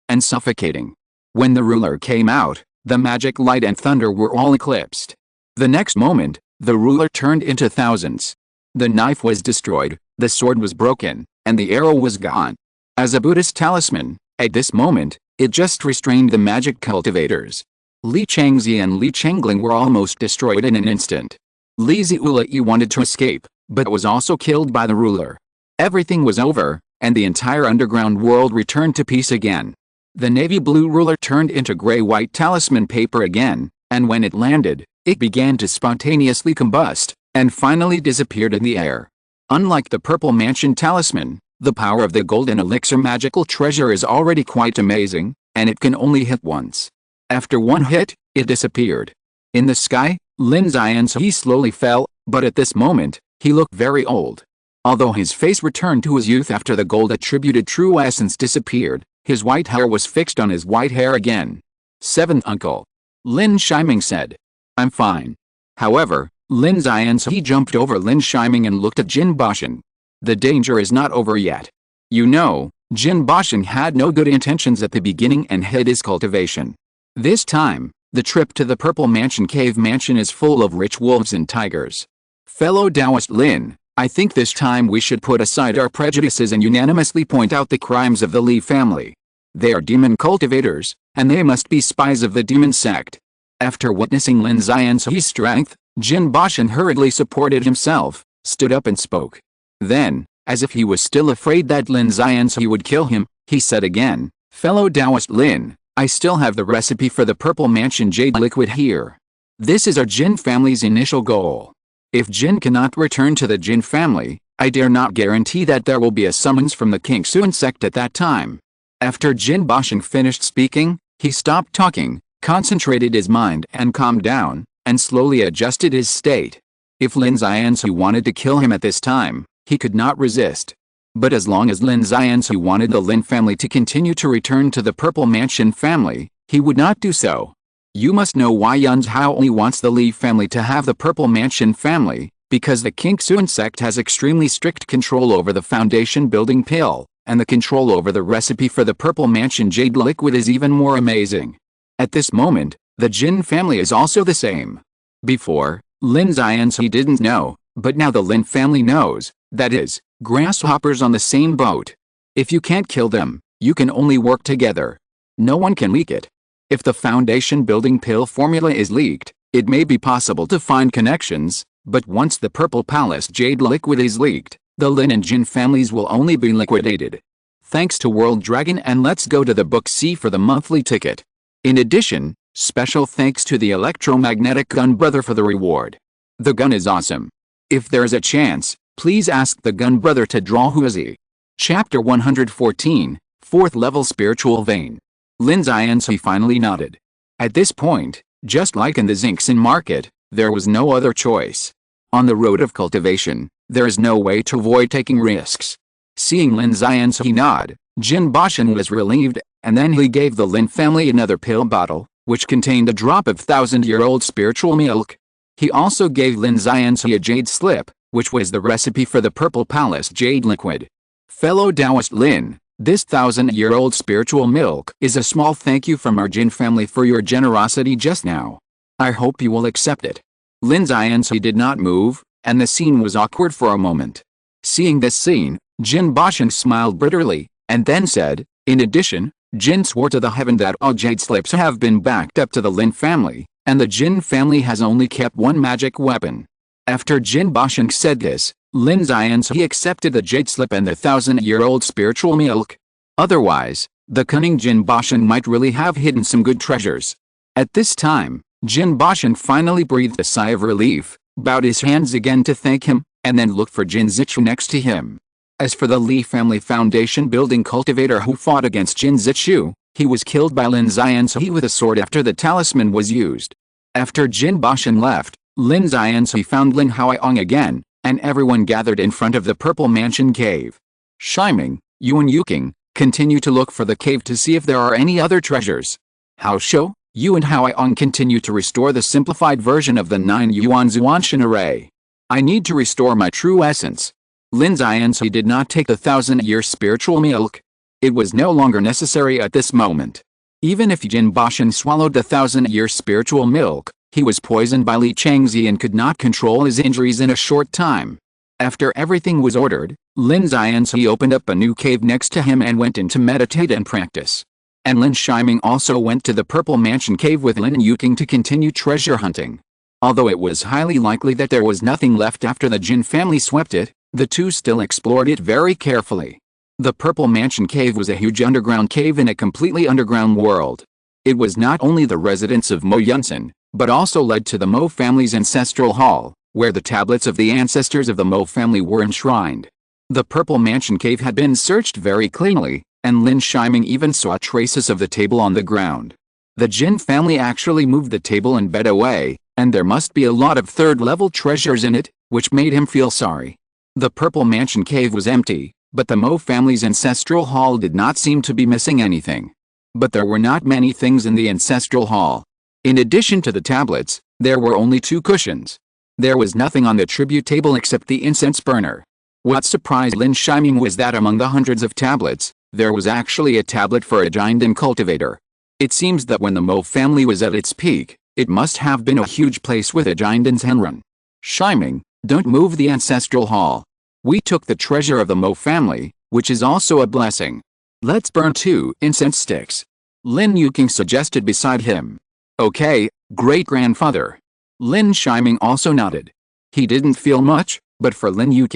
and suffocating. When the ruler came out, the magic light and thunder were all eclipsed. The next moment, the ruler turned into thousands. The knife was destroyed, the sword was broken, and the arrow was gone. As a Buddhist talisman, at this moment, it just restrained the magic cultivators. Li Changzi and Li Chengling were almost destroyed in an instant. Li Xiule wanted to escape, but was also killed by the ruler. Everything was over, and the entire underground world returned to peace again. The navy blue ruler turned into gray-white talisman paper again, and when it landed, it began to spontaneously combust, and finally disappeared in the air. Unlike the purple mansion talisman, the power of the golden elixir magical treasure is already quite amazing, and it can only hit once. After one hit, it disappeared. In the sky, Lin Yi slowly fell, but at this moment, he looked very old. Although his face returned to his youth after the gold-attributed true essence disappeared, his white hair was fixed on his white hair again. 7th uncle. Lin Shiming said. I'm fine. However, Lin Yi jumped over Lin Shiming and looked at Jin Bashan. The danger is not over yet. You know, Jin Bashan had no good intentions at the beginning and hid his cultivation. This time, the trip to the Purple Mansion cave mansion is full of rich wolves and tigers. Fellow Taoist Lin, I think this time we should put aside our prejudices and unanimously point out the crimes of the Li family. They are demon cultivators, and they must be spies of the demon sect. After witnessing Lin Xian's strength, Jin Bashan hurriedly supported himself, stood up and spoke. Then, as if he was still afraid that Lin Xian's would kill him, he said again, "Fellow Taoist Lin, I still have the recipe for the Purple Mansion Jade liquid here. This is our Jin family's initial goal. If Jin cannot return to the Jin family, I dare not guarantee that there will be a summons from the Conceal sect at that time." After Jin Bashan finished speaking, he stopped talking, concentrated his mind and calmed down, and slowly adjusted his state. If Lin Xiansu wanted to kill him at this time, he could not resist. But as long as Lin Xiansu wanted the Lin family to continue to return to the Purple Mansion family, he would not do so. You must know why Yun Haoli wants the Li family to have the Purple Mansion family, because the Conceal sect has extremely strict control over the foundation building pill, and the control over the recipe for the Purple Mansion Jade liquid is even more amazing. At this moment, the Jin family is also the same. Before, Lin Xiansu didn't know, but now the Lin family knows, that is, grasshoppers on the same boat. If you can't kill them, you can only work together. No one can leak it. If the foundation building pill formula is leaked, it may be possible to find connections, but once the Purple Palace Jade liquid is leaked, the Lin and Jin families will only be liquidated. Thanks to World Dragon, and let's go to the book C for the monthly ticket. In addition, special thanks to the electromagnetic gun brother for the reward. The gun is awesome. If there's a chance, please ask the gun brother to draw Huizi. Chapter 114, 4th level spiritual vein. Lin Xiansu finally nodded. At this point, just like in the Xingxin market, there was no other choice. On the road of cultivation, there is no way to avoid taking risks. Seeing Lin Xiansu nod, Jin Bashan was relieved, and then he gave the Lin family another pill bottle, which contained a drop of 1,000-year-old spiritual milk. He also gave Lin Xiansu a jade slip, which was the recipe for the Purple Palace Jade liquid. Fellow Taoist Lin, this 1,000-year-old spiritual milk is a small thank you from our Jin family for your generosity just now. I hope you will accept it. Lin Xiansu did not move, and the scene was awkward for a moment. Seeing this scene, Jin Bashan smiled bitterly, and then said, "In addition, Jin swore to the heaven that all jade slips have been backed up to the Lin family, and the Jin family has only kept one magic weapon." After Jin Bashan said this, Lin Xiansu accepted the jade slip and the 1,000-year-old spiritual milk. Otherwise, the cunning Jin Bashan might really have hidden some good treasures. At this time, Jin Bashan finally breathed a sigh of relief, bowed his hands again to thank him, and then looked for Jin Zichu next to him. As for the Li family foundation building cultivator who fought against Jin Zichu, he was killed by Lin Xiansu with a sword after the talisman was used. After Jin Bashan left, Lin Xiansu found Lin Haoyong again, and everyone gathered in front of the Purple Mansion cave. Shiming, Yu and Yuking, continue to look for the cave to see if there are any other treasures. Hao Shou, Yu and Haoyong continue to restore the simplified version of the 9 Yuan Zuanshan array. I need to restore my true essence. Lin Xiansu did not take the 1,000-year spiritual milk. It was no longer necessary at this moment. Even if Jin Bashan swallowed the 1,000-year spiritual milk, he was poisoned by Li Changzi and could not control his injuries in a short time. After everything was ordered, Lin Xiansu opened up a new cave next to him and went in to meditate and practice. And Lin Shiming also went to the Purple Mansion cave with Lin Yuking to continue treasure hunting. Although it was highly likely that there was nothing left after the Jin family swept it, the two still explored it very carefully. The Purple Mansion cave was a huge underground cave in a completely underground world. It was not only the residence of Mo Yunsen, but also led to the Mo family's ancestral hall, where the tablets of the ancestors of the Mo family were enshrined. The Purple Mansion cave had been searched very cleanly, and Lin Shiming even saw traces of the table on the ground. The Jin family actually moved the table and bed away, and there must be a lot of third-level treasures in it, which made him feel sorry. The Purple Mansion cave was empty, but the Mo family's ancestral hall did not seem to be missing anything. But there were not many things in the ancestral hall. In addition to the tablets, there were only 2 cushions. There was nothing on the tribute table except the incense burner. What surprised Lin Shiming was that among the hundreds of tablets, there was actually a tablet for a giant cultivator. It seems that when the Mo family was at its peak, it must have been a huge place with a giant Henrun. Shiming, Don't move the ancestral hall. We took the treasure of the Mo family, which is also a blessing. Let's burn 2 incense sticks. Lin Yi suggested beside him. Okay, great-grandfather. Lin Shiming also nodded. He didn't feel much, but for Lin Yi,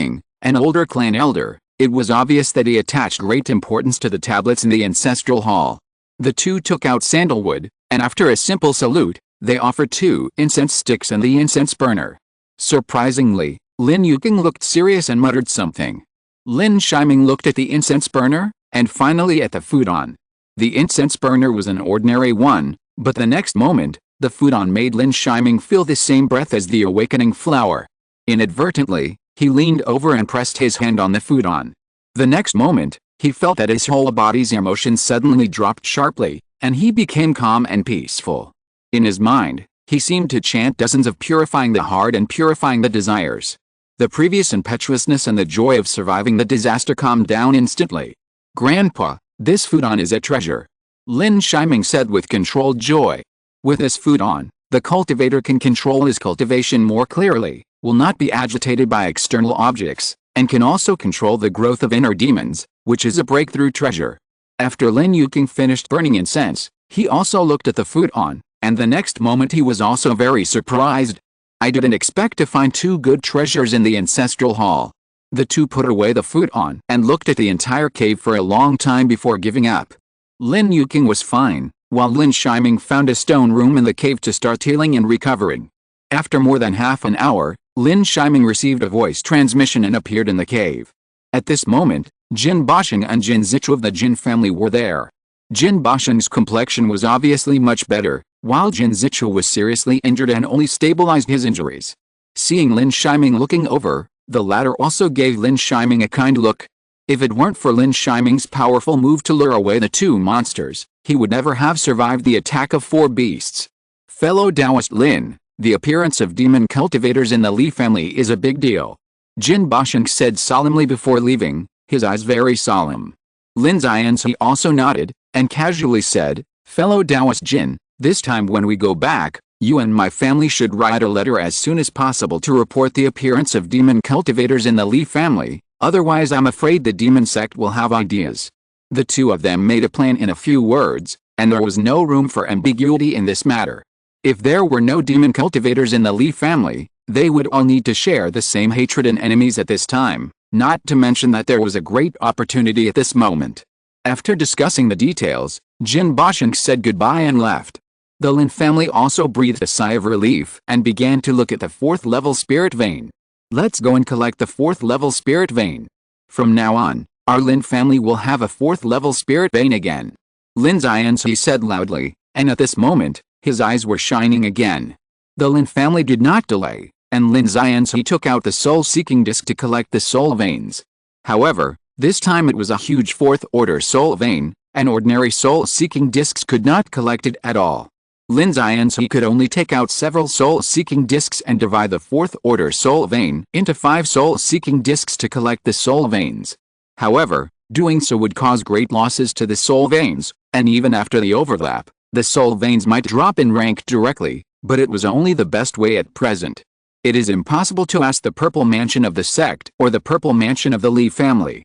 an older clan elder, it was obvious that he attached great importance to the tablets in the ancestral hall. The two took out sandalwood, and after a simple salute, they offered 2 incense sticks and the incense burner. Surprisingly, Lin Yi looked serious and muttered something. Lin Shiming looked at the incense burner, and finally at the futon. The incense burner was an ordinary one, but the next moment, the futon made Lin Shiming feel the same breath as the awakening flower. Inadvertently, he leaned over and pressed his hand on the futon. The next moment, he felt that his whole body's emotions suddenly dropped sharply, and he became calm and peaceful. In his mind, he seemed to chant dozens of purifying the heart and purifying the desires. The previous impetuousness and the joy of surviving the disaster calmed down instantly. Grandpa, this futon is a treasure. Lin Shiming said with controlled joy. With this futon, the cultivator can control his cultivation more clearly, will not be agitated by external objects, and can also control the growth of inner demons, which is a breakthrough treasure. After Lin Yi finished burning incense, he also looked at the futon, and the next moment he was also very surprised. I didn't expect to find 2 good treasures in the ancestral hall. The two put away the futon and looked at the entire cave for a long time before giving up. Lin Yi was fine, while Lin Shiming found a stone room in the cave to start healing and recovering. After more than half an hour, Lin Shiming received a voice transmission and appeared in the cave. At this moment, Jin Basheng and Jin Zichu of the Jin family were there. Jin Basheng's complexion was obviously much better, while Jin Zichu was seriously injured and only stabilized his injuries. Seeing Lin Shiming looking over, the latter also gave Lin Shiming a kind look. If it weren't for Lin Shiming's powerful move to lure away the 2 monsters, he would never have survived the attack of 4 beasts. Fellow Taoist Lin, the appearance of demon cultivators in the Li family is a big deal. Jin Basheng said solemnly before leaving, his eyes very solemn. Lin Yi also nodded, and casually said, Fellow Taoist Jin, this time when we go back, you and my family should write a letter as soon as possible to report the appearance of demon cultivators in the Li family, otherwise I'm afraid the demon sect will have ideas. The two of them made a plan in a few words, and there was no room for ambiguity in this matter. If there were no demon cultivators in the Li family, they would all need to share the same hatred and enemies at this time, not to mention that there was a great opportunity at this moment. After discussing the details, Jin Basheng said goodbye and left. The Lin family also breathed a sigh of relief and began to look at the 4th level spirit vein. Let's go and collect the 4th level spirit vein. From now on, our Lin family will have a 4th level spirit vein again. Lin Yi said loudly, and at this moment, his eyes were shining again. The Lin family did not delay, and Lin Yi took out the soul-seeking disc to collect the soul veins. However, this time it was a huge 4th order soul vein, and ordinary soul-seeking discs could not collect it at all. Lin Yi could only take out several soul-seeking discs and divide the 4th order soul vein into 5 soul-seeking discs to collect the soul veins. However, doing so would cause great losses to the soul veins, and even after the overlap, the soul veins might drop in rank directly, but it was only the best way at present. It is impossible to ask the purple mansion of the sect or the purple mansion of the Li family.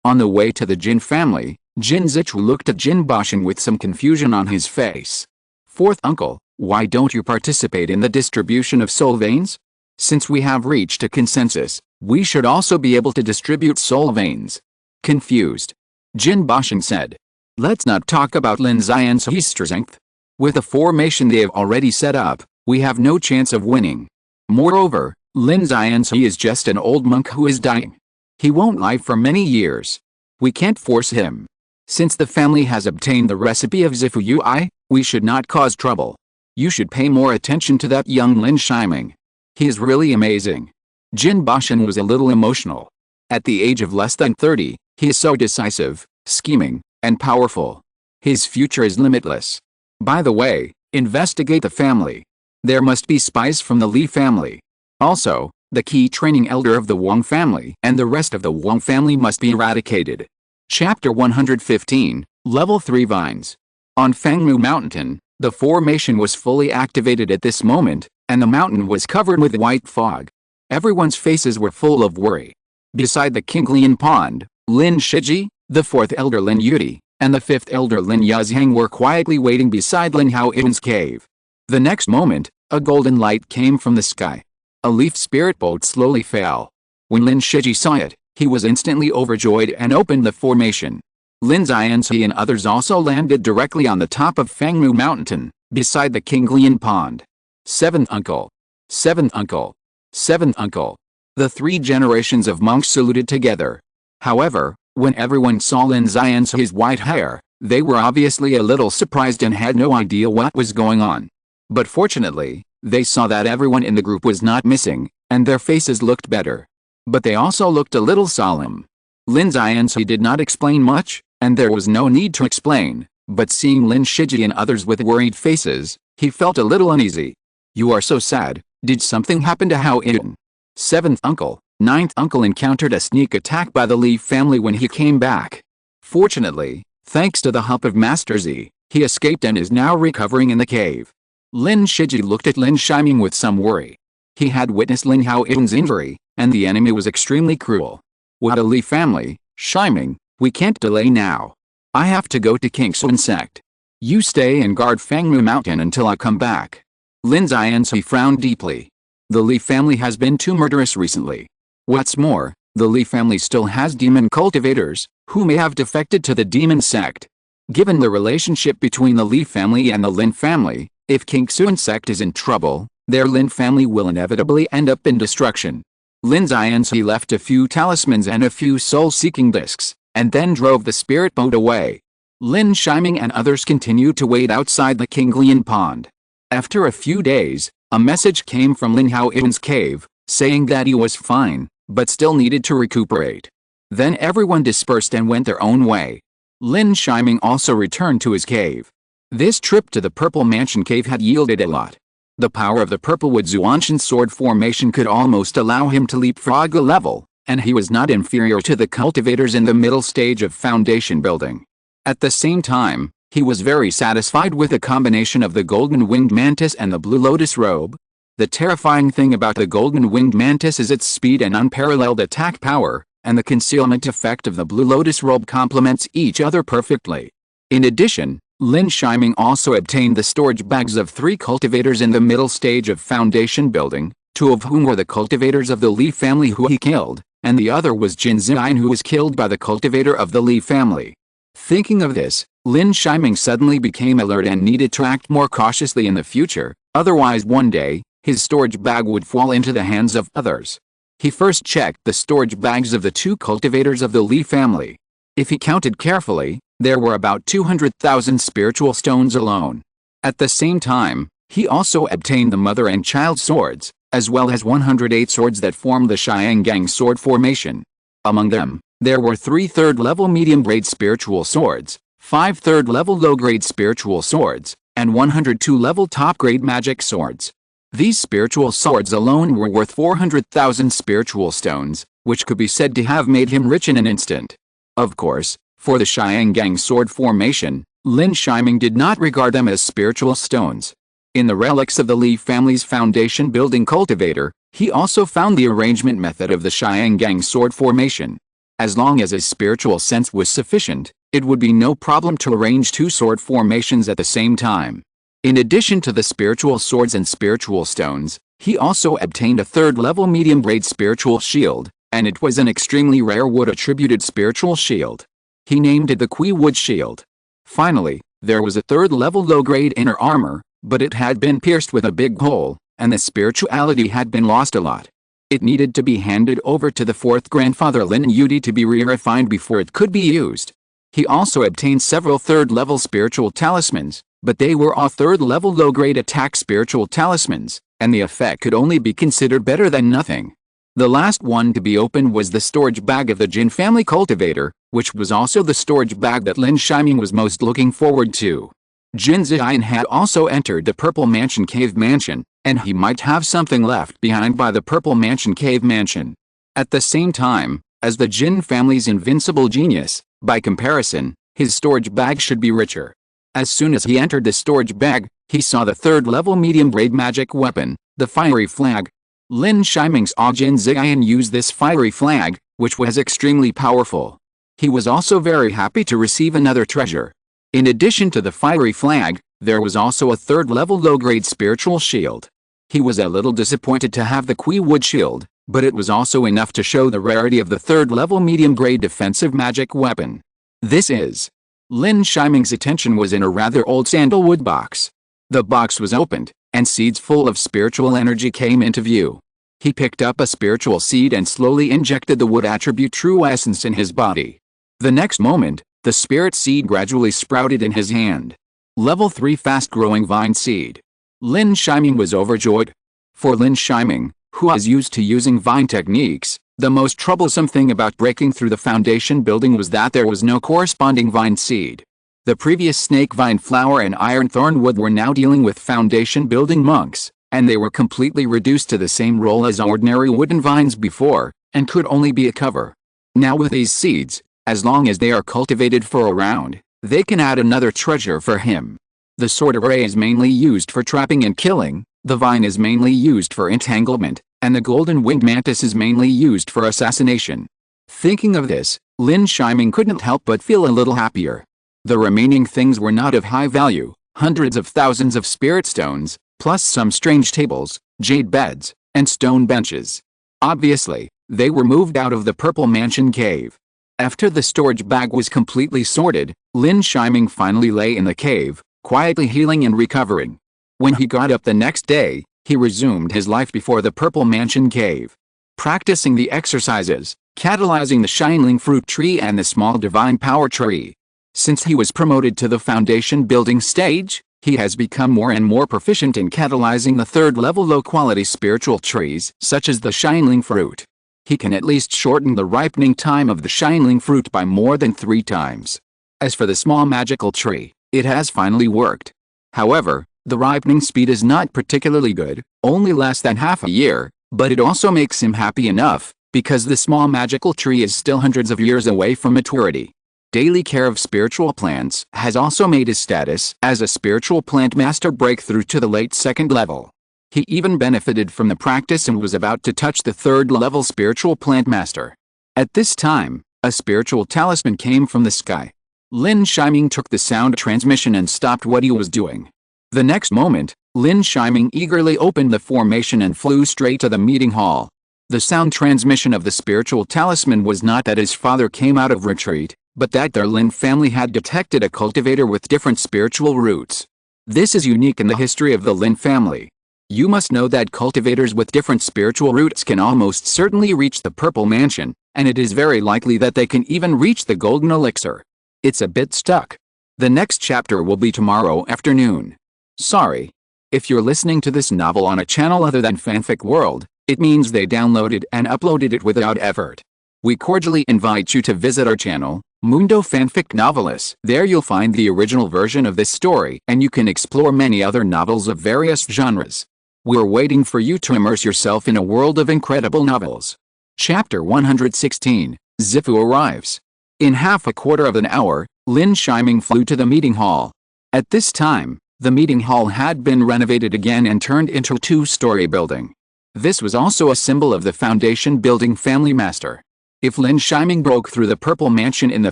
On the way to the Jin family, Jin Zichu looked at Jin Basheng with some confusion on his face. 4th uncle, why don't you participate in the distribution of soul veins? Since we have reached a consensus, we should also be able to distribute soul veins. Confused, Jin Basheng said. Let's not talk about Lin Yi's strength. With the formation they have already set up, we have no chance of winning. Moreover, Lin Yi is just an old monk who is dying. He won't live for many years. We can't force him. Since the family has obtained the recipe of Zifu Yui, we should not cause trouble. You should pay more attention to that young Lin Shiming. He is really amazing. Jin Basheng was a little emotional. At the age of less than 30, he is so decisive, scheming, and powerful. His future is limitless. By the way, investigate the family. There must be spies from the Li family. Also, the key training elder of the Wang family and the rest of the Wang family must be eradicated. Chapter 115, Level 3 Vines. On Fangmu Mountain, the formation was fully activated at this moment, and the mountain was covered with white fog. Everyone's faces were full of worry. Beside the Kinglian pond, Lin Shiji, the fourth elder Lin Yi, and the fifth elder Lin Yazhang were quietly waiting beside Lin Haoyuan's cave. The next moment, a golden light came from the sky. A leaf spirit bolt slowly fell. When Lin Shiji saw it, he was instantly overjoyed and opened the formation. Lin Xianzi and others also landed directly on the top of Fangmu Mountain, beside the Kinglian pond. Seventh uncle. Seventh uncle. Seventh uncle. The three generations of monks saluted together. However, when everyone saw Lin Xianzi's white hair, they were obviously a little surprised and had no idea what was going on. But fortunately, they saw that everyone in the group was not missing, and their faces looked better. But they also looked a little solemn. Lin Xianzi did not explain much, and there was no need to explain, but seeing Lin Shiji and others with worried faces, he felt a little uneasy. You are so sad, did something happen to Hao Yin? Seventh uncle, ninth uncle encountered a sneak attack by the Li family when he came back. Fortunately, thanks to the help of Master Z, he escaped and is now recovering in the cave. Lin Shiji looked at Lin Shiming with some worry. He had witnessed Lin Haoyuan's injury, and the enemy was extremely cruel. What a Li family, Shiming, we can't delay now. I have to go to Kingsun sect. You stay and guard Fangmu Mountain until I come back. Lin Xianzi frowned deeply. The Li family has been too murderous recently. What's more, the Li family still has demon cultivators, who may have defected to the demon sect. Given the relationship between the Li family and the Lin family, if Kingsun sect is in trouble, their Lin family will inevitably end up in destruction. Lin Xianzi left a few talismans and a few soul-seeking discs, and then drove the spirit boat away. Lin Shiming and others continued to wait outside the Kinglian pond. After a few days, a message came from Lin Haoyuan's cave, saying that he was fine, but still needed to recuperate. Then everyone dispersed and went their own way. Lin Shiming also returned to his cave. This trip to the Purple Mansion cave had yielded a lot. The power of the Purplewood Zuanshan sword formation could almost allow him to leapfrog a level, and he was not inferior to the cultivators in the middle stage of foundation building. At the same time, he was very satisfied with the combination of the golden winged mantis and the blue lotus robe. The terrifying thing about the golden winged mantis is its speed and unparalleled attack power, and the concealment effect of the blue lotus robe complements each other perfectly. In addition, Lin Shiming also obtained the storage bags of 3 cultivators in the middle stage of foundation building, 2 of whom were the cultivators of the Li family who he killed, and the other was Jin Ziyin, who was killed by the cultivator of the Li family. Thinking of this, Lin Shiming suddenly became alert and needed to act more cautiously in the future, otherwise one day, his storage bag would fall into the hands of others. He first checked the storage bags of the 2 cultivators of the Li family. If he counted carefully, there were about 200,000 spiritual stones alone. At the same time, he also obtained the mother and child swords, as well as 108 swords that formed the Xiangang sword formation. Among them, there were 3 third-level medium-grade spiritual swords, 5 third-level low-grade spiritual swords, and 102 level top-grade magic swords. These spiritual swords alone were worth 400,000 spiritual stones, which could be said to have made him rich in an instant. Of course, for the Xiangang sword formation, Lin Shiming did not regard them as spiritual stones. In the relics of the Li family's foundation building cultivator, he also found the arrangement method of the Xiangang sword formation. As long as his spiritual sense was sufficient, it would be no problem to arrange 2 sword formations at the same time. In addition to the spiritual swords and spiritual stones, he also obtained a 3rd-level medium-grade spiritual shield, and it was an extremely rare wood-attributed spiritual shield. He named it the Kui Wood Shield. Finally, there was a 3rd-level low-grade inner armor, but it had been pierced with a big hole, and the spirituality had been lost a lot. It needed to be handed over to the 4th grandfather Lin Yi to be re-refined before it could be used. He also obtained several 3rd-level spiritual talismans, but they were all 3rd-level low-grade attack spiritual talismans, and the effect could only be considered better than nothing. The last one to be opened was the storage bag of the Jin family cultivator, which was also the storage bag that Lin Shiming was most looking forward to. Jin Ziyin had also entered the Purple Mansion Cave Mansion, and he might have something left behind by the Purple Mansion Cave Mansion. At the same time, as the Jin family's invincible genius, by comparison, his storage bag should be richer. As soon as he entered the storage bag, he saw the 3rd-level medium-grade magic weapon, the fiery flag. Lin Shiming saw Jin Ziyan use this fiery flag, which was extremely powerful. He was also very happy to receive another treasure. In addition to the fiery flag, there was also a third-level low-grade spiritual shield. He was a little disappointed to have the Kui wood shield, but it was also enough to show the rarity of the third-level medium-grade defensive magic weapon. This is. Lin Shiming's attention was in a rather old sandalwood box. The box was opened, and seeds full of spiritual energy came into view. He picked up a spiritual seed and slowly injected the wood attribute true essence in his body. The next moment, the spirit seed gradually sprouted in his hand. Level 3 fast-growing vine seed. Lin Shiming was overjoyed. For Lin Shiming, who was used to using vine techniques, the most troublesome thing about breaking through the foundation building was that there was no corresponding vine seed. The previous snake vine flower and iron thorn wood were now dealing with foundation building monks, and they were completely reduced to the same role as ordinary wooden vines before, and could only be a cover. Now with these seeds, as long as they are cultivated for a round, they can add another treasure for him. The sword array is mainly used for trapping and killing, the vine is mainly used for entanglement, and the golden winged mantis is mainly used for assassination. Thinking of this, Lin Shiming couldn't help but feel a little happier. The remaining things were not of high value, hundreds of thousands of spirit stones, plus some strange tables, jade beds, and stone benches. Obviously, they were moved out of the Purple Mansion cave. After the storage bag was completely sorted, Lin Shiming finally lay in the cave, quietly healing and recovering. When he got up the next day, he resumed his life before the Purple Mansion cave. Practicing the exercises, catalyzing the Shining Fruit Tree and the small Divine Power Tree. Since he was promoted to the foundation building stage, he has become more and more proficient in catalyzing the third-level low-quality spiritual trees, such as the Shining Fruit. He can at least shorten the ripening time of the Shining Fruit by more than 3 times. As for the small magical tree, it has finally worked. However, the ripening speed is not particularly good, only less than half a year, but it also makes him happy enough, because the small magical tree is still hundreds of years away from maturity. Daily care of spiritual plants has also made his status as a spiritual plant master break through to the late 2nd level. He even benefited from the practice and was about to touch the 3rd level spiritual plant master. At this time, a spiritual talisman came from the sky. Lin Shiming took the sound transmission and stopped what he was doing. The next moment, Lin Shiming eagerly opened the formation and flew straight to the meeting hall. The sound transmission of the spiritual talisman was not that his father came out of retreat, but that their Lin family had detected a cultivator with different spiritual roots. This is unique in the history of the Lin family. You must know that cultivators with different spiritual roots can almost certainly reach the Purple Mansion, and it is very likely that they can even reach the Golden Elixir. It's a bit stuck. The next chapter will be tomorrow afternoon. Sorry. If you're listening to this novel on a channel other than Fanfic World, it means they downloaded and uploaded it without effort. We cordially invite you to visit our channel, Mundo Fanfic Novelis. There you'll find the original version of this story, and you can explore many other novels of various genres. We're waiting for you to immerse yourself in a world of incredible novels. Chapter 116, Zifu arrives. In half a quarter of an hour, Lin Shiming flew to the meeting hall. At this time, the meeting hall had been renovated again and turned into a 2-story building. This was also a symbol of the foundation building family master. If Lin Shiming broke through the Purple Mansion in the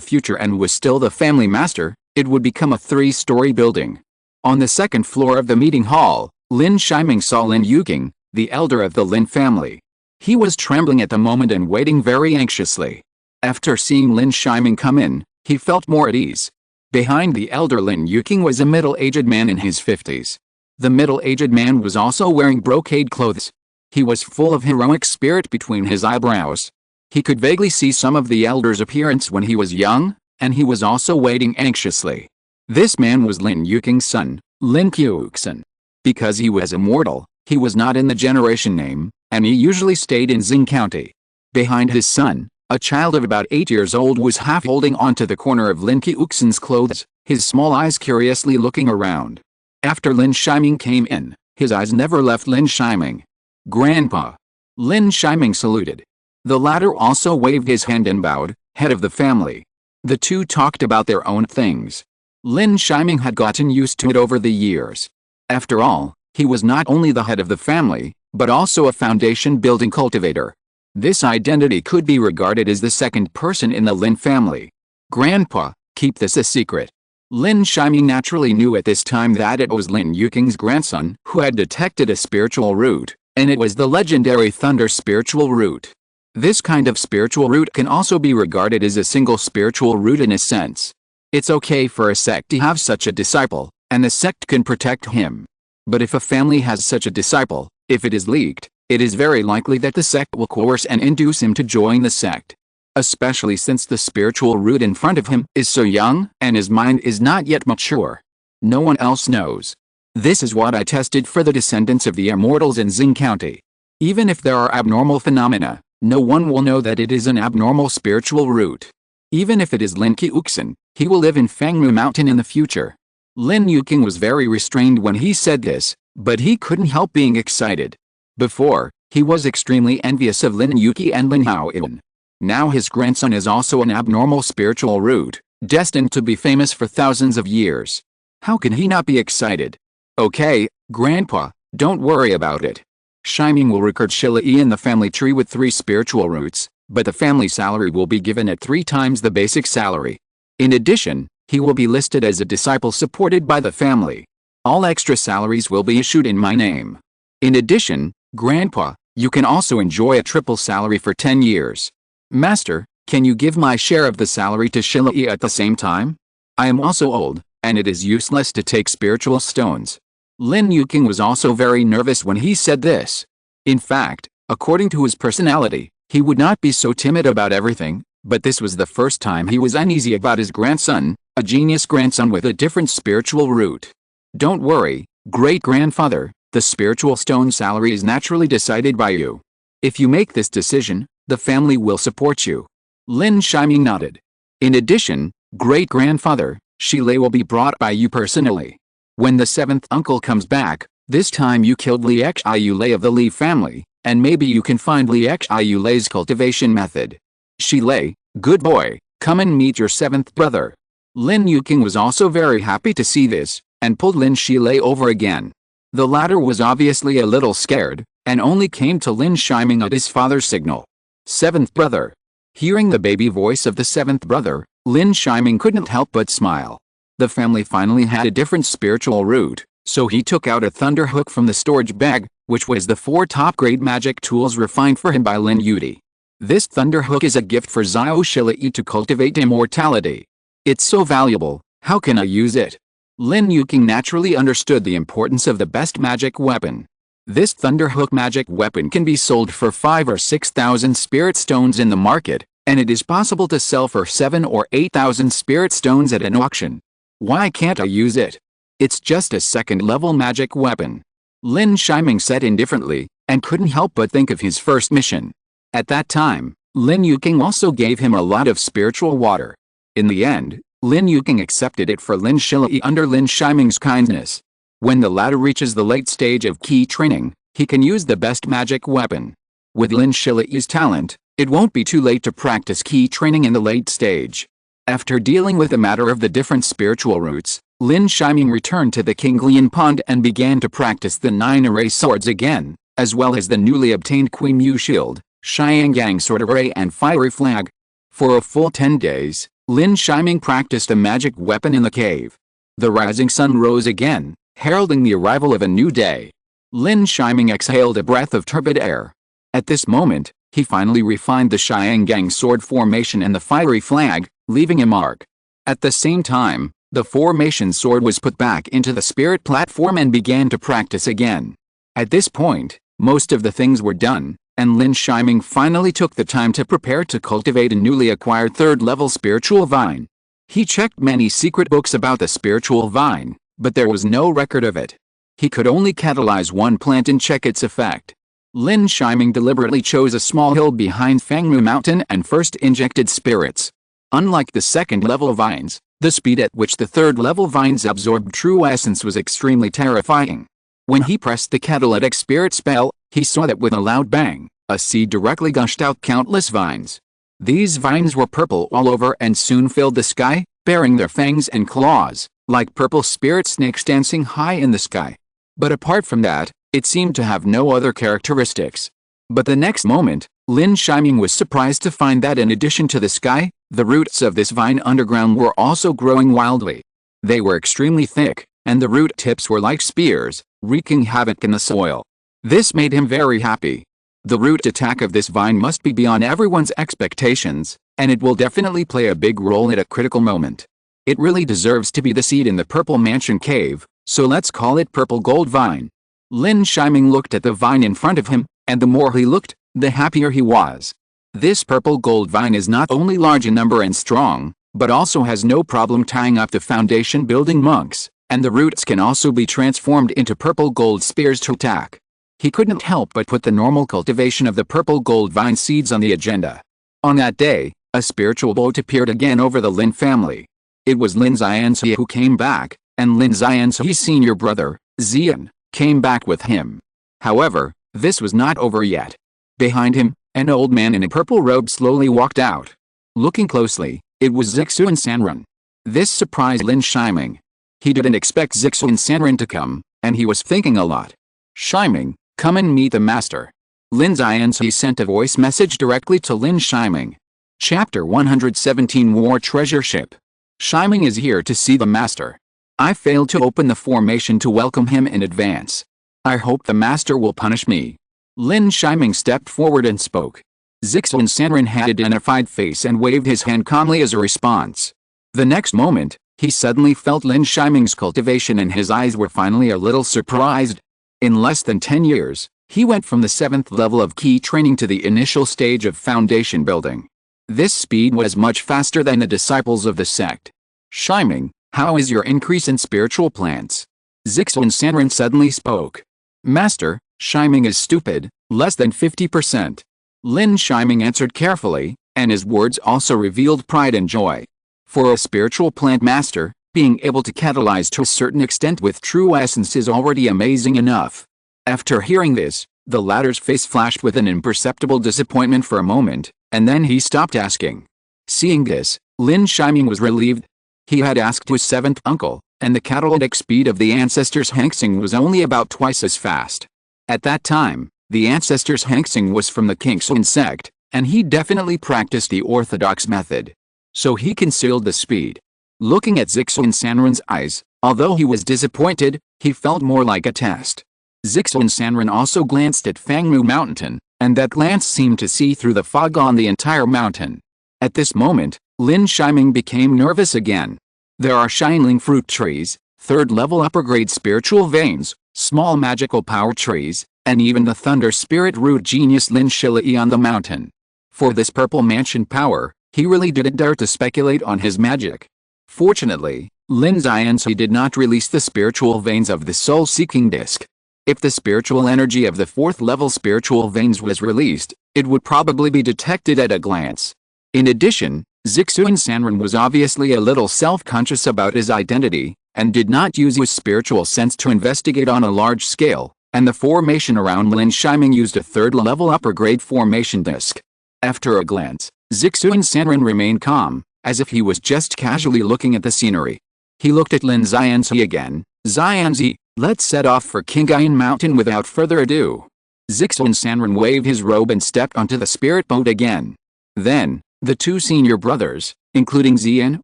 future and was still the family master, it would become a 3-story building. On the 2nd floor of the meeting hall, Lin Shiming saw Lin Yi, the elder of the Lin family. He was trembling at the moment and waiting very anxiously. After seeing Lin Shiming come in, he felt more at ease. Behind the elder Lin Yi was a middle-aged man in his 50s. The middle-aged man was also wearing brocade clothes. He was full of heroic spirit between his eyebrows. He could vaguely see some of the elder's appearance when he was young, and he was also waiting anxiously. This man was Lin Yi's son, Lin Qiuxin. Because he was immortal, he was not in the generation name, and he usually stayed in Xing County. Behind his son, a child of about 8 years old was half holding onto the corner of Lin Qiuxin's clothes, his small eyes curiously looking around. After Lin Shiming came in, his eyes never left Lin Shiming. "Grandpa." Lin Shiming saluted. The latter also waved his hand and bowed, head of the family. The two talked about their own things. Lin Shiming had gotten used to it over the years. After all, he was not only the head of the family, but also a foundation-building cultivator. This identity could be regarded as the second person in the Lin family. Grandpa, keep this a secret. Lin Shiming naturally knew at this time that it was Lin Yuking's grandson who had detected a spiritual root, and it was the legendary Thunder spiritual root. This kind of spiritual root can also be regarded as a single spiritual root in a sense. It's okay for a sect to have such a disciple, and the sect can protect him. But if a family has such a disciple, if it is leaked, it is very likely that the sect will coerce and induce him to join the sect. Especially since the spiritual root in front of him is so young and his mind is not yet mature. No one else knows. This is what I tested for the descendants of the immortals in Xing County. Even if there are abnormal phenomena, no one will know that it is an abnormal spiritual root. Even if it is Lin Qiuxin, he will live in Fangmu Mountain in the future. Lin Yuking was very restrained when he said this, but he couldn't help being excited. Before, he was extremely envious of Lin Yuqi and Lin Haoyan. Now his grandson is also an abnormal spiritual root, destined to be famous for thousands of years. How can he not be excited? Okay, Grandpa, don't worry about it. Shiming will record Shilla Yi in the family tree with 3 spiritual roots, but the family salary will be given at 3 times the basic salary. In addition, he will be listed as a disciple supported by the family. All extra salaries will be issued in my name. In addition, Grandpa, you can also enjoy a triple salary for 10 years. Master, can you give my share of the salary to Shilla Yi at the same time? I am also old, and it is useless to take spiritual stones. Lin Yuking was also very nervous when he said this. In fact, according to his personality, he would not be so timid about everything, but this was the first time he was uneasy about his grandson, a genius grandson with a different spiritual root. Don't worry, great-grandfather, the spiritual stone salary is naturally decided by you. If you make this decision, the family will support you. Lin Shiming nodded. In addition, great-grandfather, Shilei will be brought by you personally. When the 7th uncle comes back, this time you killed Liexi Yulei of the Li family, and maybe you can find Liexi Yulei's cultivation method. Shilei, good boy, come and meet your 7th brother. Lin Yuking was also very happy to see this, and pulled Lin Shilei over again. The latter was obviously a little scared, and only came to Lin Shiming at his father's signal. 7th brother. Hearing the baby voice of the 7th brother, Lin Shiming couldn't help but smile. The family finally had a different spiritual root, so he took out a thunder hook from the storage bag, which was the 4 top-grade magic tools refined for him by Lin Yudi. This thunder hook is a gift for Xiao Shilai to cultivate immortality. It's so valuable, how can I use it? Lin Yuking naturally understood the importance of the best magic weapon. This Thunderhook magic weapon can be sold for 5,000 or 6,000 spirit stones in the market, and it is possible to sell for 7,000 or 8,000 spirit stones at an auction. Why can't I use it? It's just a second-level magic weapon. Lin Shiming said indifferently, and couldn't help but think of his first mission. At that time, Lin Yuking also gave him a lot of spiritual water. In the end, Lin Yuking accepted it for Lin Shilai under Lin Shiming's kindness. When the latter reaches the late stage of key training, he can use the best magic weapon. With Lin Shilai's talent, it won't be too late to practice key training in the late stage. After dealing with the matter of the different spiritual roots, Lin Shiming returned to the Qinglian Pond and began to practice the 9 array swords again, as well as the newly obtained Kui Mu shield, Xiangyang sword array and fiery flag. For a full 10 days, Lin Shiming practiced a magic weapon in the cave. The rising sun rose again, heralding the arrival of a new day. Lin Shiming exhaled a breath of turbid air. At this moment, he finally refined the Xiangyang sword formation and the fiery flag, leaving a mark. At the same time, the formation sword was put back into the spirit platform and began to practice again. At this point, most of the things were done, and Lin Shiming finally took the time to prepare to cultivate a newly acquired 3rd-level spiritual vine. He checked many secret books about the spiritual vine, but there was no record of it. He could only catalyze one plant and check its effect. Lin Shiming deliberately chose a small hill behind Fangmu Mountain and first injected spirits. Unlike the 2nd-level vines, the speed at which the 3rd-level vines absorbed true essence was extremely terrifying. When he pressed the catalytic spirit spell, he saw that with a loud bang, a seed directly gushed out countless vines. These vines were purple all over and soon filled the sky, bearing their fangs and claws, like purple spirit snakes dancing high in the sky. But apart from that, It seemed to have no other characteristics. But the next moment, Lin Shiming was surprised to find that in addition to the sky, the roots of this vine underground were also growing wildly. They were extremely thick, and the root tips were like spears, wreaking havoc in the soil. This made him very happy. The root attack of this vine must be beyond everyone's expectations, and it will definitely play a big role at a critical moment. It really deserves to be the seed in the Purple Mansion cave, so let's call it Purple Gold Vine. Lin Shiming looked at the vine in front of him, and the more he looked, the happier he was. This purple gold vine is not only large in number and strong, but also has no problem tying up the foundation building monks, and the roots can also be transformed into purple gold spears to attack. He couldn't help but put the normal cultivation of the purple gold vine seeds on the agenda. On that day, a spiritual boat appeared again over the Lin family. It was Lin Xianxi who came back, and Lin Xianxi's senior brother, Xian, came back with him. However, this was not over yet. Behind him, an old man in a purple robe slowly walked out. Looking closely, it was Zixuan Sanren. This surprised Lin Shiming. He didn't expect Zixuan Sanren to come, and he was thinking a lot. Shiming, come and meet the master. Lin Xianxi sent a voice message directly to Lin Shiming. Chapter 117 War Treasure Ship. Shiming is here to see the master. I failed to open the formation to welcome him in advance. I hope the master will punish me. Lin Shiming stepped forward and spoke. Zixuan Sanren had a dignified face and waved his hand calmly as a response. The next moment, he suddenly felt Lin Shiming's cultivation and his eyes were finally a little surprised. In less than 10 years, he went from the 7th level of key training to the initial stage of foundation building. This speed was much faster than the disciples of the sect. Shiming, how is your increase in spiritual plants? Zixuan Sanren suddenly spoke. Master, Shiming is stupid, less than 50%. Lin Shiming answered carefully, and his words also revealed pride and joy. For a spiritual plant master, being able to catalyze to a certain extent with true essence is already amazing enough. After hearing this, the latter's face flashed with an imperceptible disappointment for a moment, and then he stopped asking. Seeing this, Lin Shiming was relieved. He had asked his 7th uncle, and the catalytic speed of the ancestors' Hengxing was only about twice as fast. At that time, the ancestors' Hengxing was from the Qingxun sect, and he definitely practiced the orthodox method. So he concealed the speed. Looking at Zixuan Sanren's eyes, although he was disappointed, he felt more like a test. Zixuan Sanren also glanced at Fangmu Mountain, and that glance seemed to see through the fog on the entire mountain. At this moment, Lin Shiming became nervous again. There are shining fruit trees, 3rd level upper grade spiritual veins, small magical power trees, and even the thunder spirit root genius Lin Shilai on the mountain. For this purple mansion power, he really didn't dare to speculate on his magic. Fortunately, Lin Xianxi did not release the spiritual veins of the soul-seeking disc. If the spiritual energy of the 4th level spiritual veins was released, it would probably be detected at a glance. In addition, Zixuan Sanren was obviously a little self-conscious about his identity, and did not use his spiritual sense to investigate on a large scale, and the formation around Lin Shiming used a 3rd level upper grade formation disc. After a glance, Zixuan Sanren remained calm, as if he was just casually looking at the scenery. He looked at Lin Xianxi again. Xianxi, let's set off for Qingyan Mountain without further ado. Zixuan Sanren waved his robe and stepped onto the spirit boat again. Then, the 2 senior brothers, including Xian,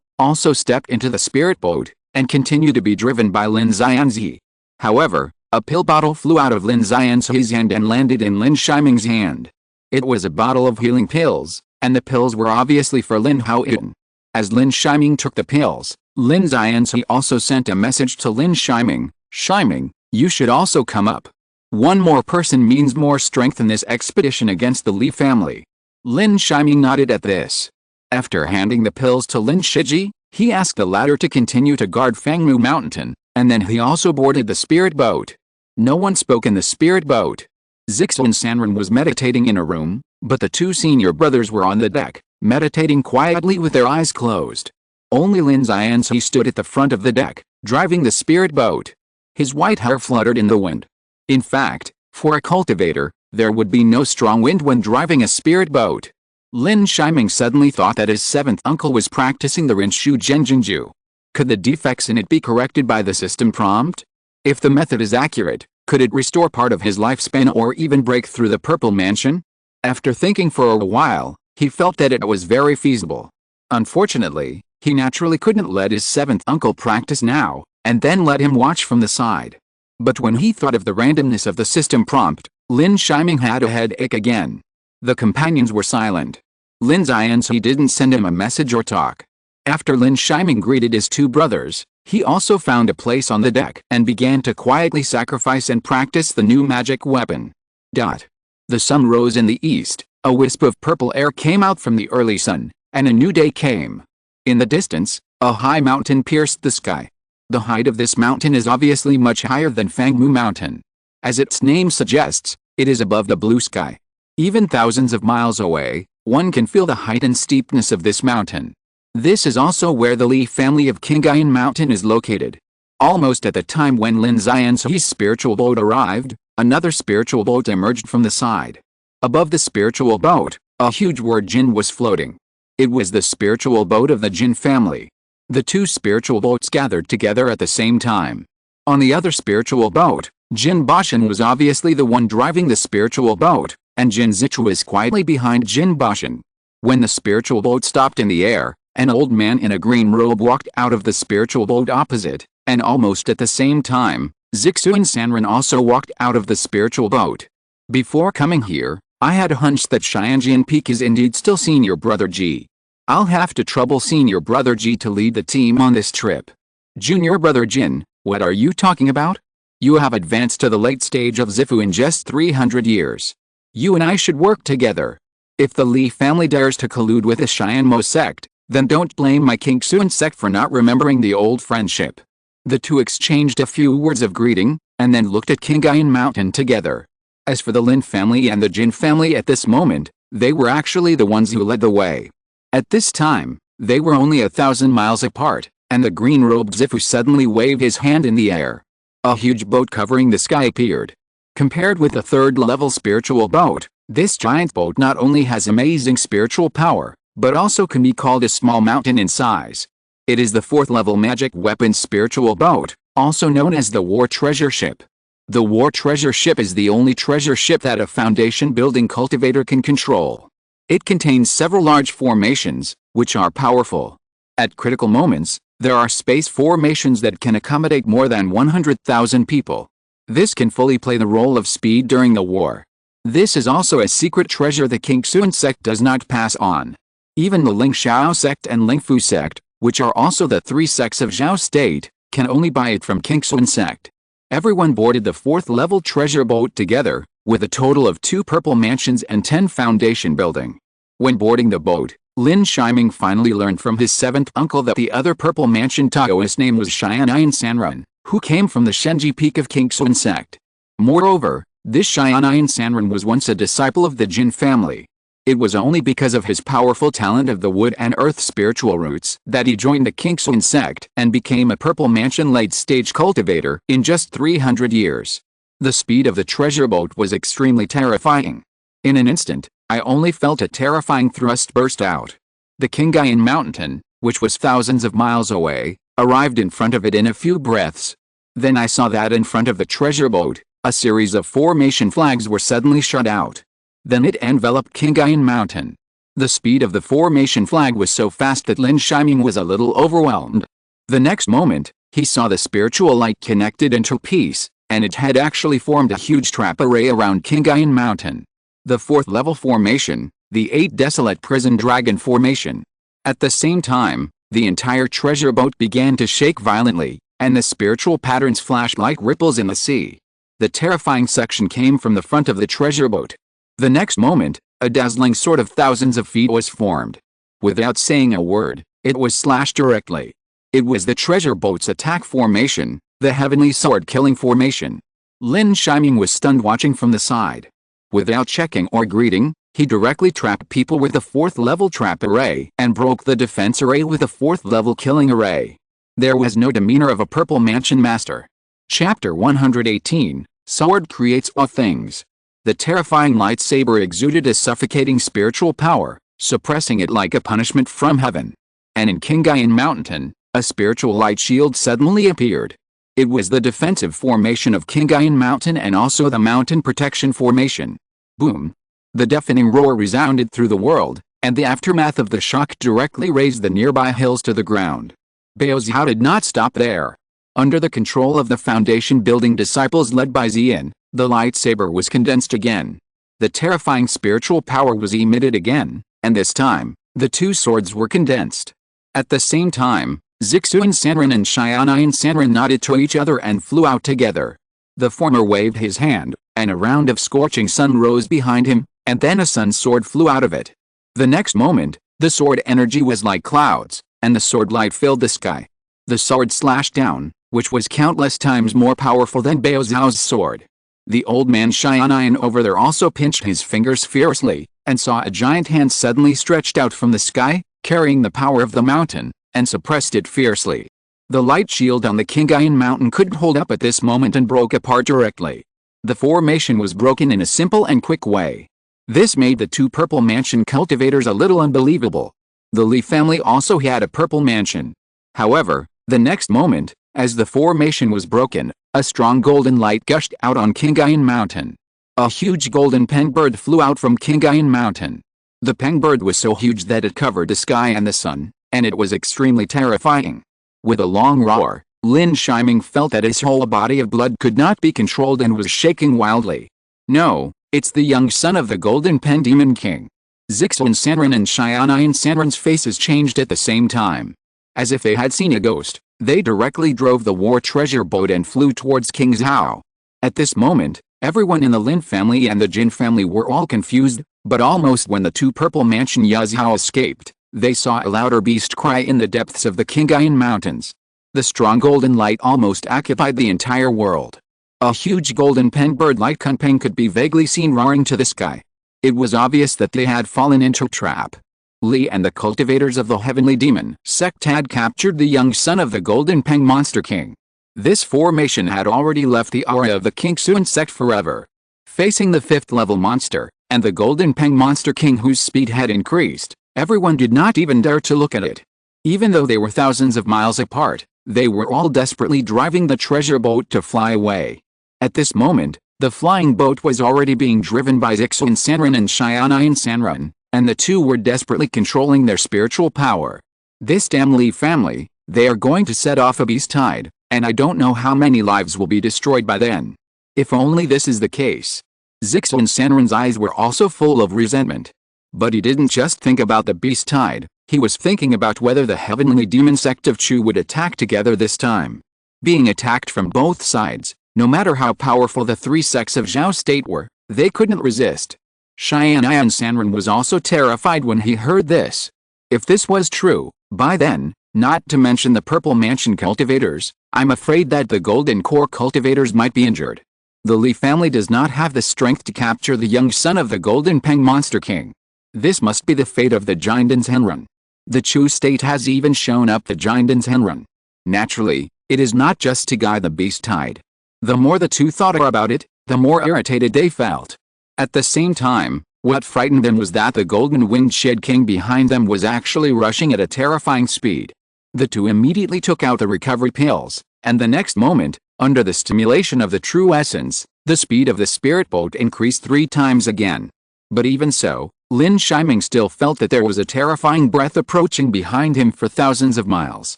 also stepped into the spirit boat, and continued to be driven by Lin Xianxi. However, a pill bottle flew out of Lin Xianxi's hand and landed in Lin Shiming's hand. It was a bottle of healing pills, and the pills were obviously for Lin Haoyin. As Lin Shiming took the pills, Lin Xianxi also sent a message to Lin Shiming. Shiming, you should also come up. One more person means more strength in this expedition against the Li family. Lin Shiming nodded at this. After handing the pills to Lin Shiji, he asked the latter to continue to guard Fangmu Mountain, and then he also boarded the spirit boat. No one spoke in the spirit boat. Zixuan Sanren was meditating in a room, but the 2 senior brothers were on the deck, meditating quietly with their eyes closed. Only Lin Xianxi stood at the front of the deck, driving the spirit boat. His white hair fluttered in the wind. In fact, for a cultivator, there would be no strong wind when driving a spirit boat. Lin Shiming suddenly thought that his 7th uncle was practicing the Rinshu Zhenjinju. Could the defects in it be corrected by the system prompt? If the method is accurate, Could it restore part of his lifespan or even break through the purple mansion? After thinking for a while, he felt that it was very feasible. Unfortunately, he naturally couldn't let his seventh uncle practice now, and then let him watch from the side. But when he thought of the randomness of the system prompt, Lin Shiming had a headache again. The companions were silent. Lin Yi didn't send him a message or talk. After Lin Shiming greeted his two brothers, he also found a place on the deck and began to quietly sacrifice and practice the new magic weapon. The sun rose in the east, a wisp of purple air came out from the early sun, and a new day came. In the distance, a high mountain pierced the sky. The height of this mountain is obviously much higher than Fangmu Mountain. As its name suggests, it is above the blue sky. Even thousands of miles away, one can feel the height and steepness of this mountain. This is also where the Li family of Qingyuan Mountain is located. Almost at the time when Lin Yi's spiritual boat arrived, another spiritual boat emerged from the side. Above the spiritual boat, a huge word Jin was floating. It was the spiritual boat of the Jin family. The two spiritual boats gathered together at the same time. On the other spiritual boat, Jin Bashan was obviously the one driving the spiritual boat, and Jin Zichu was quietly behind Jin Bashan. When the spiritual boat stopped in the air, an old man in a green robe walked out of the spiritual boat opposite, and almost at the same time, Zixu and Sanran also walked out of the spiritual boat. Before coming here, I had a hunch that Xianjian Peak is indeed still Senior Brother G. I'll have to trouble Senior Brother G to lead the team on this trip. Junior Brother Jin, what are you talking about? You have advanced to the late stage of Zifu in just 300 years. You and I should work together. If the Li family dares to collude with the Xianmo sect, then don't blame my Qingxuan sect for not remembering the old friendship. The two exchanged a few words of greeting, and then looked at Qingyuan Mountain together. As for the Lin family and the Jin family at this moment, they were actually the ones who led the way. At this time, they were only 1,000 miles apart, and the green-robed Zifu suddenly waved his hand in the air. A huge boat covering the sky appeared. Compared with the third-level spiritual boat, this giant boat not only has amazing spiritual power, but also can be called a small mountain in size. It is the fourth-level magic weapon spiritual boat, also known as the War Treasure Ship. The War Treasure Ship is the only treasure ship that a foundation-building cultivator can control. It contains several large formations, which are powerful. At critical moments, there are space formations that can accommodate more than 100,000 people. This can fully play the role of speed during the war. This is also a secret treasure the Qingxuan sect does not pass on. Even the Lingxiao sect and Lingfu sect, which are also the three sects of Zhao state, can only buy it from Qingxuan sect. Everyone boarded the fourth-level treasure boat together, with a total of 2 purple mansions and 10 foundation building. When boarding the boat, Lin Shiming finally learned from his seventh uncle that the other purple mansion Taoist name was Xianjian Sanran, who came from the Shenji Peak of Qingxuan sect. Moreover, this Xianjian Sanran was once a disciple of the Jin family. It was only because of his powerful talent of the wood and earth spiritual roots that he joined the Qingxuan sect and became a purple mansion late-stage cultivator in just 300 years. The speed of the treasure boat was extremely terrifying. In an instant, I only felt a terrifying thrust burst out. The Qingyuan Mountain, which was thousands of miles away, arrived in front of it in a few breaths. Then I saw that in front of the treasure boat, a series of formation flags were suddenly shot out. Then it enveloped Qingyuan Mountain. The speed of the formation flag was so fast that Lin Shiming was a little overwhelmed. The next moment, he saw the spiritual light connected into peace, and it had actually formed a huge trap array around Qingyuan Mountain. The fourth-level formation, the 8 desolate prison dragon formation. At the same time, the entire treasure boat began to shake violently, and the spiritual patterns flashed like ripples in the sea. The terrifying section came from the front of the treasure boat. The next moment, a dazzling sword of thousands of feet was formed. Without saying a word, it was slashed directly. It was the treasure boat's attack formation, the heavenly sword killing formation. Lin Shiming was stunned watching from the side. Without checking or greeting, he directly trapped people with the 4th-level trap array and broke the defense array with a 4th-level killing array. There was no demeanor of a purple mansion master. Chapter 118, Sword Creates All Things. The terrifying lightsaber exuded a suffocating spiritual power, suppressing it like a punishment from heaven. And in Qingyuan Mountain, a spiritual light shield suddenly appeared. It was the defensive formation of Kingayan Mountain and also the mountain protection formation. Boom! The deafening roar resounded through the world, and the aftermath of the shock directly razed the nearby hills to the ground. Bao Zhao did not stop there. Under the control of the foundation-building disciples led by Xian, the lightsaber was condensed again. The terrifying spiritual power was emitted again, and this time, the two swords were condensed. At the same time, Zixuan Sanren and Xianayan Sanren nodded to each other and flew out together. The former waved his hand, and a round of scorching sun rose behind him, and then a sun sword flew out of it. The next moment, the sword energy was like clouds, and the sword light filled the sky. The sword slashed down, which was countless times more powerful than Bao Zhao's sword. The old man Xianayan over there also pinched his fingers fiercely, and saw a giant hand suddenly stretched out from the sky, carrying the power of the mountain, and suppressed it fiercely. The light shield on the Kingayan Mountain couldn't hold up at this moment and broke apart directly. The formation was broken in a simple and quick way. This made the two purple mansion cultivators a little unbelievable. The Li family also had a purple mansion. However, the next moment, as the formation was broken, a strong golden light gushed out on Kingayan Mountain. A huge golden pengbird flew out from Kingayan Mountain. The pengbird was so huge that it covered the sky and the sun, and it was extremely terrifying. With a long roar, Lin Shiming felt that his whole body of blood could not be controlled and was shaking wildly. No, it's the young son of the Golden Pen Demon King. Zixuan Sanren and Xianayan Sanren's faces changed at the same time. As if they had seen a ghost, they directly drove the war treasure boat and flew towards King Zhao. At this moment, everyone in the Lin family and the Jin family were all confused, but almost when the two purple mansion Yazhao escaped, they saw a louder beast cry in the depths of the Kingayan Mountains. The strong golden light almost occupied the entire world. A huge golden penbird like Kunpeng could be vaguely seen roaring to the sky. It was obvious that they had fallen into a trap. Li and the cultivators of the Heavenly Demon sect had captured the young son of the Golden Peng Monster King. This formation had already left the aura of the Qingxuan sect forever. Facing the 5th level monster, and the Golden Peng Monster King whose speed had increased, everyone did not even dare to look at it. Even though they were thousands of miles apart, they were all desperately driving the treasure boat to fly away. At this moment, the flying boat was already being driven by Zixuan Sanren and Xianayan Sanren, and the two were desperately controlling their spiritual power. This damn Li family, they are going to set off a beast tide, and I don't know how many lives will be destroyed by then. If only this is the case. Zixuan Sanren's eyes were also full of resentment. But he didn't just think about the beast tide, he was thinking about whether the Heavenly Demon sect of Chu would attack together this time. Being attacked from both sides, no matter how powerful the three sects of Zhao State were, they couldn't resist. Xianayan Sanren was also terrified when he heard this. If this was true, by then, not to mention the Purple Mansion cultivators, I'm afraid that the Golden Core cultivators might be injured. The Li family does not have the strength to capture the young son of the Golden Peng Monster King. This must be the fate of the Jindans Henrun. The Chu state has even shown up the Jindans Henrun. Naturally, it is not just to guide the beast tide. The more the two thought about it, the more irritated they felt. At the same time, what frightened them was that the Golden Winged Shed King behind them was actually rushing at a terrifying speed. The two immediately took out the recovery pills, and the next moment, under the stimulation of the true essence, the speed of the spirit boat increased 3 times again. But even so, Lin Shiming still felt that there was a terrifying breath approaching behind him for thousands of miles.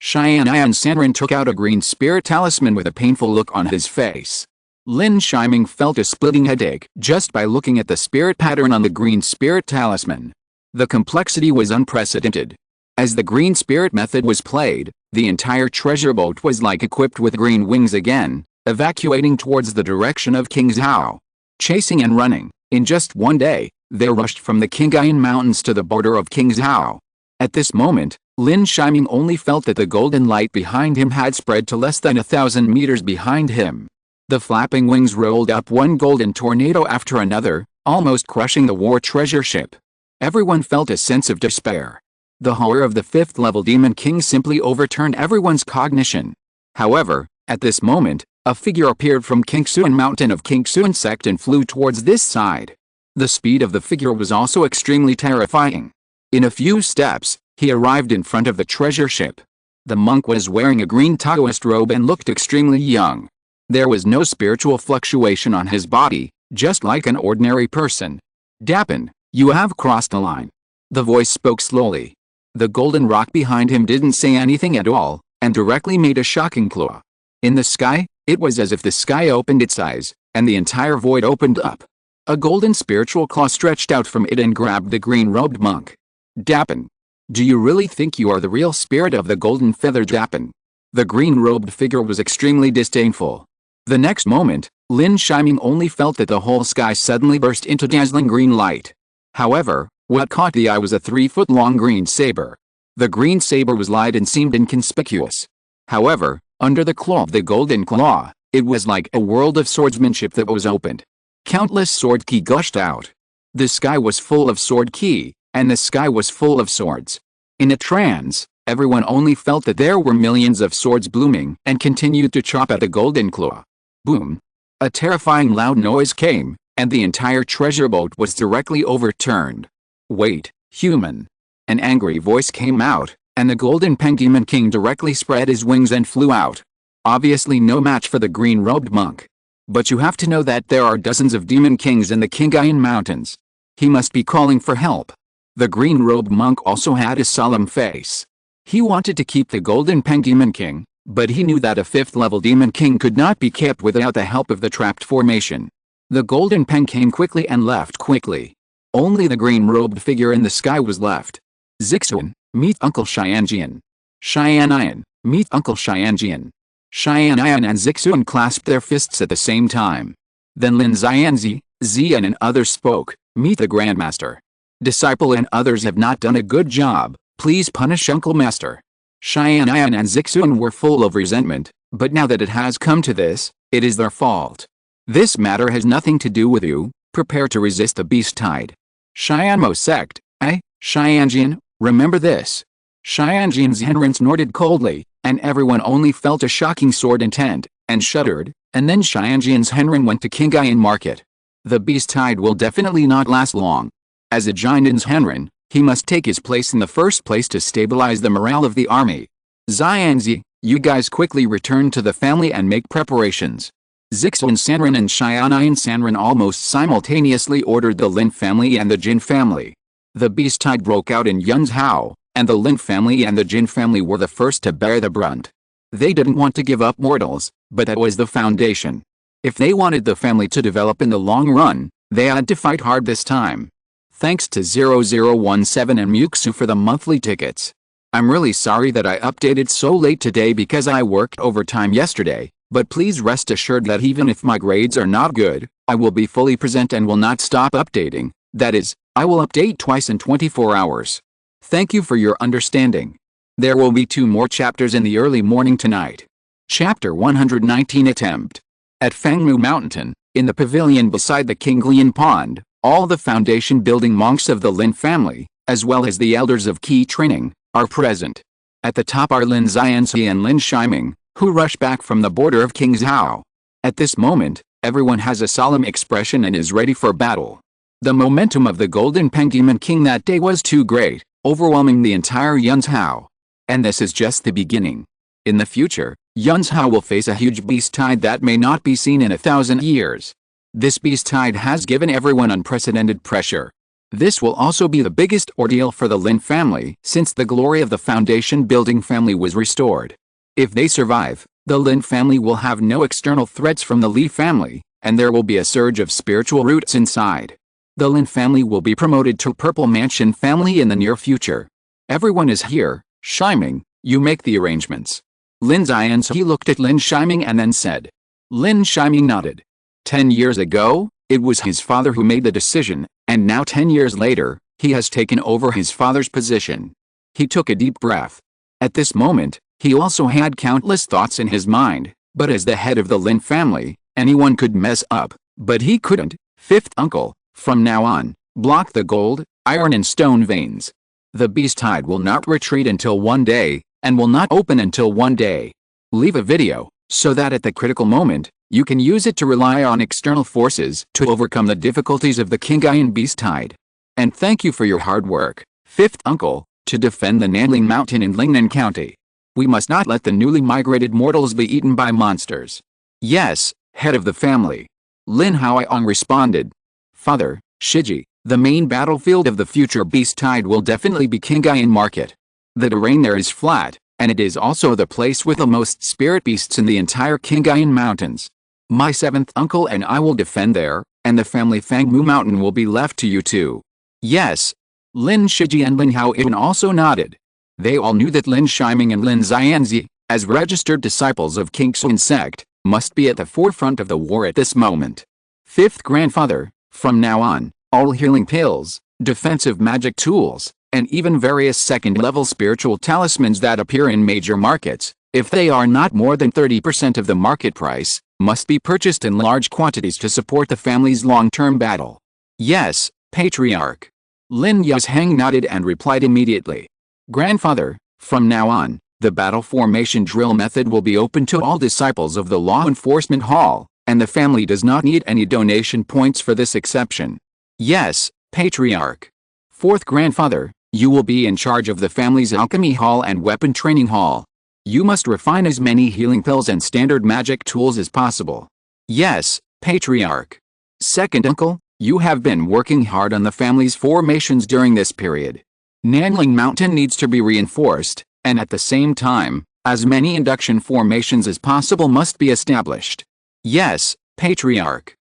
Xianayan Sanren took out a green spirit talisman with a painful look on his face. Lin Shiming felt a splitting headache just by looking at the spirit pattern on the green spirit talisman. The complexity was unprecedented. As the green spirit method was played, the entire treasure boat was like equipped with green wings again, evacuating towards the direction of King Zhao. Chasing and running, in just one day, they rushed from the Kingayan Mountains to the border of King Zhao. At this moment, Lin Shiming only felt that the golden light behind him had spread to less than 1,000 meters behind him. The flapping wings rolled up one golden tornado after another, almost crushing the war treasure ship. Everyone felt a sense of despair. The horror of the 5th level Demon King simply overturned everyone's cognition. However, at this moment, a figure appeared from Qingxuan Mountain of Qingxuan sect and flew towards this side. The speed of the figure was also extremely terrifying. In a few steps, he arrived in front of the treasure ship. The monk was wearing a green Taoist robe and looked extremely young. There was no spiritual fluctuation on his body, just like an ordinary person. "Dapin, you have crossed the line." The voice spoke slowly. The golden rock behind him didn't say anything at all, and directly made a shocking claw. In the sky, it was as if the sky opened its eyes, and the entire void opened up. A golden spiritual claw stretched out from it and grabbed the green-robed monk. "Dapin, do you really think you are the real spirit of the golden feather Dapin?" The green-robed figure was extremely disdainful. The next moment, Lin Yi only felt that the whole sky suddenly burst into dazzling green light. However, what caught the eye was a 3-foot-long green saber. The green saber was light and seemed inconspicuous. However, under the claw of the golden claw, it was like a world of swordsmanship that was opened. Countless sword ki gushed out. The sky was full of sword ki, and the sky was full of swords. In a trance, everyone only felt that there were millions of swords blooming and continued to chop at the golden claw. Boom! A terrifying loud noise came, and the entire treasure boat was directly overturned. "Wait, human!" An angry voice came out, and the golden Peng Demon King directly spread his wings and flew out. Obviously no match for the green-robed monk. But you have to know that there are dozens of demon kings in the Kingayan Mountains. He must be calling for help. The green-robed monk also had a solemn face. He wanted to keep the golden Peng Demon King, but he knew that a 5th-level demon king could not be kept without the help of the trapped formation. The golden Peng came quickly and left quickly. Only the green-robed figure in the sky was left. "Zixuan, meet Uncle Xianjian." "Xianian, meet Uncle Xianjian." Xianian and Zixuan clasped their fists at the same time. Then Lin Xianzi, Zian and others spoke, "Meet the Grandmaster. Disciple and others have not done a good job, please punish Uncle Master." Xianian and Zixuan were full of resentment, but now that it has come to this, it is their fault. "This matter has nothing to do with you, prepare to resist the beast tide." "Xianmo sect, eh, Xianjian, remember this." Xianjian's Henren snorted coldly, and everyone only felt a shocking sword intent, and shuddered, and then Xianjian's Henren went to Kingayan Market. The beast tide will definitely not last long. As a giant's Henren, he must take his place in the first place to stabilize the morale of the army. "Xianzi, you guys quickly return to the family and make preparations." Zixuan Sanren and Xianian Sanren almost simultaneously ordered the Lin family and the Jin family. The beast tide broke out in Yunzhou, and the Lin family and the Jin family were the first to bear the brunt. They didn't want to give up mortals, but that was the foundation. If they wanted the family to develop in the long run, they had to fight hard this time. Thanks to 0017 and Muxu for the monthly tickets. I'm really sorry that I updated so late today because I worked overtime yesterday, but please rest assured that even if my grades are not good, I will be fully present and will not stop updating. That is, I will update twice in 24 hours. Thank you for your understanding. There will be 2 more chapters in the early morning tonight. Chapter 119 Attempt. At Fangmu Mountain, in the pavilion beside the Kinglian Pond, all the foundation building monks of the Lin family, as well as the elders of Qi training, are present. At the top are Lin Xianzi and Lin Shiming, who rush back from the border of Qingzhou. At this moment, everyone has a solemn expression and is ready for battle. The momentum of the Golden Peng Demon King that day was too great, overwhelming the entire Yunzhou. And this is just the beginning. In the future, Yunzhou will face a huge beast tide that may not be seen in 1,000 years. This beast tide has given everyone unprecedented pressure. This will also be the biggest ordeal for the Lin family since the glory of the foundation building family was restored. If they survive, the Lin family will have no external threats from the Li family, and there will be a surge of spiritual roots inside. The Lin family will be promoted to Purple Mansion family in the near future. Everyone is here. Shiming, you make the arrangements. Lin Xianzi looked at Lin Shiming and then said. Lin Shiming nodded. 10 years ago, it was his father who made the decision, and now 10 years later, he has taken over his father's position. He took a deep breath. At this moment, he also had countless thoughts in his mind, but as the head of the Lin family, anyone could mess up, but he couldn't. Fifth uncle, from now on, block the gold, iron and stone veins. The beast tide will not retreat until one day, and will not open until one day. Leave a video, so that at the critical moment, you can use it to rely on external forces to overcome the difficulties of the Kingayan beast tide. And thank you for your hard work, fifth uncle, to defend the Nanling Mountain in Lingnan County. We must not let the newly migrated mortals be eaten by monsters. Yes, head of the family. Lin Huayong responded. Father, Shiji, the main battlefield of the future beast tide will definitely be Kingayan Market. The terrain there is flat, and it is also the place with the most spirit beasts in the entire Kingayan Mountains. My seventh uncle and I will defend there, and the family Fangmu Mountain will be left to you too. Yes. Lin Shiji and Lin Huayong also nodded. They all knew that Lin Shiming and Lin Xianzi, as registered disciples of Kingsun sect, must be at the forefront of the war at this moment. Fifth grandfather, from now on, all healing pills, defensive magic tools, and even various second-level spiritual talismans that appear in major markets, if they are not more than 30% of the market price, must be purchased in large quantities to support the family's long-term battle. Yes, Patriarch. Lin Yuzhang nodded and replied immediately. Grandfather, from now on, the battle formation drill method will be open to all disciples of the Law Enforcement Hall, and the family does not need any donation points for this exception. Yes, Patriarch. Fourth grandfather, you will be in charge of the family's alchemy hall and weapon training hall. You must refine as many healing pills and standard magic tools as possible. Yes, Patriarch. Second uncle, you have been working hard on the family's formations during this period. Nanling Mountain needs to be reinforced, and at the same time, as many induction formations as possible must be established. Yes, Patriarch.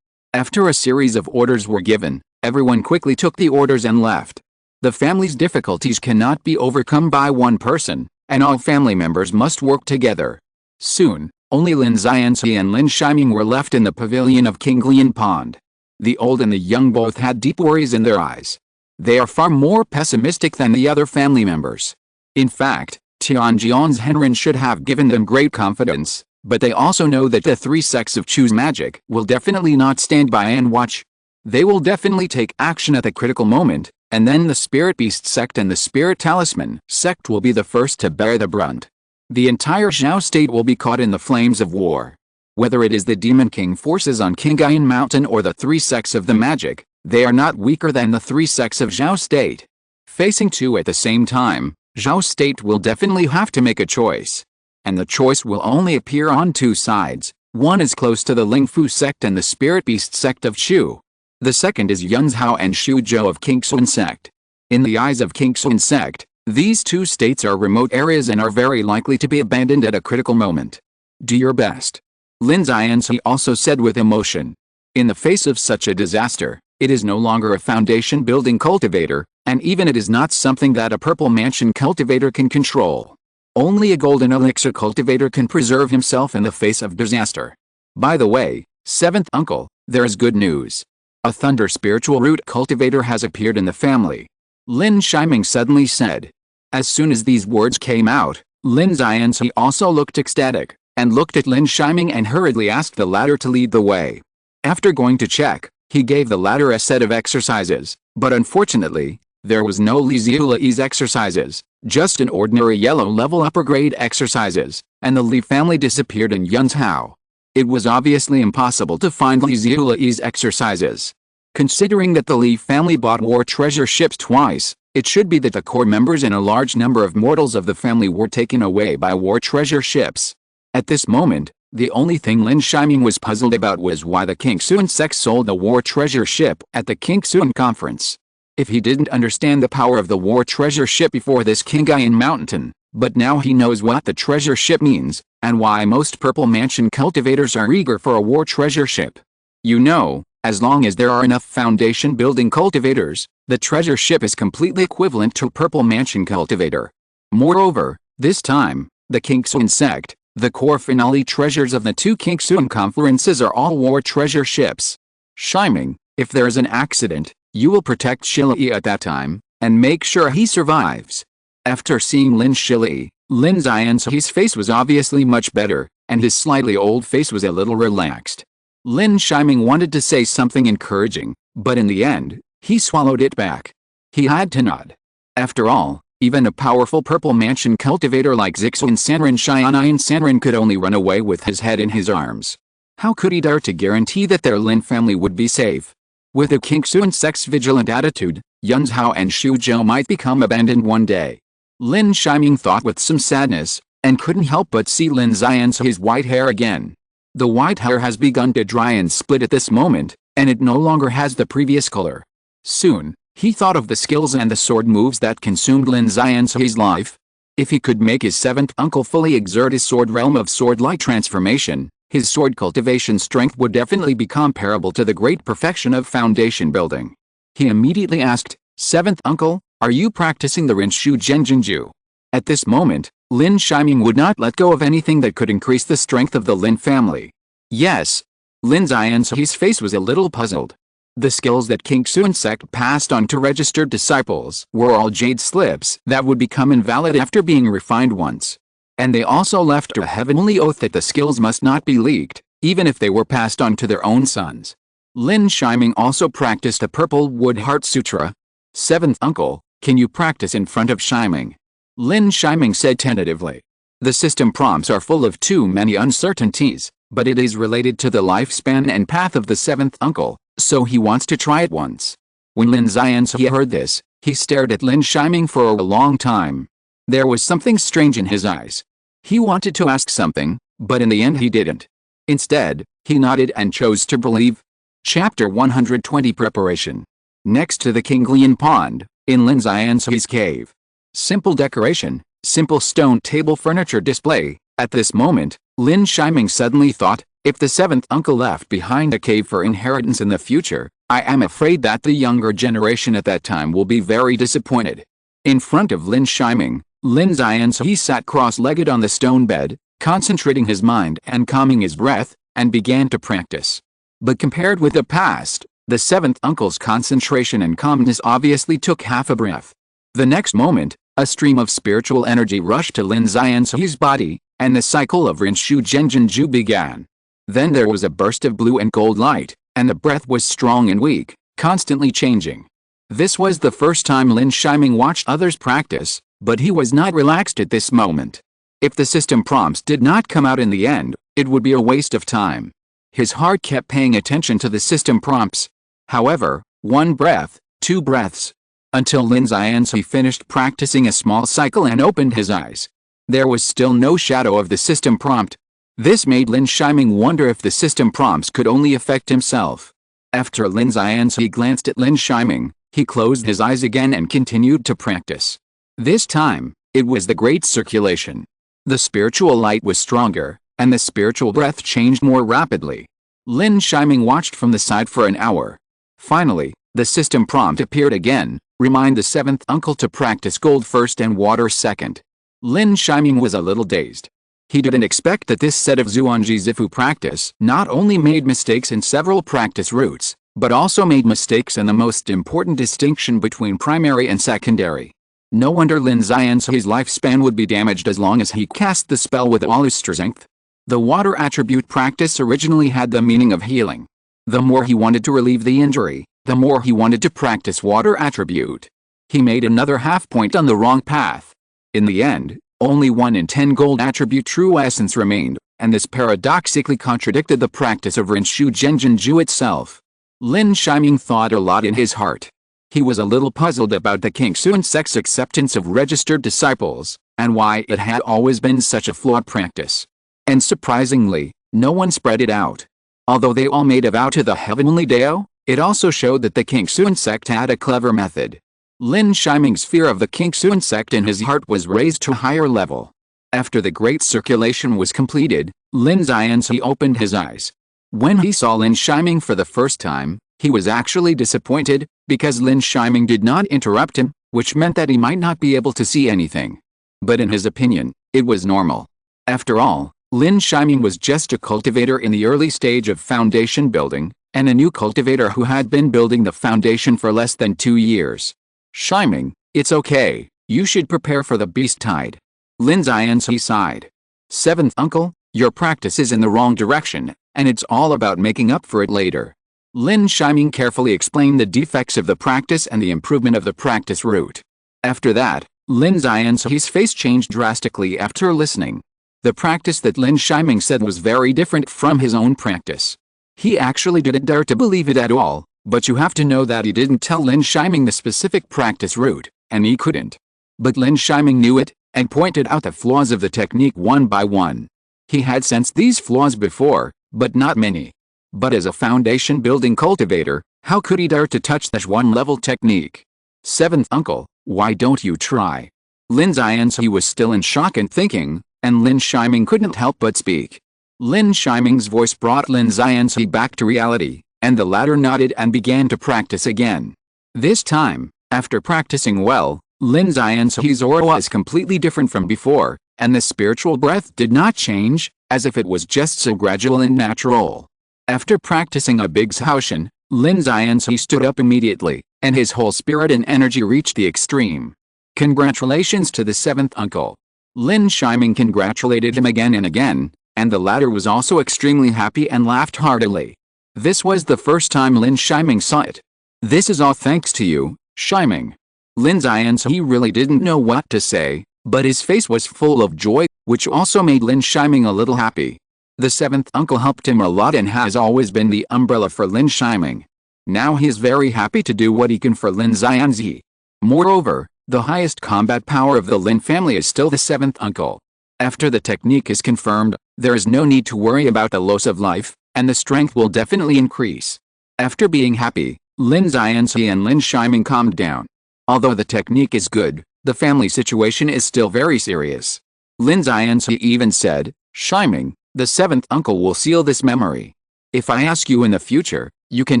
After a series of orders were given, everyone quickly took the orders and left. The family's difficulties cannot be overcome by one person, and all family members must work together. Soon, only Lin Xianzi and Lin Shiming were left in the pavilion of King Lian Pond. The old and the young both had deep worries in their eyes. They are far more pessimistic than the other family members. In fact, Tianjian's Henrin should have given them great confidence, but they also know that the three sects of Choose Magic will definitely not stand by and watch. They will definitely take action at the critical moment, and then the Spirit Beast sect and the Spirit Talisman sect will be the first to bear the brunt. The entire Zhao state will be caught in the flames of war. Whether it is the Demon King forces on Kingayan Mountain or the three sects of the magic, they are not weaker than the three sects of Zhao state. Facing two at the same time, Zhao state will definitely have to make a choice. And the choice will only appear on two sides. One is close to the Lingfu sect and the Spirit Beast sect of Chu. The second is Yunzhao and Shuzhou of Kingsun sect. In the eyes of Kingsun sect, these two states are remote areas and are very likely to be abandoned at a critical moment. Do your best. Lin Xianzi also said with emotion. In the face of such a disaster, it is no longer a foundation-building cultivator, and even it is not something that a purple mansion cultivator can control. Only a golden elixir cultivator can preserve himself in the face of disaster. By the way, seventh uncle, there is good news. A thunder spiritual root cultivator has appeared in the family. Lin Shiming suddenly said. As soon as these words came out, Lin Xianzi also looked ecstatic, and looked at Lin Shiming and hurriedly asked the latter to lead the way. After going to check, he gave the latter a set of exercises, but unfortunately, there was no Li Ziulai's exercises, just an ordinary yellow-level upper-grade exercises, and the Li family disappeared in Yunzhao. It was obviously impossible to find Li Ziulai's exercises. Considering that the Li family bought war treasure ships twice, it should be that the core members and a large number of mortals of the family were taken away by war treasure ships. At this moment, the only thing Lin Shiming was puzzled about was why the Kingsun sect sold the war treasure ship at the Kingsun conference. If he didn't understand the power of the war treasure ship before this Kingayan Mountain, but now he knows what the treasure ship means, and why most Purple Mansion cultivators are eager for a war treasure ship. You know, as long as there are enough foundation-building cultivators, the treasure ship is completely equivalent to Purple Mansion cultivator. Moreover, this time, the Kingsun sect, the core finale treasures of the two Kingsun conferences are all war treasure ships. Shiming, if there is an accident, you will protect Shilai at that time, and make sure he survives. After seeing Lin Shilai, Lin Xianzi's face was obviously much better, and his slightly old face was a little relaxed. Lin Shiming wanted to say something encouraging, but in the end, he swallowed it back. He had to nod. After all, even a powerful Purple Mansion cultivator like Zixun Sanrin Xianayan Sanrin could only run away with his head in his arms. How could he dare to guarantee that their Lin family would be safe? With the Kingsun sect's vigilant attitude, Yunzhao and Shuzhou might become abandoned one day. Lin Shiming thought with some sadness, and couldn't help but see Lin Xian's white hair again. The white hair has begun to dry and split at this moment, and it no longer has the previous color. Soon, he thought of the skills and the sword moves that consumed Lin Xian's life. If he could make his seventh uncle fully exert his sword realm of sword-like transformation, his sword cultivation strength would definitely be comparable to the great perfection of foundation building. He immediately asked, "Seventh uncle, are you practicing the Rinshu Genjinju?" At this moment, Lin Shiming would not let go of anything that could increase the strength of the Lin family. Yes. Lin Xian's face was a little puzzled. The skills that King Xuan sect passed on to registered disciples were all jade slips that would become invalid after being refined once. And they also left a heavenly oath that the skills must not be leaked, even if they were passed on to their own sons. Lin Shiming also practiced a purple wood heart sutra. "Seventh uncle, can you practice in front of Shiming?" Lin Shiming said tentatively. The system prompts are full of too many uncertainties, but it is related to the lifespan and path of the seventh uncle, so he wants to try it once. When Lin Xianzi heard this, he stared at Lin Shiming for a long time. There was something strange in his eyes. He wanted to ask something, but in the end he didn't. Instead, he nodded and chose to believe. Chapter 120 Preparation. Next to the Kinglian Pond, in Lin Xianzi's cave. Simple decoration, simple stone table furniture display. At this moment, Lin Shiming suddenly thought, if the seventh uncle left behind a cave for inheritance in the future, I am afraid that the younger generation at that time will be very disappointed. In front of Lin Shiming, Lin Xianzi sat cross-legged on the stone bed, concentrating his mind and calming his breath, and began to practice. But compared with the past, the seventh uncle's concentration and calmness obviously took half a breath. The next moment, a stream of spiritual energy rushed to Lin Xianzi's body, and the cycle of Rinshu Genjinju began. Then there was a burst of blue and gold light, and the breath was strong and weak, constantly changing. This was the first time Lin Shiming watched others practice, but he was not relaxed at this moment. If the system prompts did not come out in the end, it would be a waste of time. His heart kept paying attention to the system prompts. However, one breath, two breaths, until Lin Xianzi finished practicing a small cycle and opened his eyes. There was still no shadow of the system prompt. This made Lin Shiming wonder if the system prompts could only affect himself. After Lin Xianzi glanced at Lin Shiming, he closed his eyes again and continued to practice. This time, it was the great circulation. The spiritual light was stronger, and the spiritual breath changed more rapidly. Lin Shiming watched from the side for an hour. Finally, the system prompt appeared again, remind the seventh uncle to practice gold first and water second. Lin Shiming was a little dazed. He didn't expect that this set of Zhuangji Zifu practice not only made mistakes in several practice routes, but also made mistakes in the most important distinction between primary and secondary. No wonder Lin Xianzi's lifespan would be damaged as long as he cast the spell with all his strength. The water attribute practice originally had the meaning of healing. The more he wanted to relieve the injury, the more he wanted to practice water attribute. He made another half point on the wrong path. In the end, only 1 in 10 gold attribute true essence remained, and this paradoxically contradicted the practice of Rinshu Genjinju itself. Lin Shiming thought a lot in his heart. He was a little puzzled about the King Xuan sect's acceptance of registered disciples, and why it had always been such a flawed practice. And surprisingly, no one spread it out. Although they all made a vow to the heavenly Dao, it also showed that the King Xuan sect had a clever method. Lin Shiming's fear of the King Xuan sect in his heart was raised to a higher level. After the great circulation was completed, Lin Xianzi opened his eyes. When he saw Lin Shiming for the first time, he was actually disappointed, because Lin Shiming did not interrupt him, which meant that he might not be able to see anything. But in his opinion, it was normal. After all, Lin Shiming was just a cultivator in the early stage of foundation building, and a new cultivator who had been building the foundation for less than 2 years. "Shiming, it's okay, you should prepare for the beast tide." Lin Xianzi sighed. "Seventh uncle, your practice is in the wrong direction, and it's all about making up for it later." Lin Shiming carefully explained the defects of the practice and the improvement of the practice route. After that, Lin Xianzi's face changed drastically after listening. The practice that Lin Shiming said was very different from his own practice. He actually didn't dare to believe it at all, but you have to know that he didn't tell Lin Shiming the specific practice route, and he couldn't. But Lin Shiming knew it, and pointed out the flaws of the technique one by one. He had sensed these flaws before, but not many. But as a foundation-building cultivator, how could he dare to touch the one-level technique? Seventh uncle, why don't you try? Lin Yi was still in shock and thinking, and Lin Shiming couldn't help but speak. Lin Shiming's voice brought Lin Yi back to reality, and the latter nodded and began to practice again. This time, after practicing well, Lin Yi's aura was completely different from before, and the spiritual breath did not change, as if it was just so gradual and natural. After practicing a big Shaoshan, Lin Yi stood up immediately, and his whole spirit and energy reached the extreme. Congratulations to the seventh uncle. Lin Shiming congratulated him again and again, and the latter was also extremely happy and laughed heartily. This was the first time Lin Shiming saw it. This is all thanks to you, Shiming. Lin Yi really didn't know what to say, but his face was full of joy, which also made Lin Shiming a little happy. The seventh uncle helped him a lot and has always been the umbrella for Lin Shiming. Now he is very happy to do what he can for Lin Yi. Moreover, the highest combat power of the Lin family is still the seventh uncle. After the technique is confirmed, there is no need to worry about the loss of life, and the strength will definitely increase. After being happy, Lin Yi and Lin Shiming calmed down. Although the technique is good, the family situation is still very serious. Lin Yi even said, Shiming, the seventh uncle will seal this memory. If I ask you in the future, you can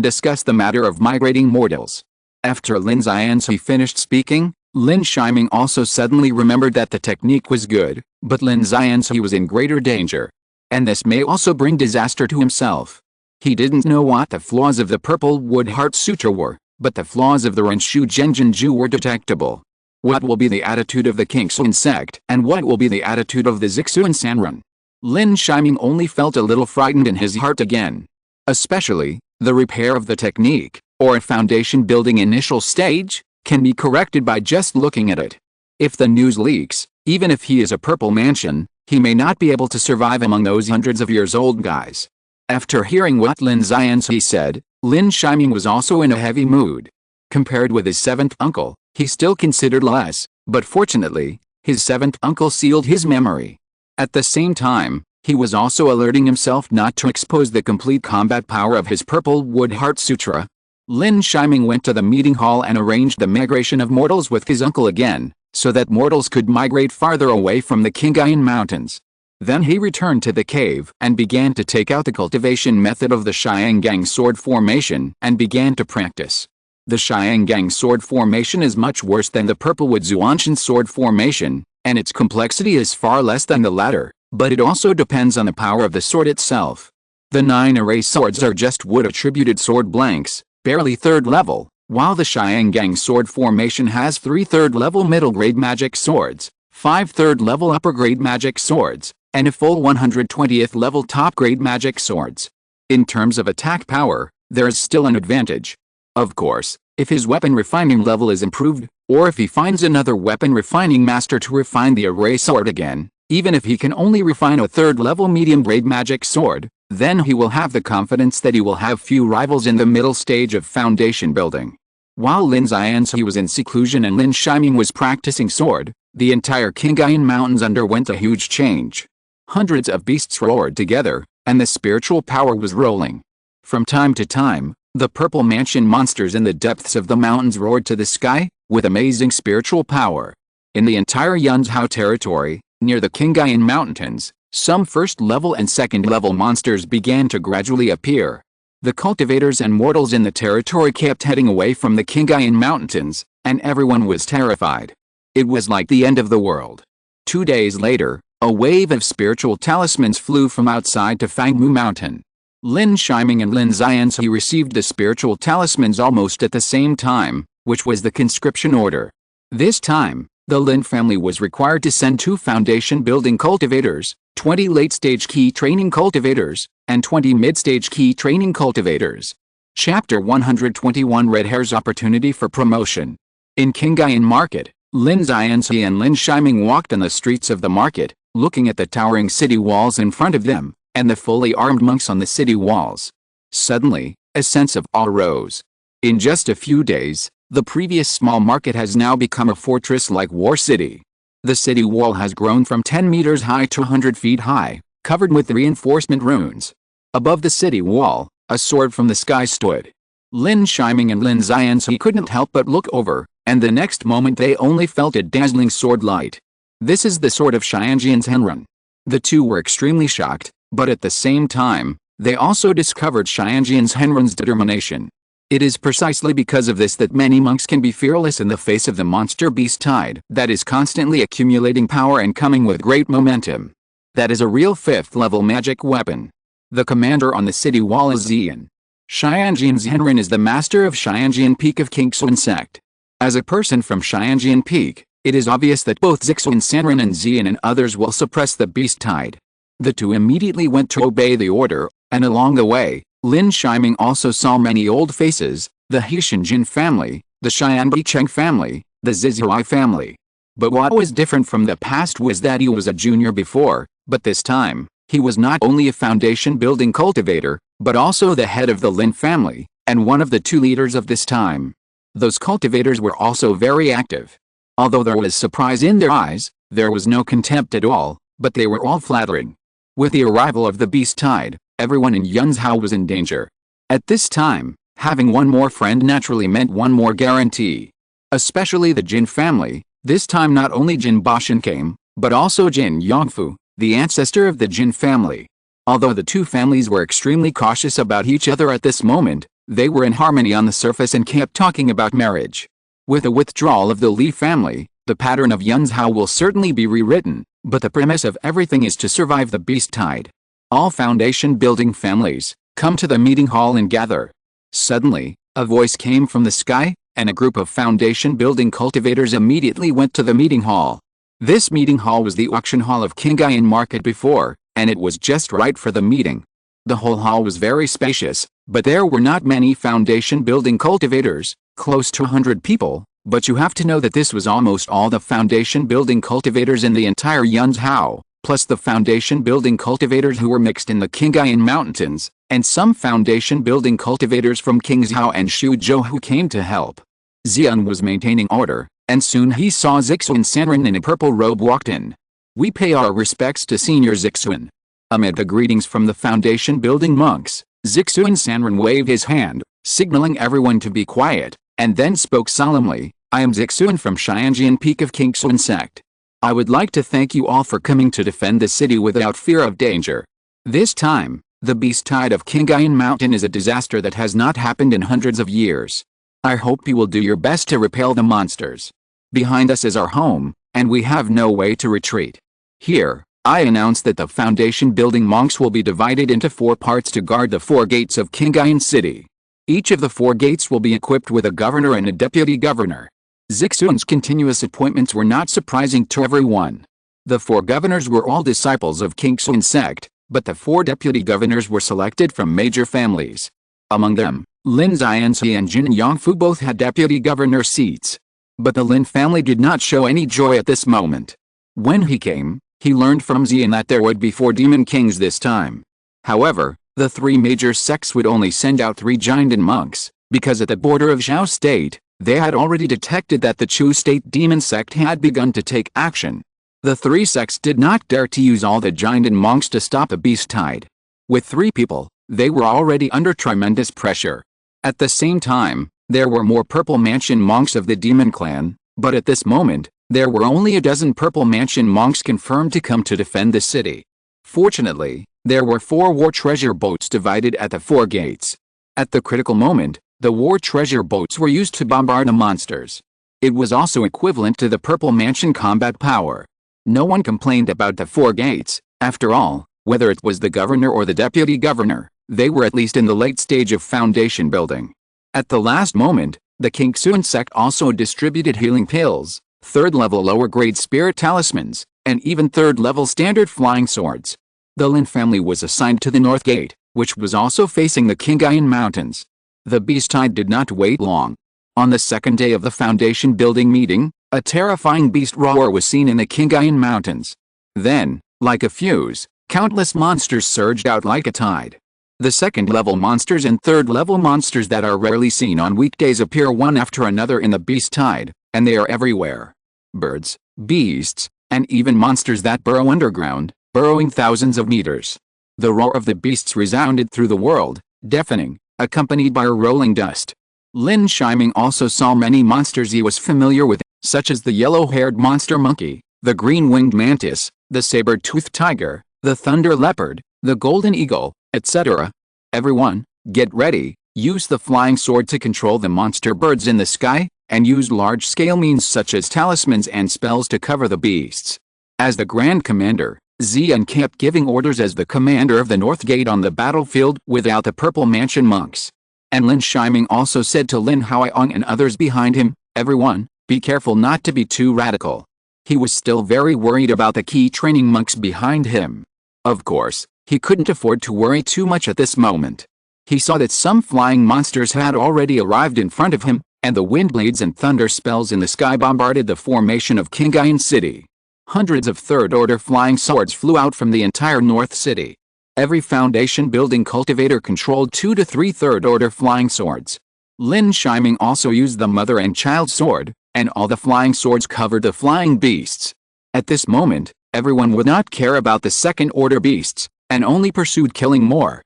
discuss the matter of migrating mortals. After Lin Yi finished speaking, Lin Shiming also suddenly remembered that the technique was good, but Lin Yi was in greater danger. And this may also bring disaster to himself. He didn't know what the flaws of the Purple Wood Heart Sutra were, but the flaws of the Renshu Genjinju were detectable. What will be the attitude of the Kingsun sect, and what will be the attitude of the Zixuan Sanrun? Lin Shiming only felt a little frightened in his heart again. Especially, the repair of the technique, or a foundation building initial stage, can be corrected by just looking at it. If the news leaks, even if he is a purple mansion, he may not be able to survive among those hundreds of years old guys. After hearing what Lin Yi said, Lin Shiming was also in a heavy mood. Compared with his seventh uncle, he still considered less, but fortunately, his seventh uncle sealed his memory. At the same time, he was also alerting himself not to expose the complete combat power of his Purple Wood Heart Sutra. Lin Shiming went to the meeting hall and arranged the migration of mortals with his uncle again, so that mortals could migrate farther away from the Qingyuan Mountains. Then he returned to the cave and began to take out the cultivation method of the Xiangang sword formation and began to practice. The Xiangang sword formation is much worse than the Purplewood Zuanshan sword formation, and its complexity is far less than the latter, but it also depends on the power of the sword itself. The 9 array swords are just wood-attributed sword blanks, barely 3rd level, while the Xiangang sword formation has 3 3rd-level middle-grade magic swords, 5 3rd-level upper-grade magic swords, and a full 120th level top-grade magic swords. In terms of attack power, there is still an advantage. Of course, if his weapon refining level is improved, or if he finds another weapon refining master to refine the array sword again, even if he can only refine a 3rd-level medium-grade magic sword, then he will have the confidence that he will have few rivals in the middle stage of foundation building. While Lin Yi was in seclusion and Lin Shiming was practicing sword, the entire Qingyuan Mountains underwent a huge change. Hundreds of beasts roared together, and the spiritual power was rolling. From time to time, the purple mansion monsters in the depths of the mountains roared to the sky, with amazing spiritual power. In the entire Yunzhou territory, near the Qingyuan Mountains, some first-level and second-level monsters began to gradually appear. The cultivators and mortals in the territory kept heading away from the Qingyuan Mountains, and everyone was terrified. It was like the end of the world. 2 days later, a wave of spiritual talismans flew from outside to Fangmu Mountain. Lin Shiming and Lin Yi received the spiritual talismans almost at the same time, which was the conscription order. This time, the Lin family was required to send 2 foundation-building cultivators, 20 late-stage key training cultivators, and 20 mid-stage key training cultivators. Chapter 121 Red Hair's Opportunity for Promotion. In Qingyuan Market, Lin Yi and Lin Shiming walked on the streets of the market, looking at the towering city walls in front of them, and the fully armed monks on the city walls. Suddenly, a sense of awe rose. In just a few days, The previous small market has now become a fortress-like war city. The city wall has grown from 10 meters high to 100 feet high, covered with reinforcement runes. Above the city wall, a sword from the sky stood. Lin Yi and Lin Yi couldn't help but look over, and the next moment they only felt a dazzling sword light. This is the sword of Xianjian's Henrun. The two were extremely shocked, but at the same time, they also discovered Xianjian's Henrun's determination. It is precisely because of this that many monks can be fearless in the face of the monster beast tide that is constantly accumulating power and coming with great momentum. That is a real 5th level magic weapon. The commander on the city wall is Xian. Xianjian's Henrun is the master of Xianjian Peak of Qingxuan sect. As a person from Xianjian Peak, it is obvious that both Zixuan Sanren and Xian and others will suppress the beast tide. The two immediately went to obey the order, and along the way, Lin Yi also saw many old faces, the Jin family, the Xianbicheng family, the Zizuai family. But what was different from the past was that he was a junior before, but this time, he was not only a foundation-building cultivator, but also the head of the Lin family, and one of the 2 leaders of this time. Those cultivators were also very active. Although there was surprise in their eyes, there was no contempt at all, but they were all flattering. With the arrival of the beast tide, everyone in Yunzhao was in danger. At this time, having one more friend naturally meant one more guarantee. Especially the Jin family, this time not only Jin Bashan came, but also Jin Yongfu, the ancestor of the Jin family. Although the two families were extremely cautious about each other at this moment, they were in harmony on the surface and kept talking about marriage. With the withdrawal of the Li family, the pattern of Yunzhao will certainly be rewritten, but the premise of everything is to survive the beast tide. All foundation-building families, come to the meeting hall and gather. Suddenly, a voice came from the sky, and a group of foundation-building cultivators immediately went to the meeting hall. This meeting hall was the auction hall of Qingyuan Market before, and it was just right for the meeting. The whole hall was very spacious, but there were not many foundation-building cultivators, close to 100 people, but you have to know that this was almost all the foundation-building cultivators in the entire Yunzhao, plus the foundation-building cultivators who were mixed in the Qingyuan Mountains, and some foundation-building cultivators from Qingzhou and Shuzhou who came to help. Xian was maintaining order, and soon he saw Zixuan Sanren in a purple robe walked in. We pay our respects to Senior Zixuan. Amid the greetings from the foundation-building monks, Zixuan Sanren waved his hand, signaling everyone to be quiet, and then spoke solemnly, "I am Zixuan from Xianjian Peak of Qingxuan sect. I would like to thank you all for coming to defend the city without fear of danger. This time, the beast tide of Qingyuan Mountain is a disaster that has not happened in hundreds of years. I hope you will do your best to repel the monsters. Behind us is our home, and we have no way to retreat. Here, I announce that the foundation-building monks will be divided into 4 parts to guard the 4 gates of Qingyuan City. Each of the 4 gates will be equipped with a governor and a deputy governor." Zixuan's continuous appointments were not surprising to everyone. The 4 governors were all disciples of Qingxuan sect, but the 4 deputy governors were selected from major families. Among them, Lin Yi and Jin Yongfu both had deputy governor seats. But the Lin family did not show any joy at this moment. When he came, he learned from Xian that there would be 4 demon kings this time. However, the 3 major sects would only send out 3 giant monks, because at the border of Zhao State, they had already detected that the Chu State demon sect had begun to take action. The 3 sects did not dare to use all the giant monks to stop the beast tide. With 3 people, they were already under tremendous pressure. At the same time, there were more Purple Mansion monks of the demon clan, but at this moment, there were only a dozen Purple Mansion monks confirmed to come to defend the city. Fortunately, there were 4 war treasure boats divided at the 4 gates. At the critical moment, the war treasure boats were used to bombard the monsters. It was also equivalent to the Purple Mansion combat power. No one complained about the 4 gates. After all, whether it was the governor or the deputy governor, they were at least in the late stage of foundation building. At the last moment, the Qingxuan sect also distributed healing pills, 3rd-level lower-grade spirit talismans, and even 3rd-level standard flying swords. The Lin family was assigned to the north gate, which was also facing the Qingyuan Mountains. The beast tide did not wait long. On the 2nd day of the foundation building meeting, a terrifying beast roar was seen in the Qingyuan Mountains. Then, like a fuse, countless monsters surged out like a tide. The second-level monsters and third-level monsters that are rarely seen on weekdays appear one after another in the beast tide, and they are everywhere. Birds, beasts, and even monsters that burrow underground, burrowing thousands of meters. The roar of the beasts resounded through the world, deafening, accompanied by a rolling dust. Lin Yi also saw many monsters he was familiar with, such as the yellow-haired monster monkey, the green-winged mantis, the saber-toothed tiger, the thunder leopard, the golden eagle, etc. Everyone, get ready, use the flying sword to control the monster birds in the sky, and use large-scale means such as talismans and spells to cover the beasts. As the Grand Commander, Xian kept giving orders as the commander of the North Gate on the battlefield without the Purple Mansion monks. And Lin Yi also said to Lin Huayong and others behind him, everyone, be careful not to be too radical. He was still very worried about the key training monks behind him. Of course, he couldn't afford to worry too much at this moment. He saw that some flying monsters had already arrived in front of him, and the wind blades and thunder spells in the sky bombarded the formation of Qingyuan City. Hundreds of third-order flying swords flew out from the entire North City. Every foundation building cultivator controlled 2 to 3 third-order flying swords. Lin Yi also used the mother and child sword, and all the flying swords covered the flying beasts. At this moment, everyone would not care about the second-order beasts, and only pursued killing more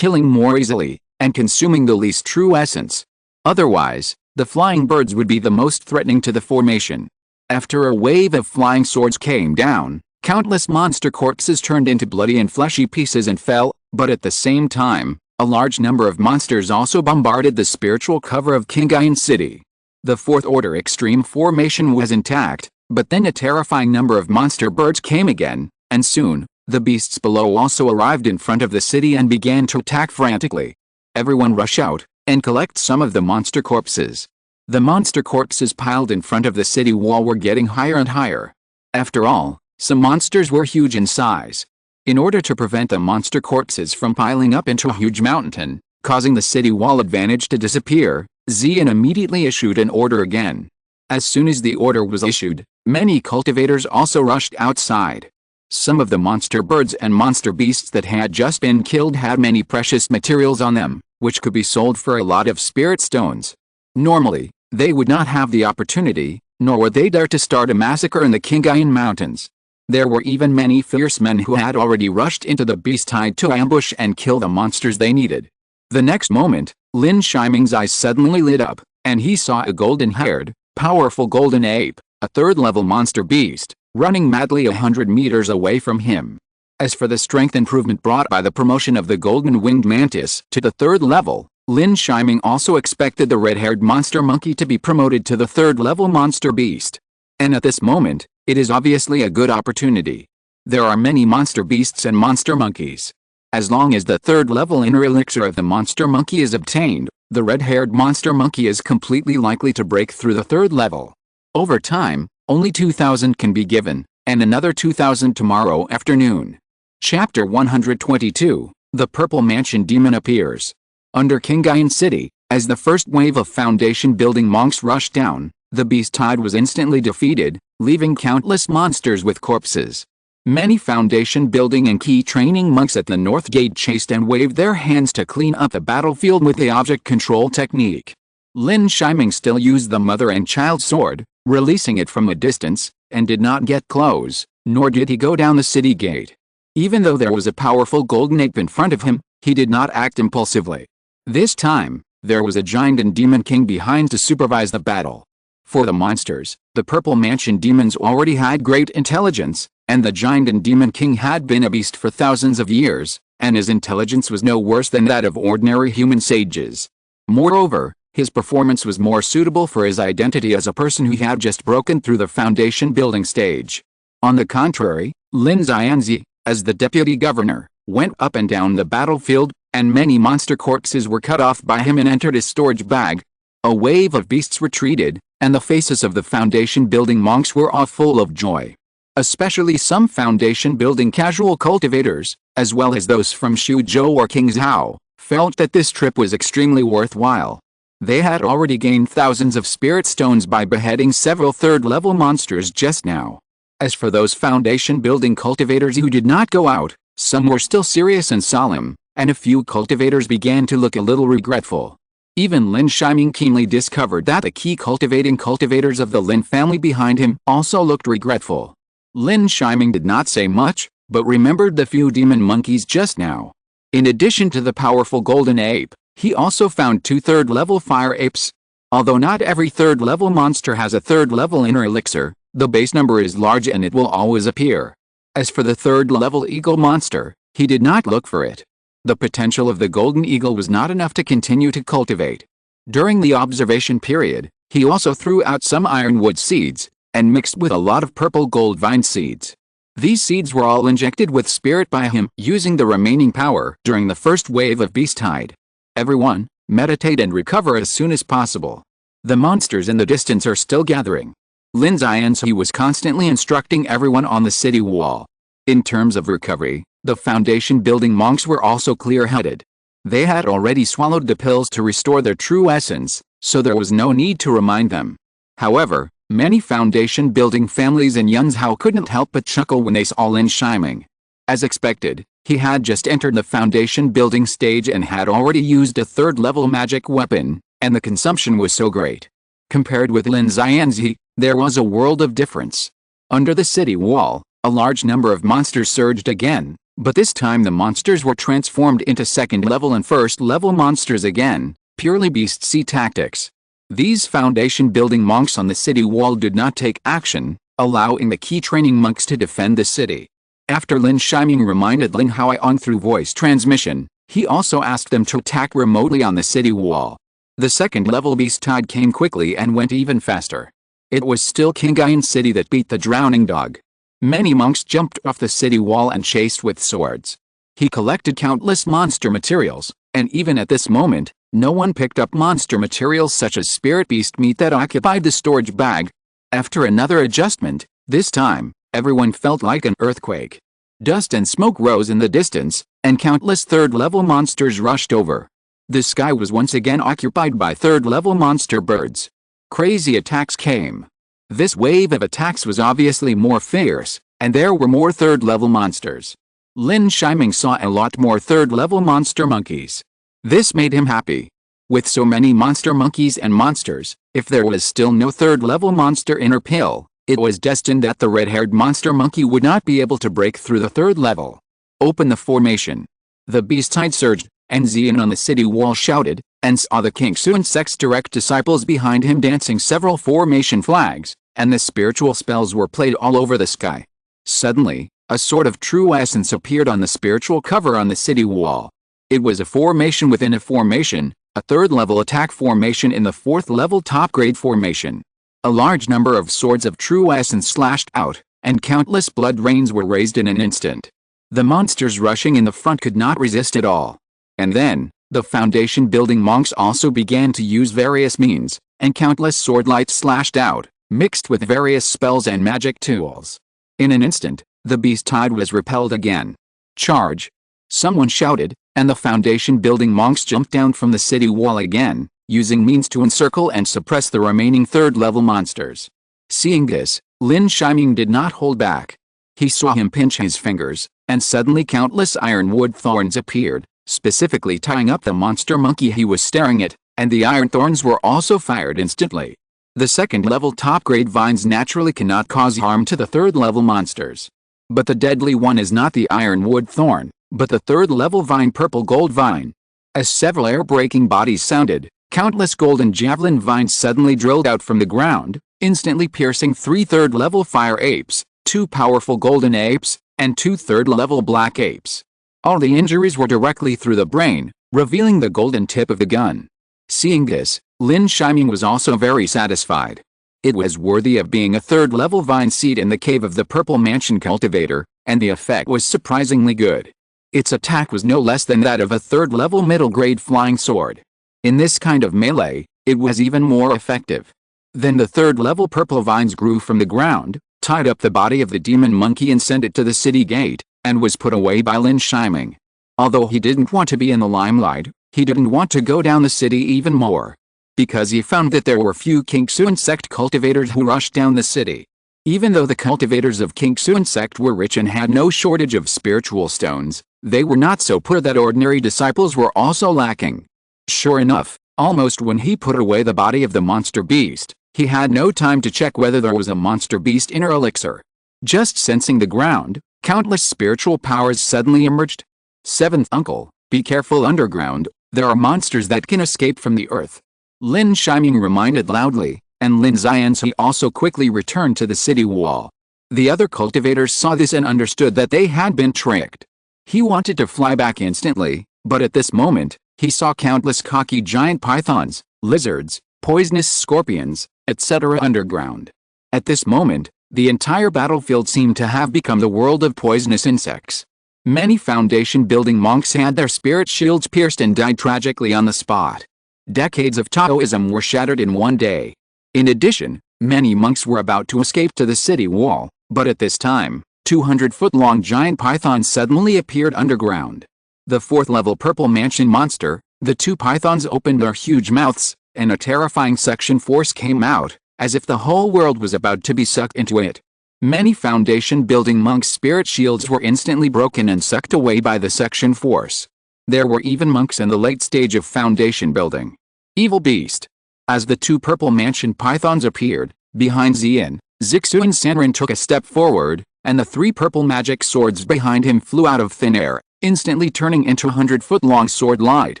easily, and consuming the least true essence. Otherwise, the flying birds would be the most threatening to the formation. After a wave of flying swords came down, countless monster corpses turned into bloody and fleshy pieces and fell, but at the same time, a large number of monsters also bombarded the spiritual cover of Qingyuan City. The fourth-order extreme formation was intact, but then a terrifying number of monster birds came again, and soon, the beasts below also arrived in front of the city and began to attack frantically. Everyone rush out, and collect some of the monster corpses. The monster corpses piled in front of the city wall were getting higher and higher. After all, some monsters were huge in size. In order to prevent the monster corpses from piling up into a huge mountain, causing the city wall advantage to disappear, Xian immediately issued an order again. As soon as the order was issued, many cultivators also rushed outside. Some of the monster birds and monster beasts that had just been killed had many precious materials on them, which could be sold for a lot of spirit stones. Normally, they would not have the opportunity, nor would they dare to start a massacre in the Qingyuan Mountains. There were even many fierce men who had already rushed into the beast tide to ambush and kill the monsters they needed. The next moment, Lin Yi's eyes suddenly lit up, and he saw a golden-haired, powerful golden ape, a third-level monster beast, running madly 100 meters away from him. As for the strength improvement brought by the promotion of the golden-winged mantis to the third level, Lin Yi also expected the red-haired monster monkey to be promoted to the third-level monster beast. And at this moment, it is obviously a good opportunity. There are many monster beasts and monster monkeys. As long as the third-level inner elixir of the monster monkey is obtained, the red-haired monster monkey is completely likely to break through the third level. Over time, only 2,000 can be given, and another 2,000 tomorrow afternoon. Chapter 122, The Purple Mansion Demon Appears. Under Qingyuan City, as the first wave of foundation-building monks rushed down, the beast tide was instantly defeated, leaving countless monsters with corpses. Many foundation-building and key training monks at the North Gate chased and waved their hands to clean up the battlefield with the object control technique. Lin Yi still used the mother and child sword, releasing it from a distance, and did not get close, nor did he go down the city gate. Even though there was a powerful golden ape in front of him, he did not act impulsively. This time, there was a giant and demon king behind to supervise the battle. For the monsters, the Purple Mansion demons already had great intelligence, and the giant and demon king had been a beast for thousands of years, and his intelligence was no worse than that of ordinary human sages. Moreover, his performance was more suitable for his identity as a person who had just broken through the foundation building stage. On the contrary, Lin Yi, as the deputy governor, went up and down the battlefield, and many monster corpses were cut off by him and entered his storage bag. A wave of beasts retreated, and the faces of the foundation-building monks were all full of joy. Especially some foundation-building casual cultivators, as well as those from Shuzhou or Qingzhou, felt that this trip was extremely worthwhile. They had already gained thousands of spirit stones by beheading several third-level monsters just now. As for those foundation-building cultivators who did not go out, some were still serious and solemn, and a few cultivators began to look a little regretful. Even Lin Shiming keenly discovered that the key cultivating cultivators of the Lin family behind him also looked regretful. Lin Shiming did not say much, but remembered the few demon monkeys just now. In addition to the powerful golden ape, he also found 2 third-level fire apes. Although not every third-level monster has a third-level inner elixir, the base number is large and it will always appear. As for the third-level eagle monster, he did not look for it. The potential of the golden eagle was not enough to continue to cultivate. During the observation period, he also threw out some ironwood seeds, and mixed with a lot of purple gold vine seeds. These seeds were all injected with spirit by him, using the remaining power during the first wave of beast tide. Everyone, meditate and recover as soon as possible. The monsters in the distance are still gathering. Lin Yi was constantly instructing everyone on the city wall. In terms of recovery, the foundation building monks were also clear-headed. They had already swallowed the pills to restore their true essence, so there was no need to remind them. However, many foundation building families in Yunzhou couldn't help but chuckle when they saw Lin Shiming. As expected, he had just entered the foundation building stage and had already used a third-level magic weapon, and the consumption was so great. Compared with Lin Yi, there was a world of difference. Under the city wall, a large number of monsters surged again, but this time the monsters were transformed into second-level and first-level monsters again, purely beast-see tactics. These foundation-building monks on the city wall did not take action, allowing the key training monks to defend the city. After Lin Shiming reminded Lin Huaiong through voice transmission, he also asked them to attack remotely on the city wall. The second-level beast tide came quickly and went even faster. It was still King Iron City that beat the drowning dog. Many monks jumped off the city wall and chased with swords. He collected countless monster materials, and even at this moment, no one picked up monster materials such as spirit beast meat that occupied the storage bag. After another adjustment, this time, everyone felt like an earthquake. Dust and smoke rose in the distance, and countless third-level monsters rushed over. The sky was once again occupied by third-level monster birds. Crazy attacks came. This wave of attacks was obviously more fierce, and there were more third-level monsters. Lin Shiming saw a lot more third-level monster monkeys. This made him happy. With so many monster monkeys and monsters, if there was still no third-level monster inner pill, it was destined that the red-haired monster monkey would not be able to break through the third level. Open the formation. The beast tide surged, and Xian on the city wall shouted, and saw the King Suan sect's direct disciples behind him dancing several formation flags, and the spiritual spells were played all over the sky. Suddenly, a sort of true essence appeared on the spiritual cover on the city wall. It was a formation within a formation, a third-level attack formation in the fourth-level top-grade formation. A large number of swords of true essence slashed out, and countless blood rains were raised in an instant. The monsters rushing in the front could not resist at all. And then, the foundation-building monks also began to use various means, and countless sword lights slashed out, mixed with various spells and magic tools. In an instant, the beast tide was repelled again. Charge! Someone shouted, and the foundation-building monks jumped down from the city wall again, using means to encircle and suppress the remaining third-level monsters. Seeing this, Lin Shiming did not hold back. He saw him pinch his fingers, and suddenly countless ironwood thorns appeared, specifically tying up the monster monkey he was staring at, and the iron thorns were also fired instantly. The second-level top-grade vines naturally cannot cause harm to the third-level monsters. But the deadly one is not the ironwood thorn, but the third-level vine, purple gold vine. As several air-breaking bodies sounded, countless golden javelin vines suddenly drilled out from the ground, instantly piercing 3 third-level fire apes, 2 powerful golden apes, and 2 third-level black apes. All the injuries were directly through the brain, revealing the golden tip of the gun. Seeing this, Lin Shiming was also very satisfied. It was worthy of being a third-level vine seed in the cave of the Purple Mansion cultivator, and the effect was surprisingly good. Its attack was no less than that of a third-level middle-grade flying sword. In this kind of melee, it was even more effective. Then the third-level purple vines grew from the ground, tied up the body of the demon monkey and sent it to the city gate, and was put away by Lin Shiming. Although he didn't want to be in the limelight, he didn't want to go down the city even more. Because he found that there were few King Suan sect cultivators who rushed down the city. Even though the cultivators of King Suan sect were rich and had no shortage of spiritual stones, They were not so poor that ordinary disciples were also lacking. Sure enough, almost when he put away the body of the monster beast, he had no time to check whether there was a monster beast inner elixir. Just sensing the ground, countless spiritual powers suddenly emerged. Seventh uncle, be careful underground, there are monsters that can escape from the earth. Lin Yi reminded loudly, and Lin Yi also quickly returned to the city wall. The other cultivators saw this and understood that they had been tricked. He wanted to fly back instantly, but at this moment, he saw countless cocky giant pythons, lizards, poisonous scorpions, etc. underground. At this moment, the entire battlefield seemed to have become the world of poisonous insects. Many foundation-building monks had their spirit shields pierced and died tragically on the spot. Decades of Taoism were shattered in one day. In addition, many monks were about to escape to the city wall, but at this time, 200-foot-long giant pythons suddenly appeared underground. The fourth-level purple mansion monster, the two pythons opened their huge mouths, and a terrifying suction force came out, as if the whole world was about to be sucked into it. Many foundation-building monks' spirit shields were instantly broken and sucked away by the suction force. There were even monks in the late stage of foundation building. Evil beast. As the two purple mansion pythons appeared, behind Xian, Zixu and Sanren took a step forward, and the three purple magic swords behind him flew out of thin air, instantly turning into 100-foot-long sword light,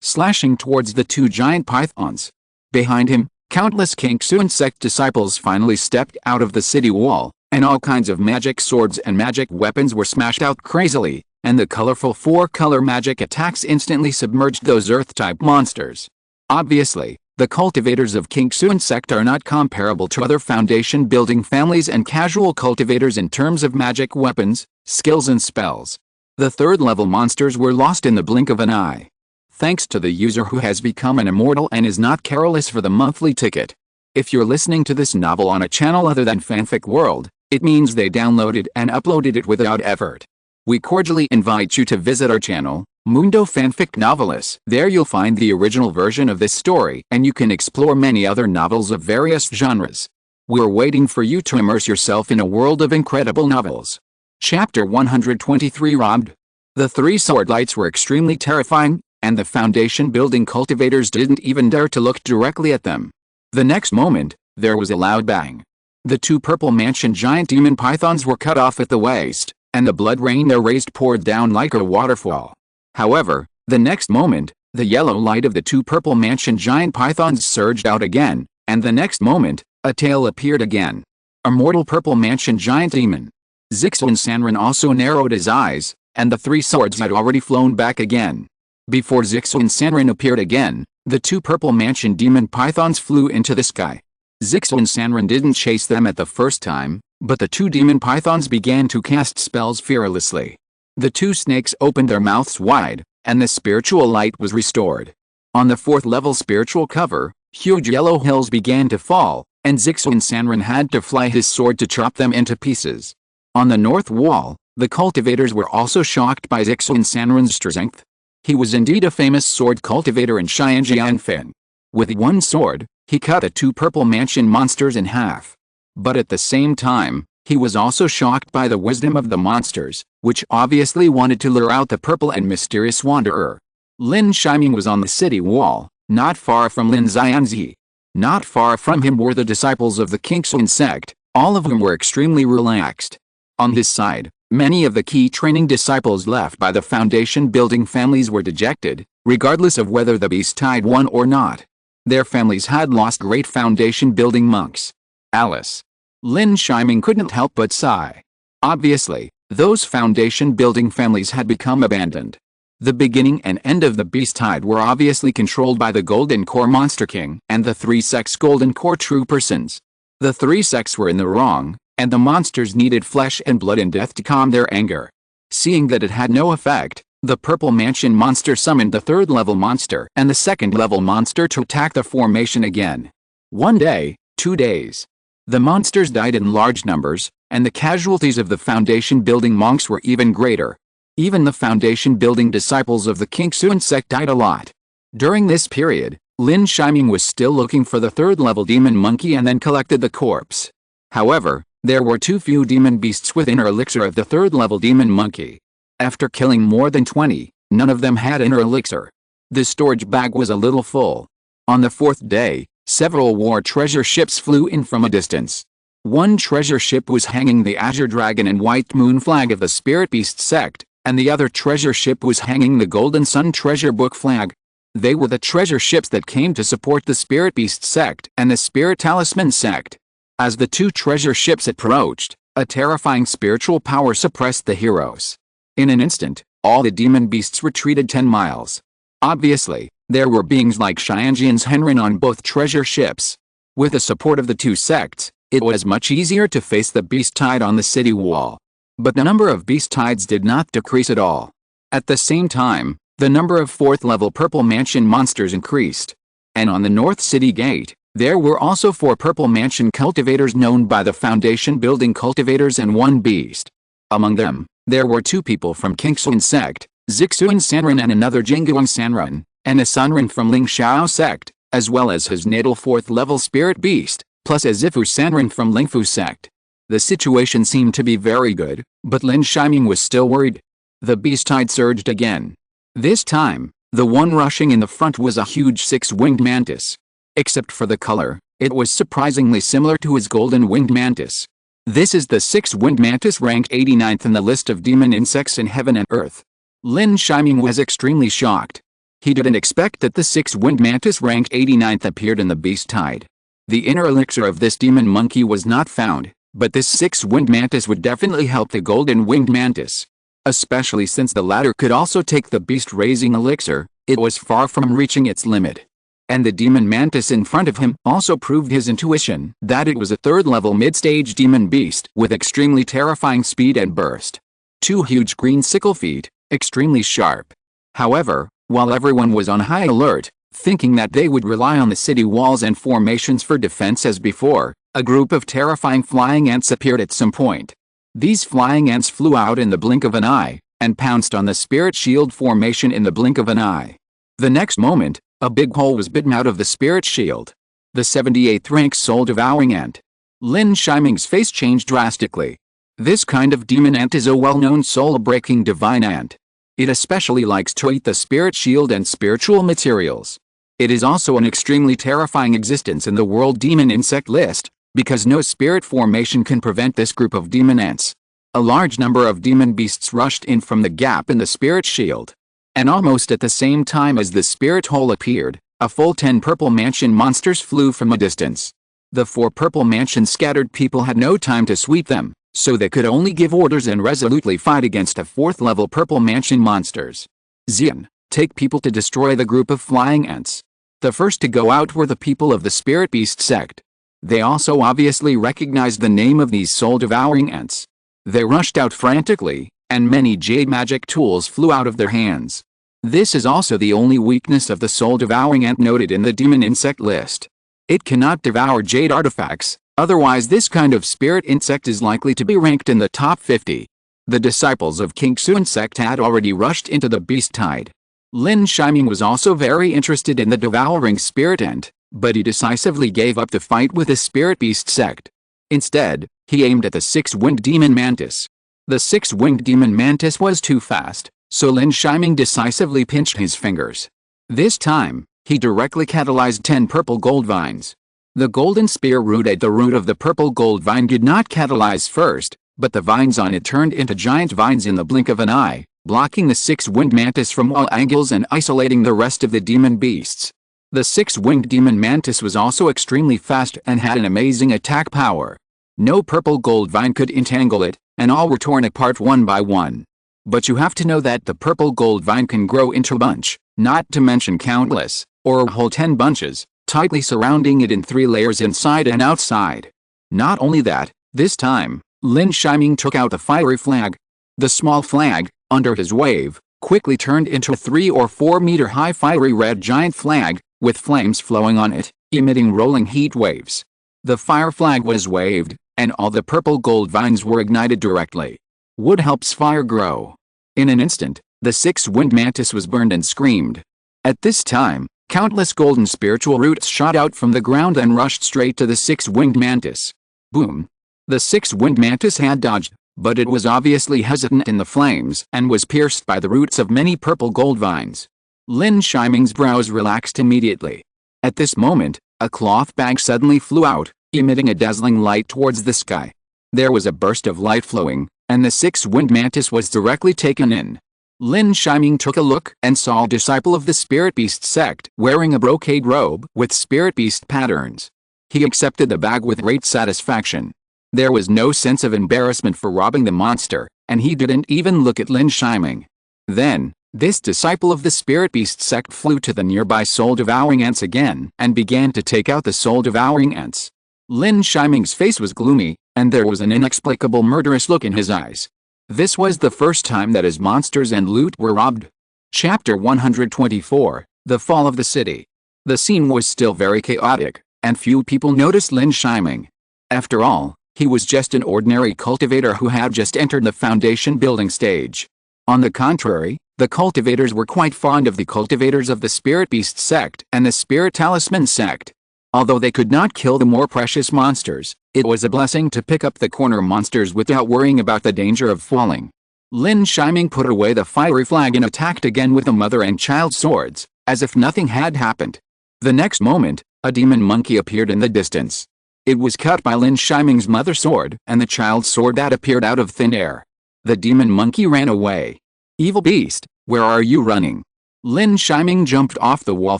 slashing towards the two giant pythons. Behind him, countless Kingsu and sect disciples finally stepped out of the city wall, and all kinds of magic swords and magic weapons were smashed out crazily, and the colorful four-color magic attacks instantly submerged those earth-type monsters. Obviously, the cultivators of Kingsu and sect are not comparable to other foundation-building families and casual cultivators in terms of magic weapons, skills and spells. The third-level monsters were lost in the blink of an eye. Thanks to the user who has become an immortal and is not careless for the monthly ticket. If you're listening to this novel on a channel other than Fanfic World, it means they downloaded and uploaded it without effort. We cordially invite you to visit our channel, Mundo Fanfic Novelis. There you'll find the original version of this story and you can explore many other novels of various genres. We're waiting for you to immerse yourself in a world of incredible novels. Chapter 123 Robbed. The three sword lights were extremely terrifying, and the foundation-building cultivators didn't even dare to look directly at them. The next moment, there was a loud bang. The two purple mansion giant demon pythons were cut off at the waist, and the blood rain they raised poured down like a waterfall. However, the next moment, the yellow light of the two purple mansion giant pythons surged out again, and the next moment, a tail appeared again. Immortal purple mansion giant demon. Zixu and Sanren also narrowed his eyes, and the three swords had already flown back again. Before Zixu and Sanren appeared again, the two purple mansion demon pythons flew into the sky. Zixu and Sanren didn't chase them at the first time, but the two demon pythons began to cast spells fearlessly. The two snakes opened their mouths wide, and the spiritual light was restored. On the fourth-level spiritual cover, huge yellow hills began to fall, and Zixu and Sanren had to fly his sword to chop them into pieces. On the north wall, the cultivators were also shocked by Zixu and Sanren's strength. He was indeed a famous sword cultivator in Xianjianfen. With one sword, he cut the two purple mansion monsters in half. But at the same time, he was also shocked by the wisdom of the monsters, which obviously wanted to lure out the purple and mysterious wanderer. Lin Yi was on the city wall, not far from Lin Yi. Not far from him were the disciples of the Kingsun sect, all of whom were extremely relaxed. On his side, many of the key training disciples left by the foundation-building families were dejected, regardless of whether the beast had won or not. Their families had lost great foundation-building monks. Alice. Lin Yi couldn't help but sigh. Obviously, those foundation-building families had become abandoned. The beginning and end of the beast tide were obviously controlled by the Golden Core Monster King and the three sects Golden Core True Persons. The three sects were in the wrong, and the monsters needed flesh and blood and death to calm their anger. Seeing that it had no effect, the purple mansion monster summoned the third-level monster and the second-level monster to attack the formation again. 1 day, 2 days. The monsters died in large numbers, and the casualties of the foundation-building monks were even greater. Even the foundation-building disciples of the Kingsun sect died a lot. During this period, Lin Yi was still looking for the third-level demon monkey and then collected the corpse. However, there were too few demon beasts with inner elixir of the third-level demon monkey. After killing more than 20, none of them had inner elixir. The storage bag was a little full. On the fourth day, several war treasure ships flew in from a distance. One treasure ship was hanging the Azure Dragon and White Moon flag of the Spirit Beast sect, and the other treasure ship was hanging the Golden Sun treasure book flag. They were the treasure ships that came to support the Spirit Beast sect and the Spirit Talisman sect. As the two treasure ships approached, a terrifying spiritual power suppressed the heroes. In an instant, all the demon beasts retreated 10 miles. Obviously, there were beings like Xianji and Henrin on both treasure ships. With the support of the two sects, it was much easier to face the beast tide on the city wall. But the number of beast tides did not decrease at all. At the same time, the number of 4th-level Purple Mansion monsters increased. And on the North City Gate, there were also 4 Purple Mansion cultivators known by the Foundation building cultivators and 1 beast. Among them, there were 2 people from Qingxuan sect, Zixuan Sanren and another Jingguang Sanren, and a Sanren from Ling Xiao sect, as well as his natal 4th-level spirit beast, plus a Zifu Sanren from Lingfu sect. The situation seemed to be very good, but Lin Shiming was still worried. The beast tide surged again. This time, the one rushing in the front was a huge 6-winged mantis. Except for the color, it was surprisingly similar to his golden-winged mantis. This is the 6-winged mantis ranked 89th in the list of demon insects in heaven and earth. Lin Shiming was extremely shocked. He didn't expect that the 6-winged mantis ranked 89th appeared in the beast tide. The inner elixir of this demon monkey was not found, but this 6-winged mantis would definitely help the golden-winged mantis. Especially since the latter could also take the beast-raising elixir, it was far from reaching its limit. And the demon mantis in front of him also proved his intuition that it was a 3rd-level mid-stage demon beast with extremely terrifying speed and burst. 2 huge green sickle feet, extremely sharp. However, while everyone was on high alert, thinking that they would rely on the city walls and formations for defense as before, a group of terrifying flying ants appeared at some point. These flying ants flew out in the blink of an eye, and pounced on the spirit shield formation in the blink of an eye. The next moment, a big hole was bitten out of the spirit shield. The 78th rank soul-devouring ant. Lin Shiming's face changed drastically. This kind of demon ant is a well-known soul-breaking divine ant. It especially likes to eat the spirit shield and spiritual materials. It is also an extremely terrifying existence in the world demon insect list, because no spirit formation can prevent this group of demon ants. A large number of demon beasts rushed in from the gap in the spirit shield. And almost at the same time as the spirit hole appeared, a full 10 Purple Mansion monsters flew from a distance. The 4 Purple Mansion scattered people had no time to sweep them, so they could only give orders and resolutely fight against a 4th-level Purple Mansion monsters. Xian, take people to destroy the group of flying ants. The first to go out were the people of the Spirit Beast sect. They also obviously recognized the name of these soul-devouring ants. They rushed out frantically, and many jade magic tools flew out of their hands. This is also the only weakness of the soul-devouring ant noted in the demon insect list. It cannot devour jade artifacts, otherwise this kind of spirit insect is likely to be ranked in the top 50. The disciples of Qingxuan sect had already rushed into the beast tide. Lin Shiming was also very interested in the devouring spirit ant, but he decisively gave up the fight with the spirit beast sect. Instead, he aimed at the 6-winged demon mantis. The 6-winged demon mantis was too fast, so Lin Shiming decisively pinched his fingers. This time, he directly catalyzed 10 purple gold vines. The golden spear root at the root of the purple gold vine did not catalyze first, but the vines on it turned into giant vines in the blink of an eye, blocking the 6-winged mantis from all angles and isolating the rest of the demon beasts. The 6-winged demon mantis was also extremely fast and had an amazing attack power. No purple gold vine could entangle it, and all were torn apart one by one. But you have to know that the purple gold vine can grow into a bunch, not to mention countless, or a whole 10 bunches, tightly surrounding it in 3 layers inside and outside. Not only that, this time, Lin Shiming took out the fiery flag. The small flag, under his wave, quickly turned into a 3 or 4 meter high fiery red giant flag, with flames flowing on it, emitting rolling heat waves. The fire flag was waved, and all the purple gold vines were ignited directly. Wood helps fire grow. In an instant, the 6-winged mantis was burned and screamed. At this time, countless golden spiritual roots shot out from the ground and rushed straight to the 6-winged mantis. Boom! The 6-winged mantis had dodged, but it was obviously hesitant in the flames and was pierced by the roots of many purple gold vines. Lin Shiming's brows relaxed immediately. At this moment, a cloth bag suddenly flew out, emitting a dazzling light towards the sky. There was a burst of light flowing, and the six-winged mantis was directly taken in. Lin Shiming took a look and saw a disciple of the Spirit Beast sect wearing a brocade robe with Spirit Beast patterns. He accepted the bag with great satisfaction. There was no sense of embarrassment for robbing the monster, and he didn't even look at Lin Shiming. Then, this disciple of the Spirit Beast sect flew to the nearby soul-devouring ants again and began to take out the soul-devouring ants. Lin Shiming's face was gloomy, and there was an inexplicable murderous look in his eyes. This was the first time that his monsters and loot were robbed. Chapter 124, The Fall of the City. The scene was still very chaotic, and few people noticed Lin Shiming. After all, he was just an ordinary cultivator who had just entered the foundation building stage. On the contrary, the cultivators were quite fond of the cultivators of the Spirit Beast sect and the Spirit Talisman sect. Although they could not kill the more precious monsters, it was a blessing to pick up the corner monsters without worrying about the danger of falling. Lin Shiming put away the fiery flag and attacked again with the mother and child swords, as if nothing had happened. The next moment, a demon monkey appeared in the distance. It was cut by Lin Shiming's mother sword and the child sword that appeared out of thin air. The demon monkey ran away. Evil beast, where are you running? Lin Shiming jumped off the wall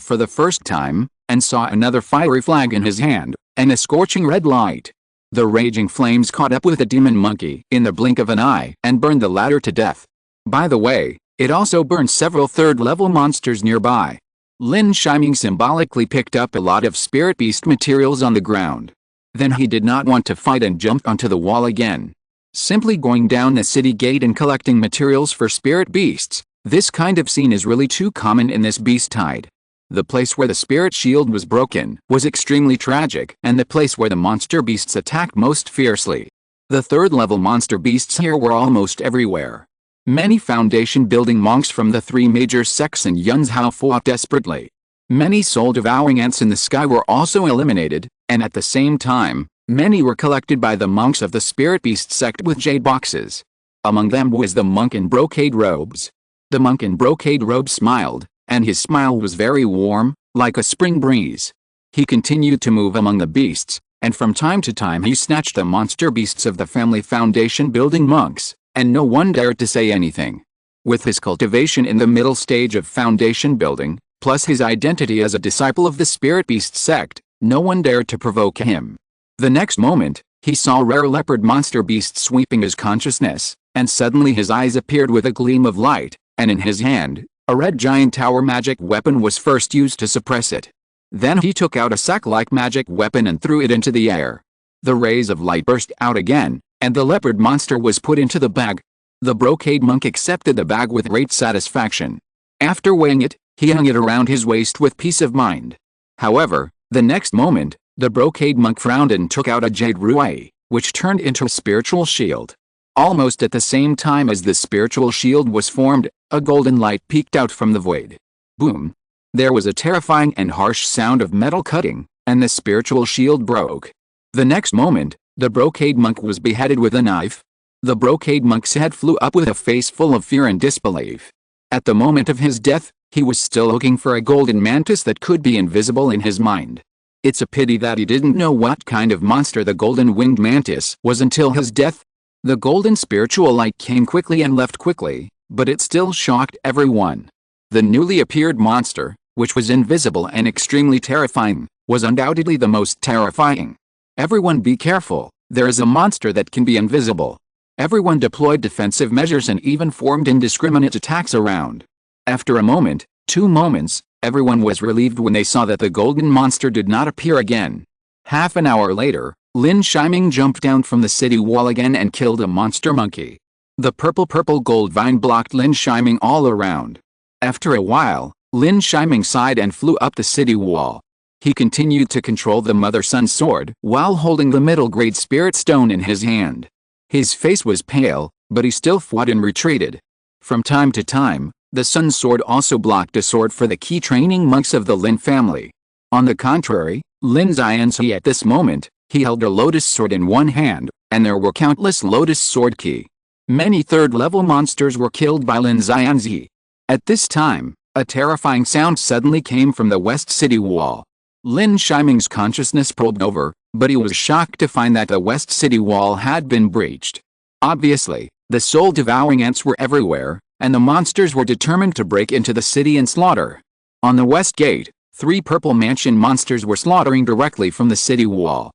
for the first time, and saw another fiery flag in his hand, and a scorching red light. The raging flames caught up with the demon monkey in the blink of an eye and burned the latter to death. By the way, it also burned several third-level monsters nearby. Lin Shiming symbolically picked up a lot of Spirit Beast materials on the ground. Then he did not want to fight and jumped onto the wall again. Simply going down the city gate and collecting materials for Spirit Beasts, this kind of scene is really too common in this beast tide. The place where the spirit shield was broken was extremely tragic, and the place where the monster beasts attacked most fiercely. The third-level monster beasts here were almost everywhere. Many foundation building monks from the three major sects in Yunzhou fought desperately. Many soul-devouring ants in the sky were also eliminated, and at the same time, many were collected by the monks of the Spirit Beast sect with jade boxes. Among them was the monk in brocade robes. The monk in brocade robes smiled, and his smile was very warm, like a spring breeze. He continued to move among the beasts, and from time to time he snatched the monster beasts of the family foundation building monks, and no one dared to say anything. With his cultivation in the middle stage of foundation building, plus his identity as a disciple of the Spirit Beast sect, no one dared to provoke him. The next moment, he saw rare leopard monster beasts sweeping his consciousness, and suddenly his eyes appeared with a gleam of light, and in his hand, a red giant tower magic weapon was first used to suppress it. Then he took out a sack-like magic weapon and threw it into the air. The rays of light burst out again, and the leopard monster was put into the bag. The brocade monk accepted the bag with great satisfaction. After weighing it, he hung it around his waist with peace of mind. However, the next moment, the brocade monk frowned and took out a jade ruai, which turned into a spiritual shield. Almost at the same time as the spiritual shield was formed, a golden light peeked out from the void. Boom! There was a terrifying and harsh sound of metal cutting, and the spiritual shield broke. The next moment, the brocade monk was beheaded with a knife. The brocade monk's head flew up with a face full of fear and disbelief. At the moment of his death, he was still looking for a golden mantis that could be invisible in his mind. It's a pity that he didn't know what kind of monster the golden winged mantis was until his death. The golden spiritual light came quickly and left quickly, but it still shocked everyone. The newly appeared monster, which was invisible and extremely terrifying, was undoubtedly the most terrifying. Everyone be careful, there is a monster that can be invisible. Everyone deployed defensive measures and even formed indiscriminate attacks around. After a moment, 2 moments, everyone was relieved when they saw that the golden monster did not appear again. Half an hour later, Lin Shiming jumped down from the city wall again and killed a monster monkey. The purple gold vine blocked Lin Shiming all around. After a while, Lin Shiming sighed and flew up the city wall. He continued to control the mother-son sword while holding the middle-grade spirit stone in his hand. His face was pale, but he still fought and retreated. From time to time, the sun sword also blocked a sword for the key training monks of the Lin family. On the contrary, Lin Yi at this moment, he held a lotus sword in one hand, and there were countless Lotus Sword Ki. Many third-level monsters were killed by Lin Yi. At this time, a terrifying sound suddenly came from the west city wall. Lin Shiming's consciousness probed over, but he was shocked to find that the west city wall had been breached. Obviously, the soul-devouring ants were everywhere, and the monsters were determined to break into the city and slaughter. On the west gate, 3 purple mansion monsters were slaughtering directly from the city wall.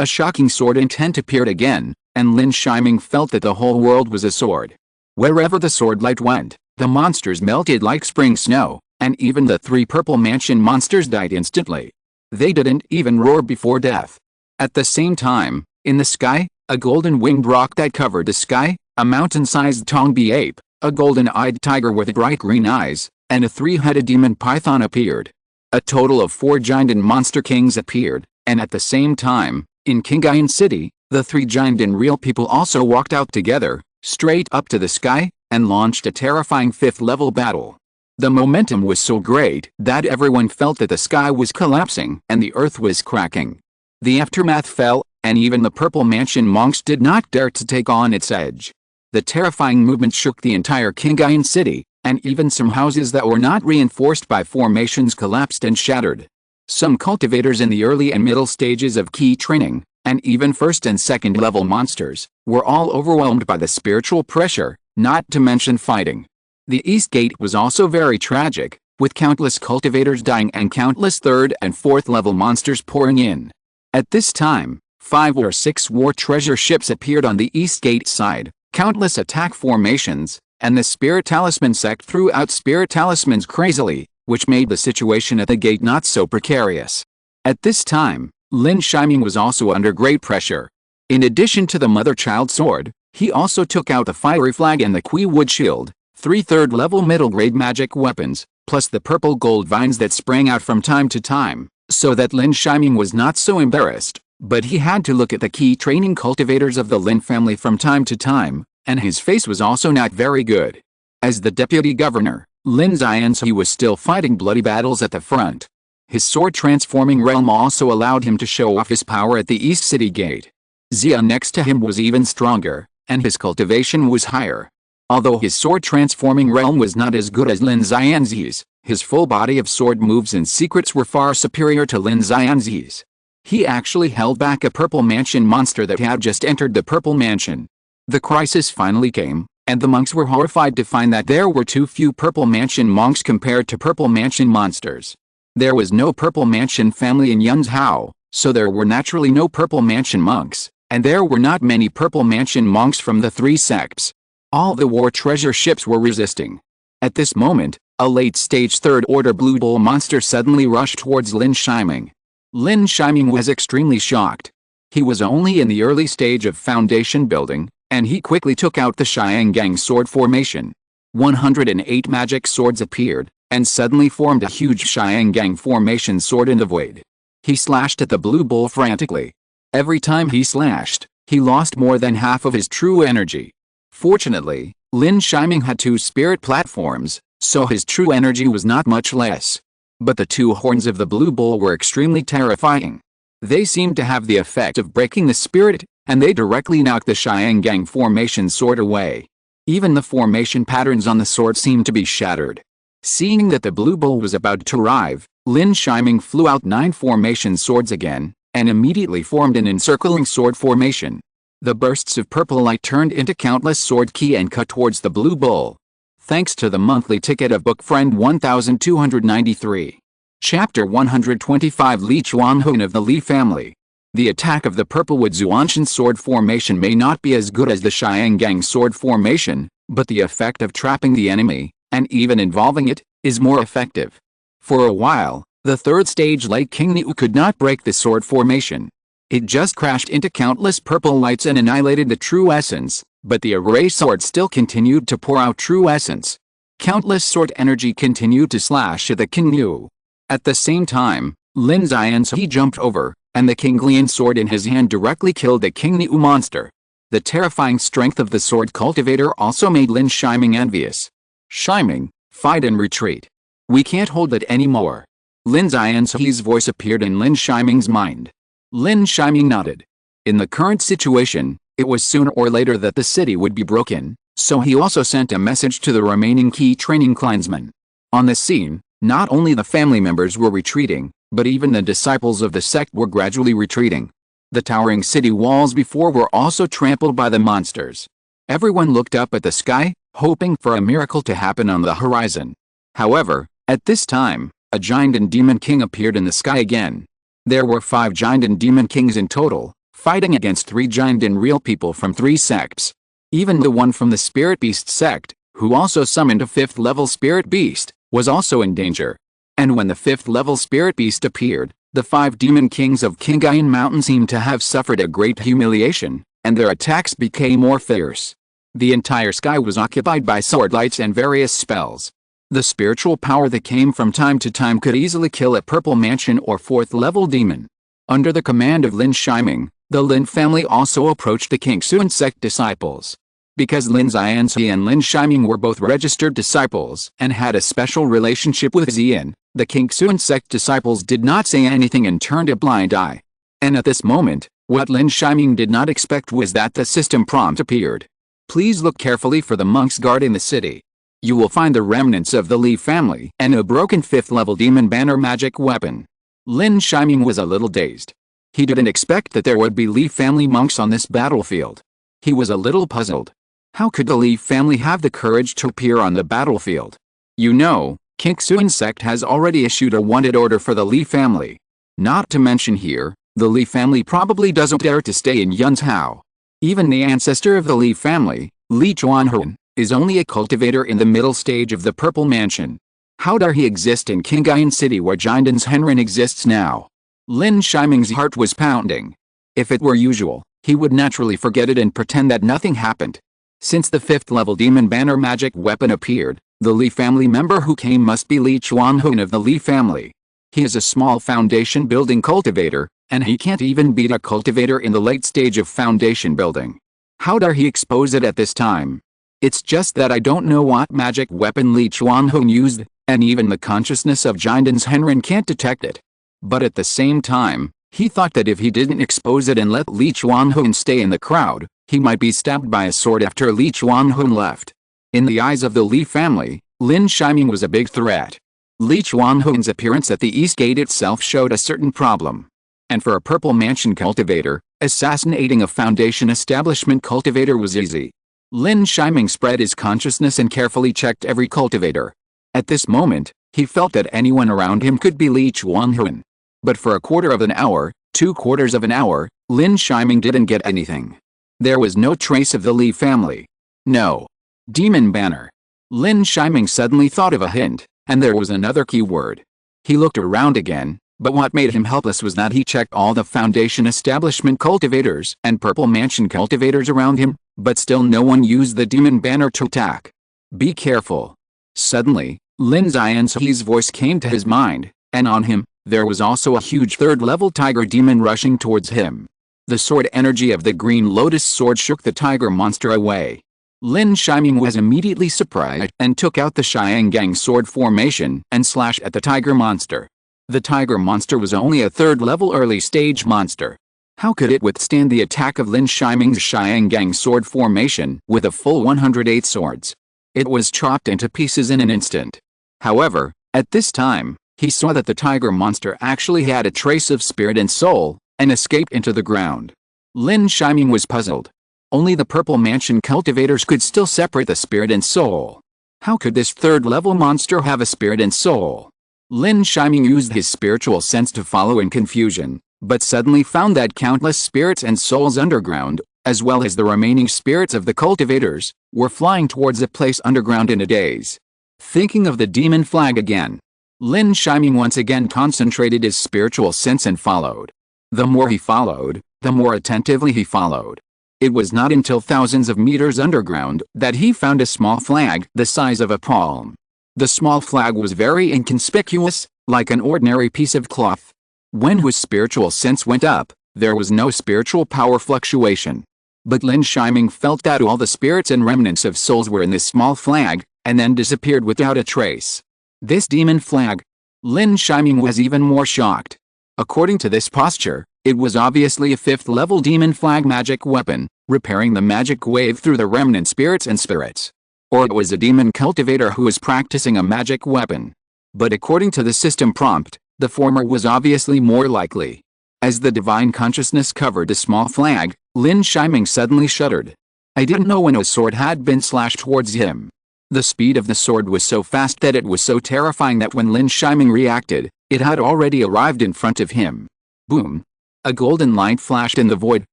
A shocking sword intent appeared again, and Lin Shiming felt that the whole world was a sword. Wherever the sword light went, the monsters melted like spring snow, and even the 3 purple mansion monsters died instantly. They didn't even roar before death. At the same time, in the sky, a golden winged rock that covered the sky, a mountain-sized Tongbi ape, a golden-eyed tiger with bright green eyes, and a 3-headed demon python appeared. A total of 4 giant and monster kings appeared, and at the same time, in Kingayan City, the 3 giant and real people also walked out together, straight up to the sky, and launched a terrifying 5th-level battle. The momentum was so great that everyone felt that the sky was collapsing and the earth was cracking. The aftermath fell, and even the purple mansion monks did not dare to take on its edge. The terrifying movement shook the entire Kingayan City, and even some houses that were not reinforced by formations collapsed and shattered. Some cultivators in the early and middle stages of key training, and even first and second level monsters, were all overwhelmed by the spiritual pressure, not to mention fighting. The East Gate was also very tragic, with countless cultivators dying and countless third and fourth level monsters pouring in. At this time, 5 or 6 war treasure ships appeared on the East Gate side, countless attack formations, and the Spirit Talisman sect threw out Spirit Talismans crazily, which made the situation at the gate not so precarious. At this time, Lin Shiming was also under great pressure. In addition to the mother-child sword, he also took out the fiery flag and the Kui wood shield, 3 third-level middle-grade magic weapons, plus the purple gold vines that sprang out from time to time, so that Lin Shiming was not so embarrassed, but he had to look at the key training cultivators of the Lin family from time to time, and his face was also not very good. As the deputy governor, Lin Yi was still fighting bloody battles at the front. His sword-transforming realm also allowed him to show off his power at the East City Gate. Xia next to him was even stronger, and his cultivation was higher. Although his sword-transforming realm was not as good as Lin Xianzi's, his full body of sword moves and secrets were far superior to Lin Xianzi's. He actually held back a purple mansion monster that had just entered the purple mansion. The crisis finally came, and the monks were horrified to find that there were too few purple mansion monks compared to purple mansion monsters. There was no purple mansion family in Yunzhou, so there were naturally no purple mansion monks, and there were not many purple mansion monks from the 3 sects. All the war treasure ships were resisting. At this moment, a late-stage third-order blue bull monster suddenly rushed towards Lin Shiming. Lin Shiming was extremely shocked. He was only in the early stage of foundation building, and he quickly took out the Xiangang sword formation. 108 magic swords appeared, and suddenly formed a huge Xiangang formation sword in the void. He slashed at the blue bull frantically. Every time he slashed, he lost more than half of his true energy. Fortunately, Lin Shiming had 2 spirit platforms, so his true energy was not much less. But the 2 horns of the blue bull were extremely terrifying. They seemed to have the effect of breaking the spirit, and they directly knocked the Xiangang formation sword away. Even the formation patterns on the sword seemed to be shattered. Seeing that the blue bull was about to arrive, Lin Shiming flew out 9 formation swords again, and immediately formed an encircling sword formation. The bursts of purple light turned into countless sword ki and cut towards the blue bull. Thanks to the monthly ticket of Book Friend 1293. Chapter 125 Li Chuanhun of the Li family. The attack of the Purplewood Zuanshan sword formation may not be as good as the Xiangang sword formation, but the effect of trapping the enemy, and even involving it, is more effective. For a while, the 3rd stage Lake King Niu could not break the sword formation. It just crashed into countless purple lights and annihilated the true essence, but the array sword still continued to pour out true essence. Countless sword energy continued to slash at the King Niu. At the same time, Lin Yi jumped over, and the Kinglian sword in his hand directly killed the King Niu monster. The terrifying strength of the sword cultivator also made Lin Shiming envious. Shiming, fight and retreat. We can't hold it anymore. Lin Yi's voice appeared in Lin Shiming's mind. Lin Shiming nodded. In the current situation, it was sooner or later that the city would be broken, so he also sent a message to the remaining key training clansmen. On the scene, not only the family members were retreating, but even the disciples of the sect were gradually retreating. The towering city walls before were also trampled by the monsters. Everyone looked up at the sky, hoping for a miracle to happen on the horizon. However, at this time, a giant and demon king appeared in the sky again. There were 5 giant and demon kings in total, fighting against 3 giant and real people from 3 sects. Even the one from the Spirit Beast sect, who also summoned a 5th level Spirit Beast, was also in danger. And when the 5th level Spirit Beast appeared, the 5 demon kings of Kingayan Mountain seemed to have suffered a great humiliation, and their attacks became more fierce. The entire sky was occupied by sword lights and various spells. The spiritual power that came from time to time could easily kill a purple mansion or 4th level demon. Under the command of Lin Shiming, the Lin family also approached the Qingxuan sect disciples. Because Lin Zianzi and Lin Shiming were both registered disciples and had a special relationship with Xian, the Qingxuan sect disciples did not say anything and turned a blind eye. And at this moment, what Lin Shiming did not expect was that the system prompt appeared. Please look carefully for the monks guarding the city. You will find the remnants of the Li family and a broken 5th level demon banner magic weapon. Lin Shiming was a little dazed. He didn't expect that there would be Li family monks on this battlefield. He was a little puzzled. How could the Li family have the courage to appear on the battlefield? You know, Qingxuan sect has already issued a wanted order for the Li family. Not to mention here, the Li family probably doesn't dare to stay in Yunzhou. Even the ancestor of the Li family, Li Chuanhun, is only a cultivator in the middle stage of the Purple Mansion. How dare he exist in Kingayan City where Jinden's Henrin exists now? Lin Shiming's heart was pounding. If it were usual, he would naturally forget it and pretend that nothing happened. Since the 5th level demon banner magic weapon appeared, the Li family member who came must be Li Chuanhun of the Li family. He is a small foundation building cultivator, and he can't even beat a cultivator in the late stage of foundation building. How dare he expose it at this time? It's just that I don't know what magic weapon Li Chuanhun used, and even the consciousness of Jinden's Henrin can't detect it. But at the same time, he thought that if he didn't expose it and let Li Chuanhun stay in the crowd, he might be stabbed by a sword after Li Chuanhun left. In the eyes of the Li family, Lin Shiming was a big threat. Li Chuanhun's appearance at the East Gate itself showed a certain problem. And for a Purple Mansion cultivator, assassinating a foundation establishment cultivator was easy. Lin Shiming spread his consciousness and carefully checked every cultivator. At this moment, he felt that anyone around him could be Li Chuanhun. But for a quarter of an hour, 2/4 of an hour, Lin Shiming didn't get anything. There was no trace of the Li family. No. Demon banner. Lin Shiming suddenly thought of a hint, and there was another keyword. He looked around again, but what made him helpless was that he checked all the foundation establishment cultivators and Purple Mansion cultivators around him, but still no one used the demon banner to attack. Be careful. Suddenly, Lin Zianzi's voice came to his mind, and on him, there was also a huge 3rd level tiger demon rushing towards him. The sword energy of the green lotus sword shook the tiger monster away. Lin Shiming was immediately surprised and took out the Xiangang sword formation and slashed at the tiger monster. The tiger monster was only a 3rd level early stage monster. How could it withstand the attack of Lin Shiming's Xiangang sword formation with a full 108 swords? It was chopped into pieces in an instant. However, at this time, he saw that the tiger monster actually had a trace of spirit and soul, and escaped into the ground. Lin Shiming was puzzled. Only the Purple Mansion cultivators could still separate the spirit and soul. How could this 3rd level monster have a spirit and soul? Lin Shiming used his spiritual sense to follow in confusion, but suddenly found that countless spirits and souls underground, as well as the remaining spirits of the cultivators, were flying towards the place underground in a daze. Thinking of the demon flag again, Lin Shiming once again concentrated his spiritual sense and followed. The more he followed, the more attentively he followed. It was not until thousands of meters underground that he found a small flag the size of a palm. The small flag was very inconspicuous, like an ordinary piece of cloth. When his spiritual sense went up, there was no spiritual power fluctuation. But Lin Shiming felt that all the spirits and remnants of souls were in this small flag, and then disappeared without a trace. This demon flag. Lin Shiming was even more shocked. According to this posture, It was obviously a 5th level demon flag magic weapon, repairing the magic wave through the remnant spirits and spirits. Or it was a demon cultivator who was practicing a magic weapon. But according to the system prompt, the former was obviously more likely. As the divine consciousness covered the small flag, Lin Shiming suddenly shuddered. I didn't know when a sword had been slashed towards him. The speed of the sword was so fast that it was so terrifying that when Lin Shiming reacted, it had already arrived in front of him. Boom! A golden light flashed in the void,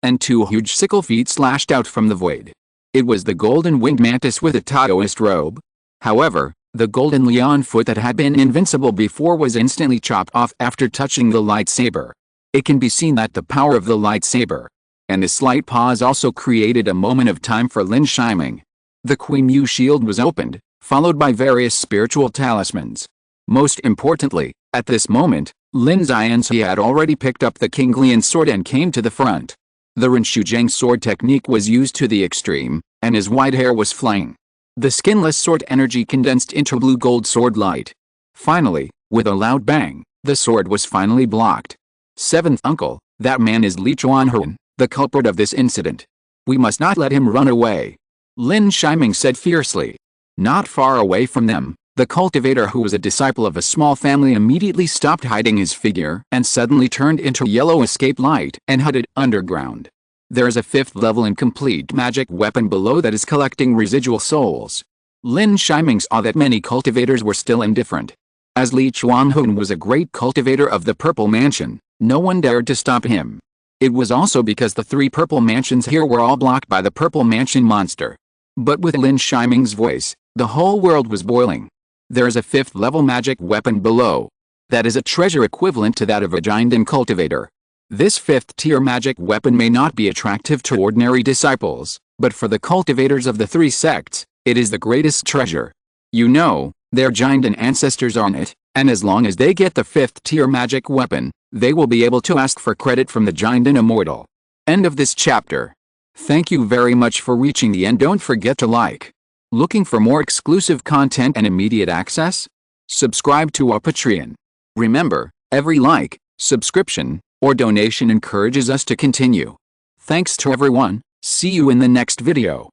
and 2 huge sickle feet slashed out from the void. It was the golden winged mantis with a Taoist robe. However, the golden lion foot that had been invincible before was instantly chopped off after touching the lightsaber. It can be seen that the power of the lightsaber and the slight pause also created a moment of time for Lin Shiming. The Queen Yu shield was opened, followed by various spiritual talismans. Most importantly, at this moment, Lin Xianxi had already picked up the King Lian sword and came to the front. The Ren Shuzheng sword technique was used to the extreme, and his white hair was flying. The skinless sword energy condensed into blue-gold sword light. Finally, with a loud bang, the sword was finally blocked. 7th uncle, that man is Li Chuanhun, the culprit of this incident. We must not let him run away. Lin Shiming said fiercely. Not far away from them, the cultivator who was a disciple of a small family immediately stopped hiding his figure and suddenly turned into yellow escape light and headed underground. There is a 5th level incomplete magic weapon below that is collecting residual souls. Lin Shiming saw that many cultivators were still indifferent. As Li Chuanhun was a great cultivator of the Purple Mansion, no one dared to stop him. It was also because the 3 purple mansions here were all blocked by the Purple Mansion monster. But with Lin Shiming's voice, the whole world was boiling. There is a 5th level magic weapon below. That is a treasure equivalent to that of a giant cultivator. This 5th tier magic weapon may not be attractive to ordinary disciples, but for the cultivators of the 3 sects, it is the greatest treasure. You know, their giant ancestors on it, and as long as they get the 5th tier magic weapon, they will be able to ask for credit from the giant and immortal. End of this chapter. Thank you very much for reaching the end. Don't forget to like. Looking for more exclusive content and immediate access? Subscribe to our Patreon. Remember, every like, subscription, or donation encourages us to continue. Thanks to everyone. See you in the next video.